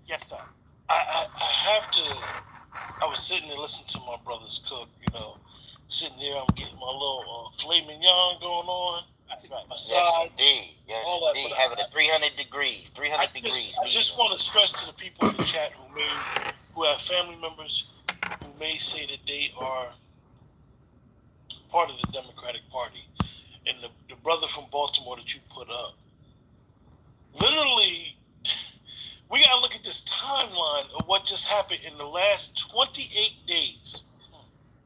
Yes, sir. I have to. I was sitting there listening to my brothers cook. Sitting there, I'm getting my little filet mignon going on. Yes, indeed. Having it 300 degrees. 300 degrees. I just want to stress to the people in the chat who have family members who may say that they are part of the Democratic Party, and the brother from Baltimore that you put up. Literally, we got to look at this timeline of what just happened in the last 28 days.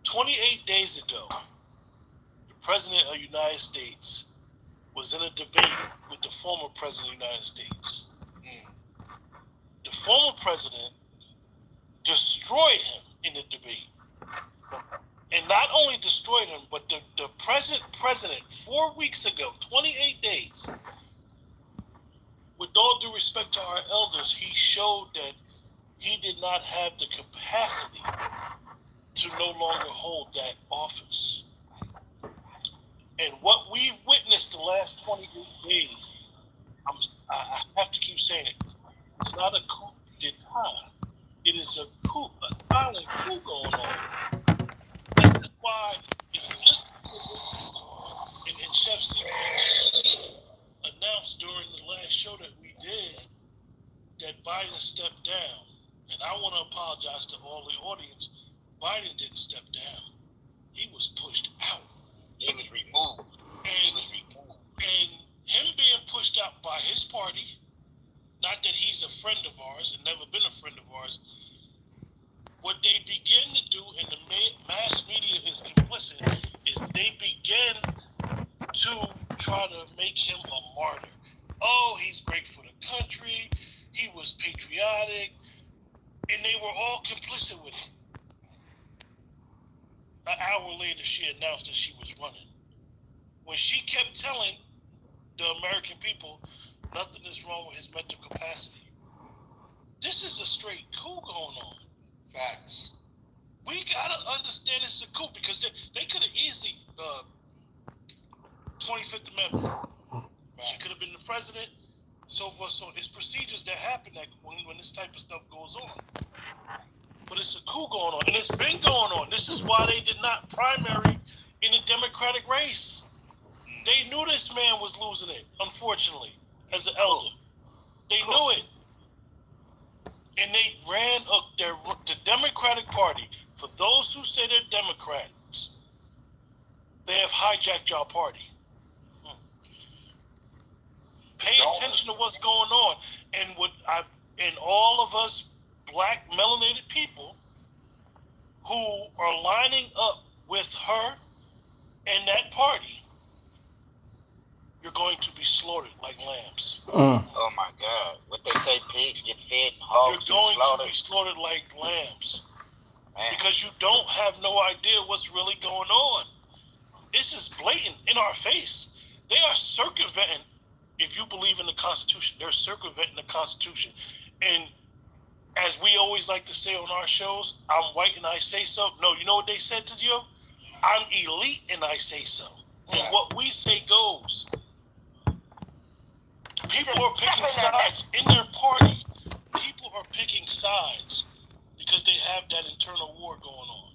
28 days ago, the President of the United States was in a debate with the former President of the United States. The former President destroyed him in the debate. And not only destroyed him, but the present president, 4 weeks ago, 28 days, with all due respect to our elders, he showed that he did not have the capacity to no longer hold that office. And what we've witnessed the last 28 days, I have to keep saying it, it's not a coup d'etat. It is a coup, a silent coup going on. This is why, if you listen to and Chef C announced during the last show that we did that Biden stepped down, and I want to apologize to all the audience. Biden didn't step down. He was pushed out. He was removed. And him being pushed out by his party, not that he's a friend of ours and never been a friend of ours, what they begin to do, and the mass media is complicit, is they begin to try to make him a martyr. Oh, he's great for the country. He was patriotic. And they were all complicit with him. An hour later, she announced that she was running. When she kept telling the American people nothing is wrong with his mental capacity. This is a straight coup going on. Facts. We gotta understand this is a coup because they could have easily 25th Amendment. She could have been the president, so forth. So it's procedures that happen that when this type of stuff goes on. But it's a coup going on, and it's been going on. This is why they did not primary in the Democratic race. They knew this man was losing it, unfortunately, as an elder. They knew it. And they ran the Democratic Party. For those who say they're Democrats, they have hijacked your party. Pay attention to what's going on. And all of us black melanated people who are lining up with her and that party, you're going to be slaughtered like lambs. Oh my God. What they say, pigs get fed and hogs You're going slaughtered. to be slaughtered like lambs. Man. Because you don't have no idea what's really going on. This is blatant in our face. They are circumventing, if you believe in the Constitution, they're circumventing the Constitution. And as we always like to say on our shows, I'm white and I say so. No, you know what they said to you? I'm elite and I say so. And what we say goes. People are picking sides in their party. People are picking sides because they have that internal war going on.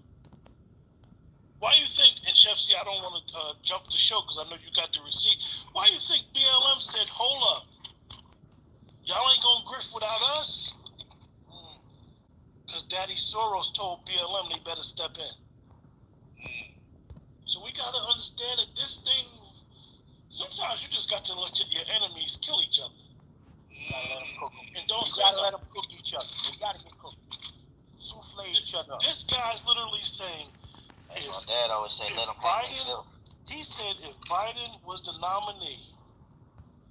Why do you think, and Chef C, I don't want to jump the show because I know you got the receipt. Why do you think BLM said, hold up, y'all ain't going to grift without us? Because Daddy Soros told BLM they better step in. So we got to understand that this thing, sometimes you just got to let your enemies kill each other. And don't say let them cook each other. They got to get cooked. Souffle each other. This guy's literally saying, That's what Dad always say, let them cook themselves. He said if Biden was the nominee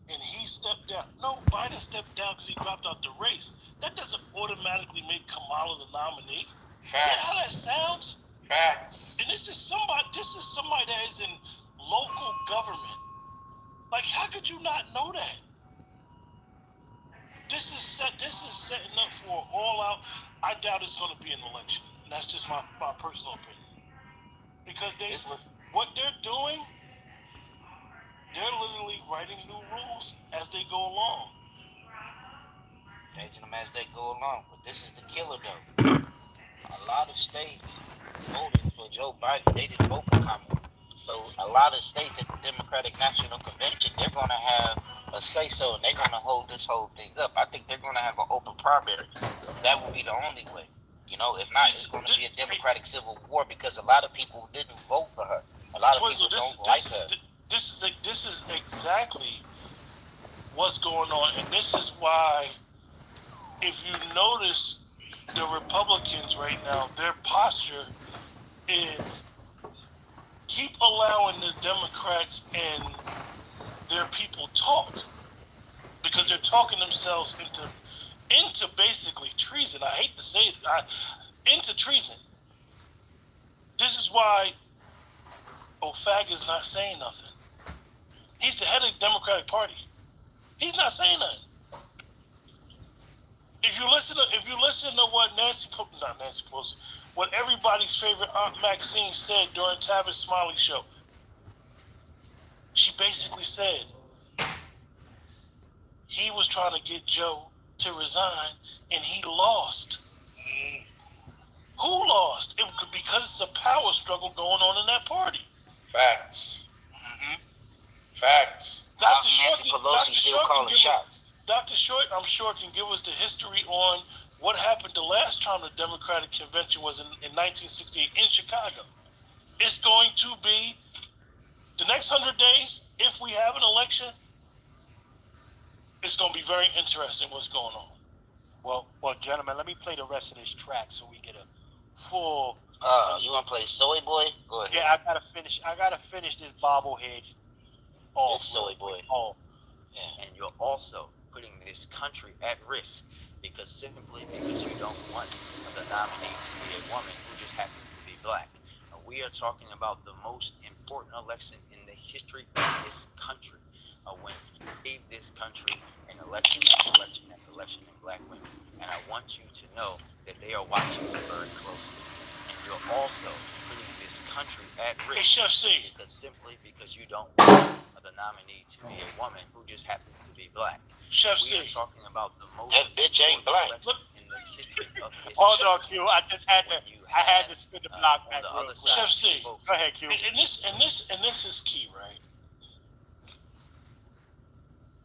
and he stepped down, no, Biden stepped down because he dropped out the race. That doesn't automatically make Kamala the nominee. Facts. You know how that sounds? Facts. And this is somebody that is in local government. Like, how could you not know that? This is setting up for all out. I doubt it's going to be an election. And that's just my personal opinion. Because what they're doing, they're literally writing new rules as they go along. Changing them as they go along. But this is the killer, though. A lot of states voted for Joe Biden. They didn't vote for Kamala. So a lot of states at the Democratic National Convention, they're going to have a say-so, and they're going to hold this whole thing up. I think they're going to have an open primary. That will be the only way. You know, if not, it's going to be a Democratic civil war because a lot of people didn't vote for her. A lot of people don't like her. This is exactly what's going on, and this is why, if you notice, the Republicans right now, their posture is keep allowing the Democrats and their people talk, because they're talking themselves into basically treason. I hate to say it, into treason. This is why O'Fag is not saying nothing. He's the head of the Democratic Party. He's not saying nothing. If you listen to what what everybody's favorite Aunt Maxine said during Tavis Smiley's show, she basically said he was trying to get Joe to resign and he lost. Who lost? Because it's a power struggle going on in that party. Facts. Facts. Nancy Pelosi still calling shots. Dr. Short, I'm sure, can give us the history on what happened the last time the Democratic Convention was in 1968 in Chicago. It's going to be the next 100 days, if we have an election, it's going to be very interesting what's going on. Well, gentlemen, let me play the rest of this track so we get a full. You want to play Soy Boy? Go ahead. Yeah, I gotta finish this bobblehead. It's Soy Boy. Oh, Yeah. And you're also putting this country at risk simply because you don't want the nominee to be a woman who just happens to be black. We are talking about the most important election in the history of this country. When you gave this country an election after election in black women. And I want you to know that they are watching you very closely. And you're also putting this country at risk simply because you don't want the nominee to be a woman who just happens to be black. We are talking about the most that bitch ain't black. In the history of this hold on, Q. I had to spin the block back real quick. Chef C. Go ahead, Q. And this is key, right?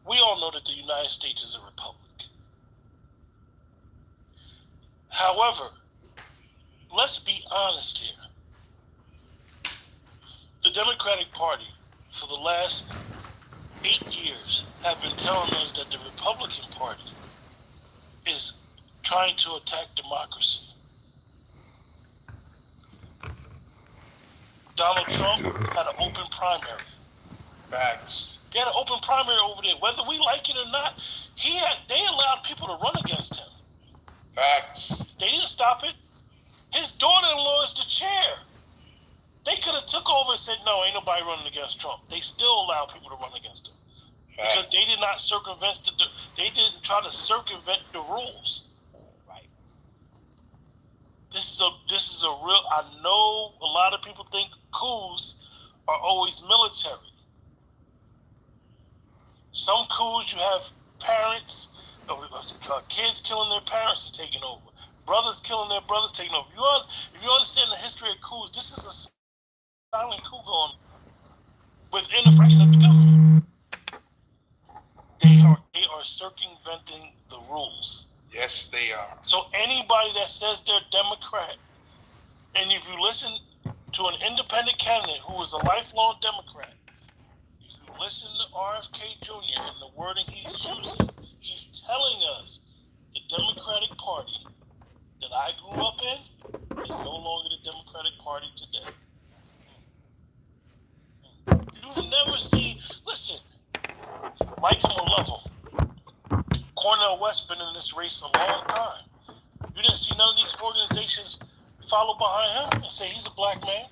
We all know that the United States is a republic. However, let's be honest here. The Democratic Party, for the last 8 years, have been telling us that the Republican Party is trying to attack democracy. Donald Trump had an open primary. Facts. They had an open primary over there. Whether we like it or not, they allowed people to run against him. Facts. They didn't stop it. His daughter-in-law is the chair. They could have took over and said, no, ain't nobody running against Trump. They still allowed people to run against him. Because they did not they didn't try to circumvent the rules. Right. This is a real, I know a lot of people think coups are always military. Some coups you have parents, kids killing their parents are taking over. Brothers killing their brothers taking over. If you understand the history of coups, this is a silent coup going within a fraction of the government. They are circumventing the rules. Yes, they are. So anybody that says they're Democrat, and if you listen to an independent candidate who is a lifelong Democrat, if you listen to RFK Jr. and the wording he's using, he's telling us the Democratic Party that I grew up in is no longer the Democratic Party today. like him or love him, Cornel West been in this race a long time. You didn't see none of these organizations follow behind him and say he's a black man.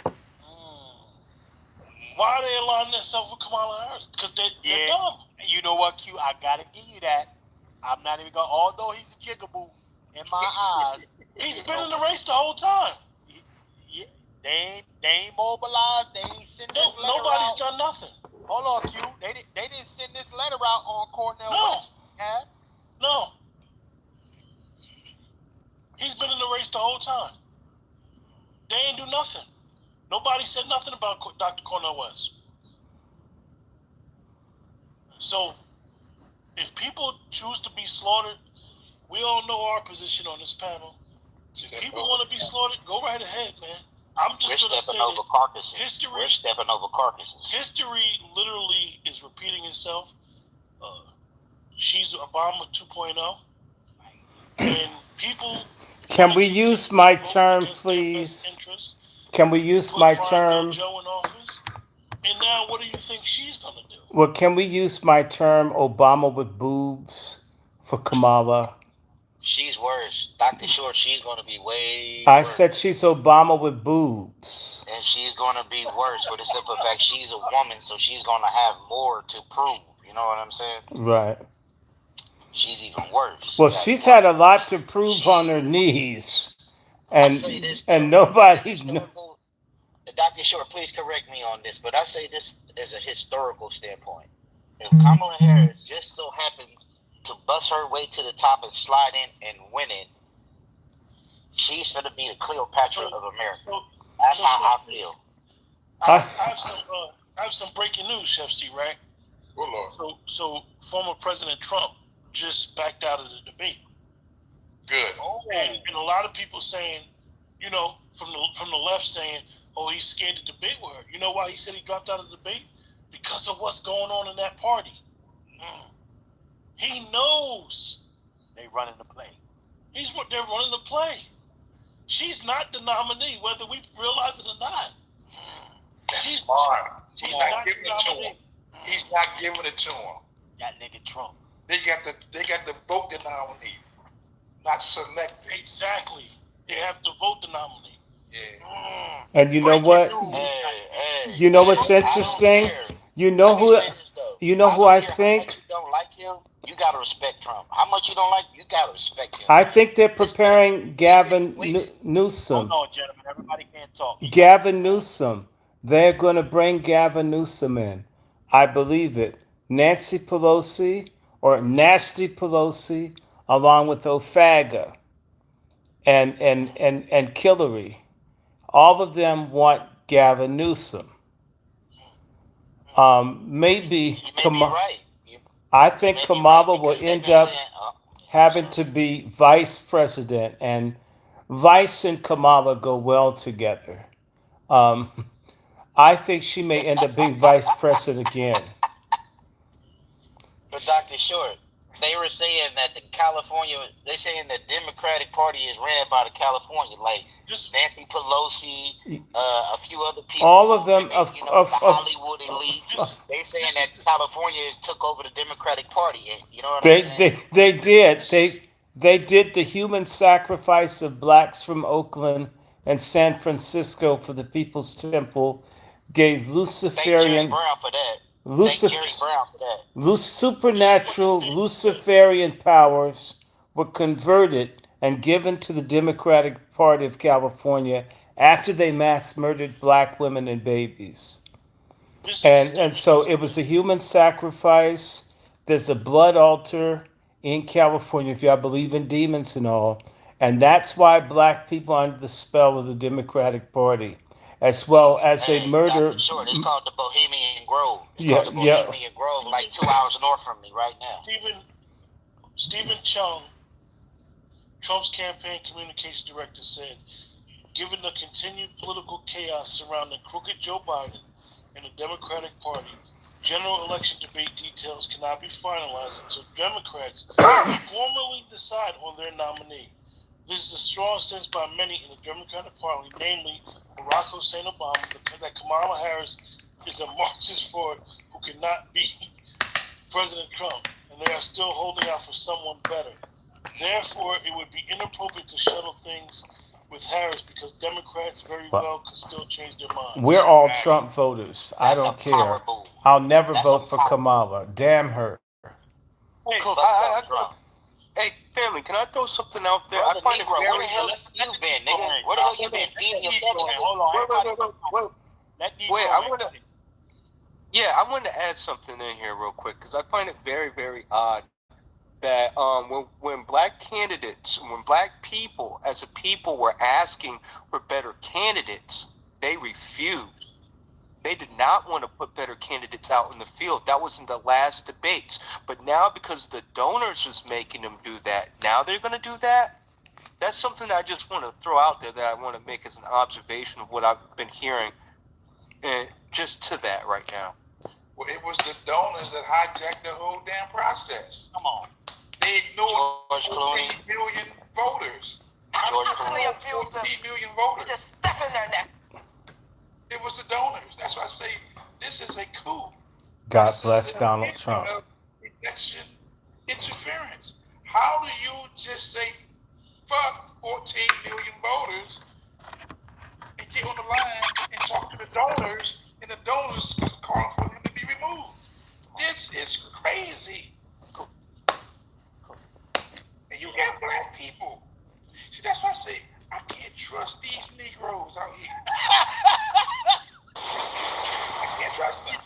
Why are they aligning themselves with Kamala Harris? Because they're dumb. You know what, Q? I gotta give you that. I'm not even gonna. Although he's a jigaboo in my eyes, He's been in the race the whole time. They ain't mobilized. They ain't sent this letter Nobody's out. done nothing. Hold on, Q. They didn't send this letter out on Cornel West. Have? No. He's been in the race the whole time. They ain't do nothing. Nobody said nothing about Dr. Cornel West. So, if people choose to be slaughtered, we all know our position on this panel. If people want to be slaughtered, go right ahead, man. I'm just going to say over carcasses. We're stepping over carcasses. History literally is repeating itself. She's Obama 2.0. And people... Can we use my term, please? Can we use my term? Joe in office. And now what do you think she's going to do? Well, can we use my term, Obama with boobs, for Kamala? She's worse. Dr. Short, she's going to be way I worse. said she's Obama with boobs. And she's going to be worse for the simple fact she's a woman, so she's going to have more to prove. You know what I'm saying? Right. She's even worse. Well, she's had a lot to prove on her knees. And nobody... Dr. Short, please correct me on this, but I say this as a historical standpoint. If Kamala Harris just so happens to bust her way to the top and slide in and win it, she's going to be the Cleopatra of America. That's how I feel. I have some breaking news, Chef C, right? Oh, Lord. So former President Trump just backed out of the debate. Good. And a lot of people saying, you know, from the left saying, oh, he's scared to debate with her. You know why he said he dropped out of the debate? Because of what's going on in that party. He knows. They running the play. They're running the play. She's not the nominee, whether we realize it or not. That's smart. She's not giving it to him. He's not giving it to him. That nigga Trump. They got to vote the nominee, not select it. Exactly. They have to vote the nominee. Yeah. And you know what? You know what's interesting? You know who I think? How much you don't like him, you gotta respect Trump. How much you don't like, you gotta respect him. I think they're preparing Gavin Newsom. Hold on, gentlemen. Everybody can't talk. Gavin Newsom. They're going to bring Gavin Newsom in. I believe it. Nancy Pelosi or Nasty Pelosi, along with Ofaga and Hillary. All of them want Gavin Newsom. Maybe right. I think Kamala will end up having to be vice president, and Vice and Kamala go well together. I think she may end up being vice president again. But Dr. Short, they were saying that they're saying the Democratic Party is ran by the California, like Nancy Pelosi, a few other people. All of them, the Hollywood elites. They're saying that California took over the Democratic Party. You know what I'm saying? They did. They did the human sacrifice of blacks from Oakland and San Francisco for the People's Temple. Gave Luciferian. Thank Jerry Brown for that. Supernatural Luciferian powers were converted and given to the Democratic Party of California after they mass murdered black women and babies. And so it was a human sacrifice. There's a blood altar in California, if y'all believe in demons and all. And that's why black people are under the spell of the Democratic Party. As well as a murder. Dr. Short, it's called the Bohemian Grove. Bohemian Grove, like 2 hours north from me right now. Stephen Chung, Trump's campaign communications director, said, given the continued political chaos surrounding crooked Joe Biden and the Democratic Party, general election debate details cannot be finalized until Democrats formally decide on their nominee. This is a strong sense by many in the Democratic Party, namely Barack Hussein Obama, that Kamala Harris is a Marxist fraud who cannot be President Trump, and they are still holding out for someone better. Therefore, it would be inappropriate to shuttle things with Harris because Democrats very well could still change their minds. We're all Trump voters. I That's a don't power care. move. I'll never That's vote a for power- Kamala. Damn her. Hey, Fuck I up Trump. hey, family, can I throw something out there? Brother I find it Negro, where the very. hell you been, nigga? Where the hell you been? Feeding your vegetables? Hold on. Wait. Let Negro Wait, I in. want to. Yeah, I wanted to add something in here real quick because I find it very, very odd that when black candidates, when black people as a people were asking for better candidates, they refused. They did not want to put better candidates out in the field. That was in the last debates. But now because the donors is making them do that, now they're going to do that? That's something I just want to throw out there that I want to make as an observation of what I've been hearing. And just to that right now. Well, it was the donors that hijacked the whole damn process. Come on. They ignored George 14 Clooney. million voters. George Out of Clooney. 14 million voters. Just step in their neck. It was the donors. That's why I say this is a coup. God This bless is an Donald issue Trump. of election interference. How do you just say fuck 14 million voters and get on the line and talk to the donors, and the donors calling for him to be removed? This is crazy. And you got black people. See, that's why I say I can't trust these Negroes out here. I can't trust them.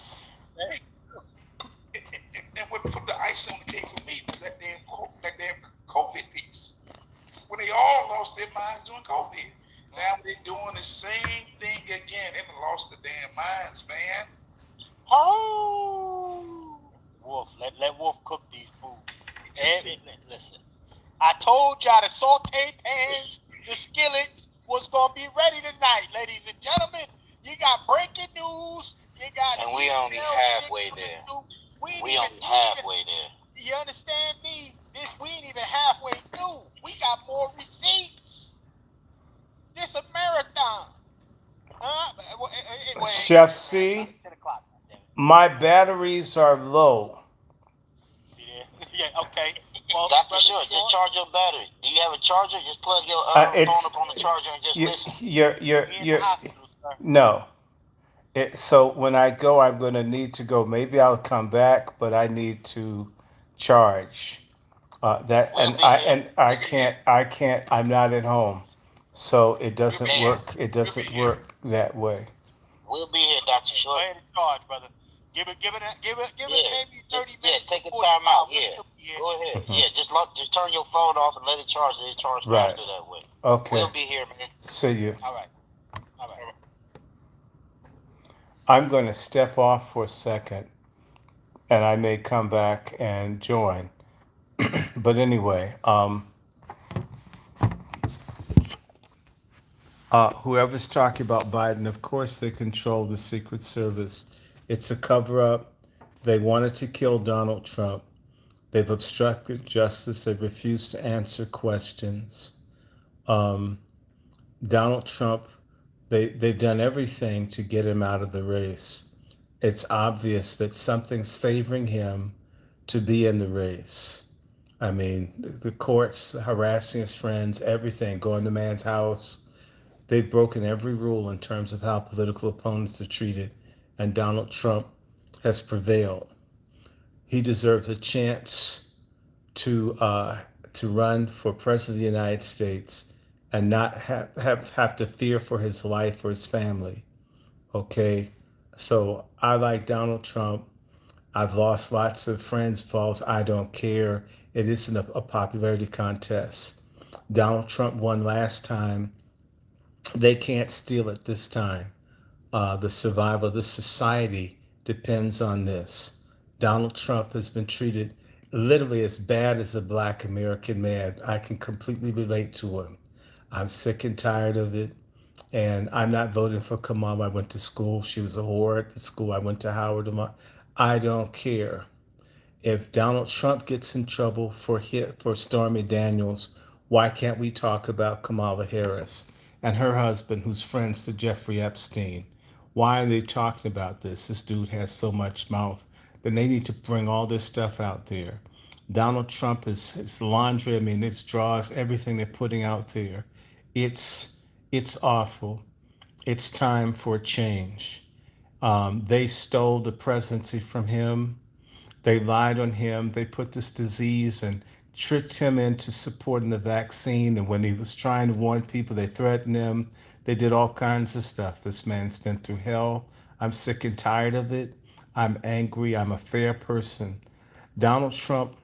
And what put the ice on the cake for me was that damn COVID piece. When they all lost their minds during COVID. Now they're doing the same thing again. They done lost the damn minds, man. Oh, Wolf, let Wolf cook these foods. Listen, I told y'all the saute pans, the skillets was gonna be ready tonight, ladies and gentlemen. You got breaking news. You got And we only halfway there. We only halfway there. You understand me? We ain't even halfway through. We got more receipts. This a marathon. Chef C, my batteries are low. See there? Yeah, okay. Well, Dr. Short, just charge your battery. Do you have a charger? Just plug your phone up on the charger and just listen. No. So when I go, I'm going to need to go. Maybe I'll come back, but I need to charge. I can't. I'm not at home, so it doesn't work. It doesn't work that way. We'll be here, Dr. Short. Go ahead and charge, brother. Give it maybe 30 minutes. Yeah, take a time out. Yeah, go ahead. Mm-hmm. Yeah, just turn your phone off and let it charge. It'll charge faster that way. Okay. We'll be here, man. See you. All right. I'm going to step off for a second, and I may come back and join. But anyway, whoever's talking about Biden, of course they control the Secret Service. It's a cover-up. They wanted to kill Donald Trump. They've obstructed justice. They've refused to answer questions. Donald Trump, they've done everything to get him out of the race. It's obvious that something's favoring him to be in the race. I mean, the courts harassing his friends, everything, going to man's house. They've broken every rule in terms of how political opponents are treated, and Donald Trump has prevailed. He deserves a chance to run for president of the United States and not have to fear for his life or his family. Okay, so I like Donald Trump. I've lost lots of friends, folks. I don't care. It isn't a popularity contest. Donald Trump won last time. They can't steal it this time. The survival of this society depends on this. Donald Trump has been treated literally as bad as a black American man. I can completely relate to him. I'm sick and tired of it. And I'm not voting for Kamala. I went to school. She was a whore at the school. I went to Howard. I don't care. If Donald Trump gets in trouble for Stormy Daniels, why can't we talk about Kamala Harris and her husband, who's friends to Jeffrey Epstein? Why are they talking about this? This dude has so much mouth. then they need to bring all this stuff out there. Donald Trump is his laundry. I mean, it's draws everything they're putting out there. It's it's awful. It's time for a change. They stole the presidency from him. They lied on him. They put this disease and tricked him into supporting the vaccine. And when he was trying to warn people, they threatened him. They did all kinds of stuff. This man's been through hell. I'm sick and tired of it. I'm angry. I'm a fair person. Donald Trump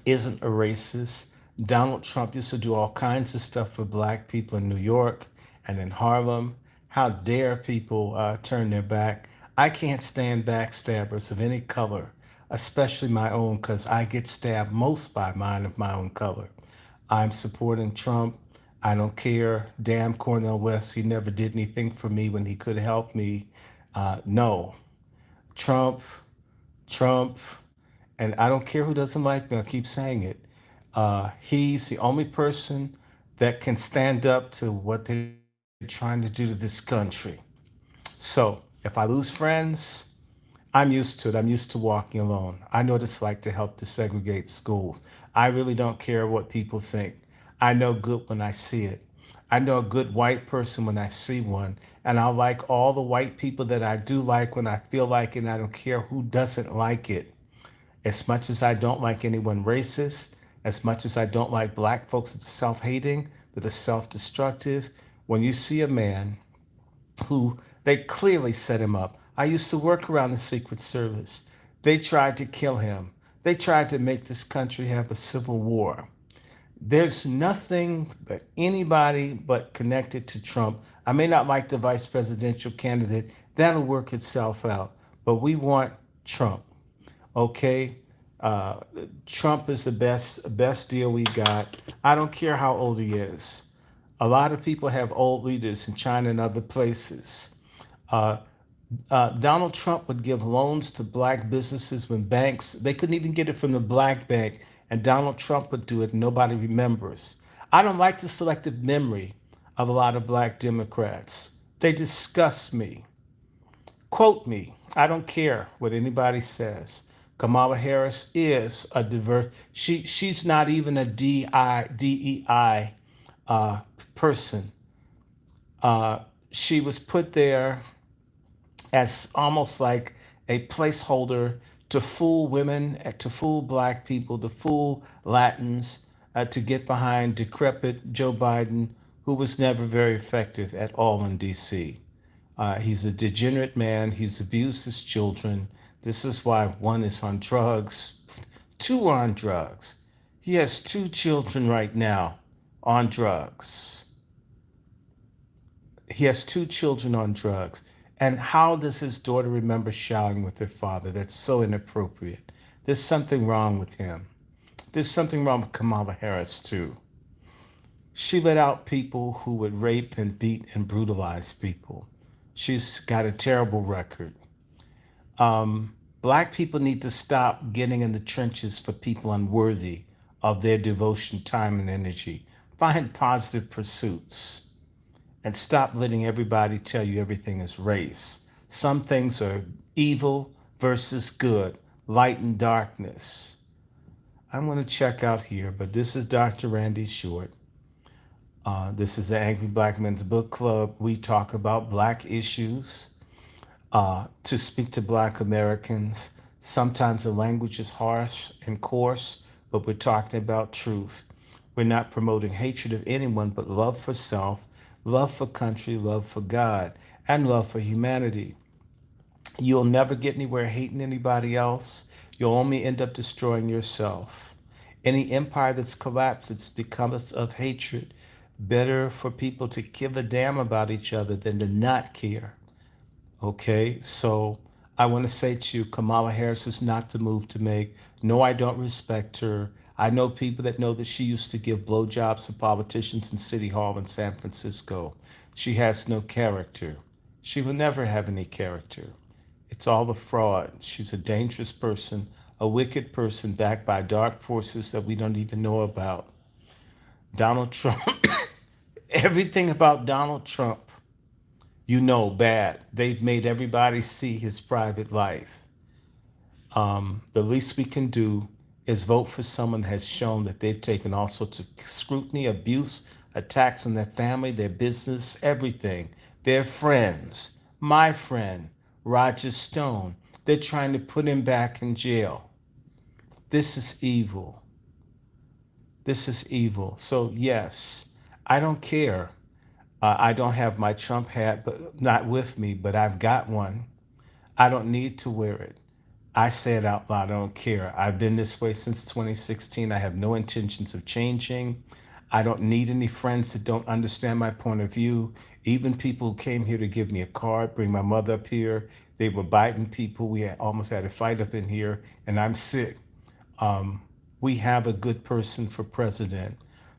isn't a racist. Donald Trump used to do all kinds of stuff for black people in New York and in Harlem. How dare people turn their back? I can't stand backstabbers of any color, especially my own, because I get stabbed most by mine of my own color. I'm supporting Trump. I don't care. Damn Cornel West, he never did anything for me when he could help me. No. Trump, Trump, and I don't care who doesn't like me, I'll keep saying it. He's the only person that can stand up to what they're trying to do to this country. So if I lose friends, I'm used to it. I'm used to walking alone. I know what it's like to help desegregate schools. I really don't care what people think. I know good when I see it. I know a good white person when I see one. And I like all the white people that I do like when I feel like it, and I don't care who doesn't like it. As much as I don't like anyone racist, as much as I don't like black folks that are self hating, that are self destructive, when you see a man who they clearly set him up. I used to work around the Secret Service. They tried to kill him. They tried to make this country have a civil war. There's nothing that anybody but connected to Trump. I may not like the vice presidential candidate. That'll work itself out. But we want Trump. Okay? Uh, Trump is the best deal we got. I don't care how old he is. A lot of people have old leaders in China and other places. Uh, Donald Trump would give loans to black businesses when banks, they couldn't even get it from the black bank, and Donald Trump would do it and nobody remembers. I don't like the selective memory of a lot of black Democrats. They disgust me. Quote me. I don't care what anybody says. Kamala Harris is a diverse. She's not even a DEI uh, person. Uh, she was put there as almost like a placeholder to fool women, to fool black people, to fool Latins, to get behind decrepit Joe Biden, who was never very effective at all in DC. He's a degenerate man. He's abused his children. This is why one is on drugs, two are on drugs. He has two children right now on drugs. He has two children on drugs. And how does his daughter remember showering with her father? That's so inappropriate. There's something wrong with him. There's something wrong with Kamala Harris, too. She let out people who would rape and beat and brutalize people. She's got a terrible record. Black people need to stop getting in the trenches for people unworthy of their devotion, time, and energy. Find positive pursuits and stop letting everybody tell you everything is race. Some things are evil versus good, light and darkness. I'm going to check out here, but this is Dr. Randy Short. This is the Angry Black Men's Book Club. We talk about black issues to speak to black Americans. Sometimes the language is harsh and coarse, but we're talking about truth. We're not promoting hatred of anyone, but love for self, love for country, love for God, and love for humanity. You'll never get anywhere hating anybody else. You'll only end up destroying yourself. Any empire that's collapsed, it's because of hatred. Better for people to give a damn about each other than to not care. Okay, so I want to say to you, Kamala Harris is not the move to make. No, I don't respect her. I know people that know that she used to give blowjobs to politicians in City Hall in San Francisco. She has no character. She will never have any character. It's all a fraud. She's a dangerous person, a wicked person backed by dark forces that we don't even know about. Donald Trump, everything about Donald Trump, you know, bad. They've made everybody see his private life. The least we can do is vote for someone that has shown that they've taken all sorts of scrutiny, abuse, attacks on their family, their business, everything, their friends. My friend, Roger Stone, they're trying to put him back in jail. This is evil. This is evil. So, yes, I don't care. I don't have my Trump hat, but not with me, but I've got one. I don't need to wear it. I say it out loud. I don't care. I've been this way since 2016. I have no intentions of changing. I don't need any friends that don't understand my point of view. Even people who came here to give me a card, bring my mother up here. They were Biden people. Almost had a fight up in here, and I'm sick. Um, we have a good person for president.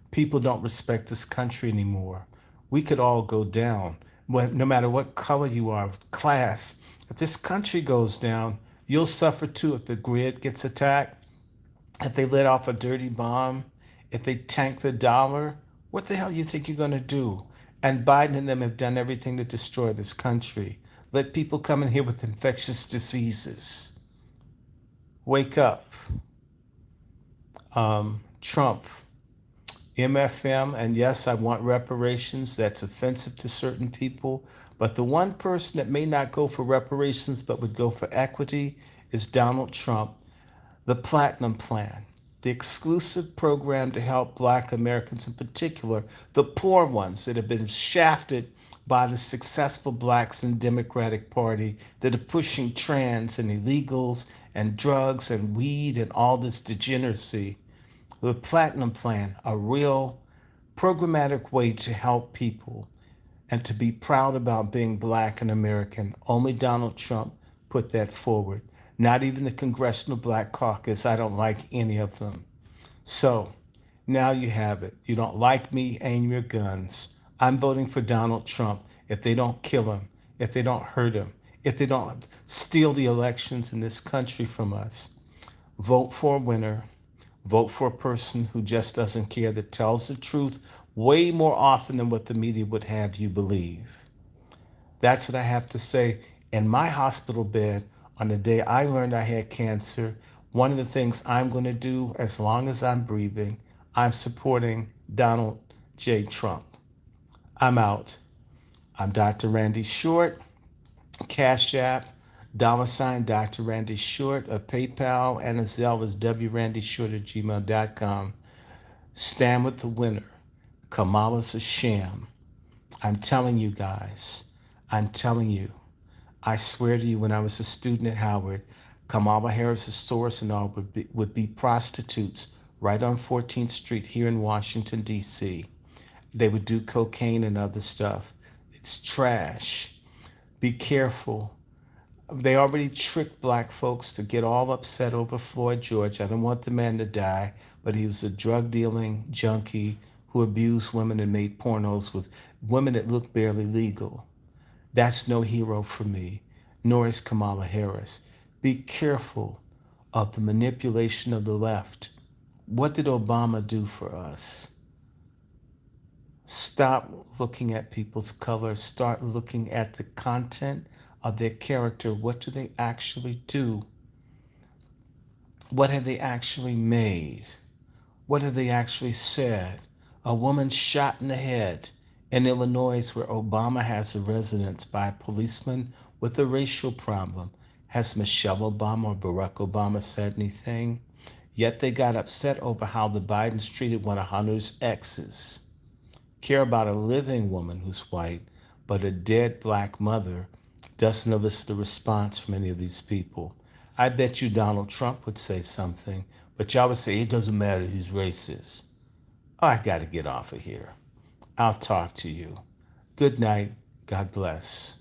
People don't respect this country anymore. We could all go down, no matter what color you are, class. If this country goes down, you'll suffer too if the grid gets attacked, if they let off a dirty bomb, if they tank the dollar. What the hell you think you're going to do? And Biden and them have done everything to destroy this country. Let people come in here with infectious diseases. Wake up. Trump, MFM, and yes, I want reparations. That's offensive to certain people. But the one person that may not go for reparations but would go for equity is Donald Trump. The Platinum Plan, the exclusive program to help Black Americans in particular, the poor ones that have been shafted by the successful blacks in the Democratic Party that are pushing trans and illegals and drugs and weed and all this degeneracy. The Platinum Plan, a real programmatic way to help people and to be proud about being Black and American. Only Donald Trump put that forward. Not even the Congressional Black Caucus. I don't like any of them. So now you have it. You don't like me, aim your guns. I'm voting for Donald Trump. If they don't kill him, if they don't hurt him, if they don't steal the elections in this country from us, vote for a winner. Vote for a person who just doesn't care, that tells the truth way more often than what the media would have you believe. That's what I have to say. In my hospital bed, on the day I learned I had cancer, one of the things I'm going to do, as long as I'm breathing, I'm supporting Donald J. Trump. I'm out. I'm Dr. Randy Short. Cash App, $ Dr. Randy Short, a PayPal, and a Zelle is wrandyshort@gmail.com. Stand with the winner. Kamala's a sham. I'm telling you guys. I'm telling you. I swear to you, when I was a student at Howard, Kamala Harris's source and all would be prostitutes right on 14th Street here in Washington, D.C. They would do cocaine and other stuff. It's trash. Be careful. They already tricked Black folks to get all upset over Floyd George. I don't want the man to die, but he was a drug dealing junkie who abused women and made pornos with women that looked barely legal. That's no hero for me, nor is Kamala Harris. Be careful of the manipulation of the left. What did Obama do for us? Stop looking at people's color. Start looking at the content of their character. What do they actually do? What have they actually made? What have they actually said? A woman shot in the head in Illinois, where Obama has a residence, by a policeman with a racial problem. Has Michelle Obama or Barack Obama said anything? Yet they got upset over how the Bidens treated one of Hunter's exes. Care about a living woman who's white, but a dead Black mother doesn't elicit a response from any of these people. I bet you Donald Trump would say something, but y'all would say, it doesn't matter, he's racist. Oh, I got to get off of here. I'll talk to you. Good night. God bless.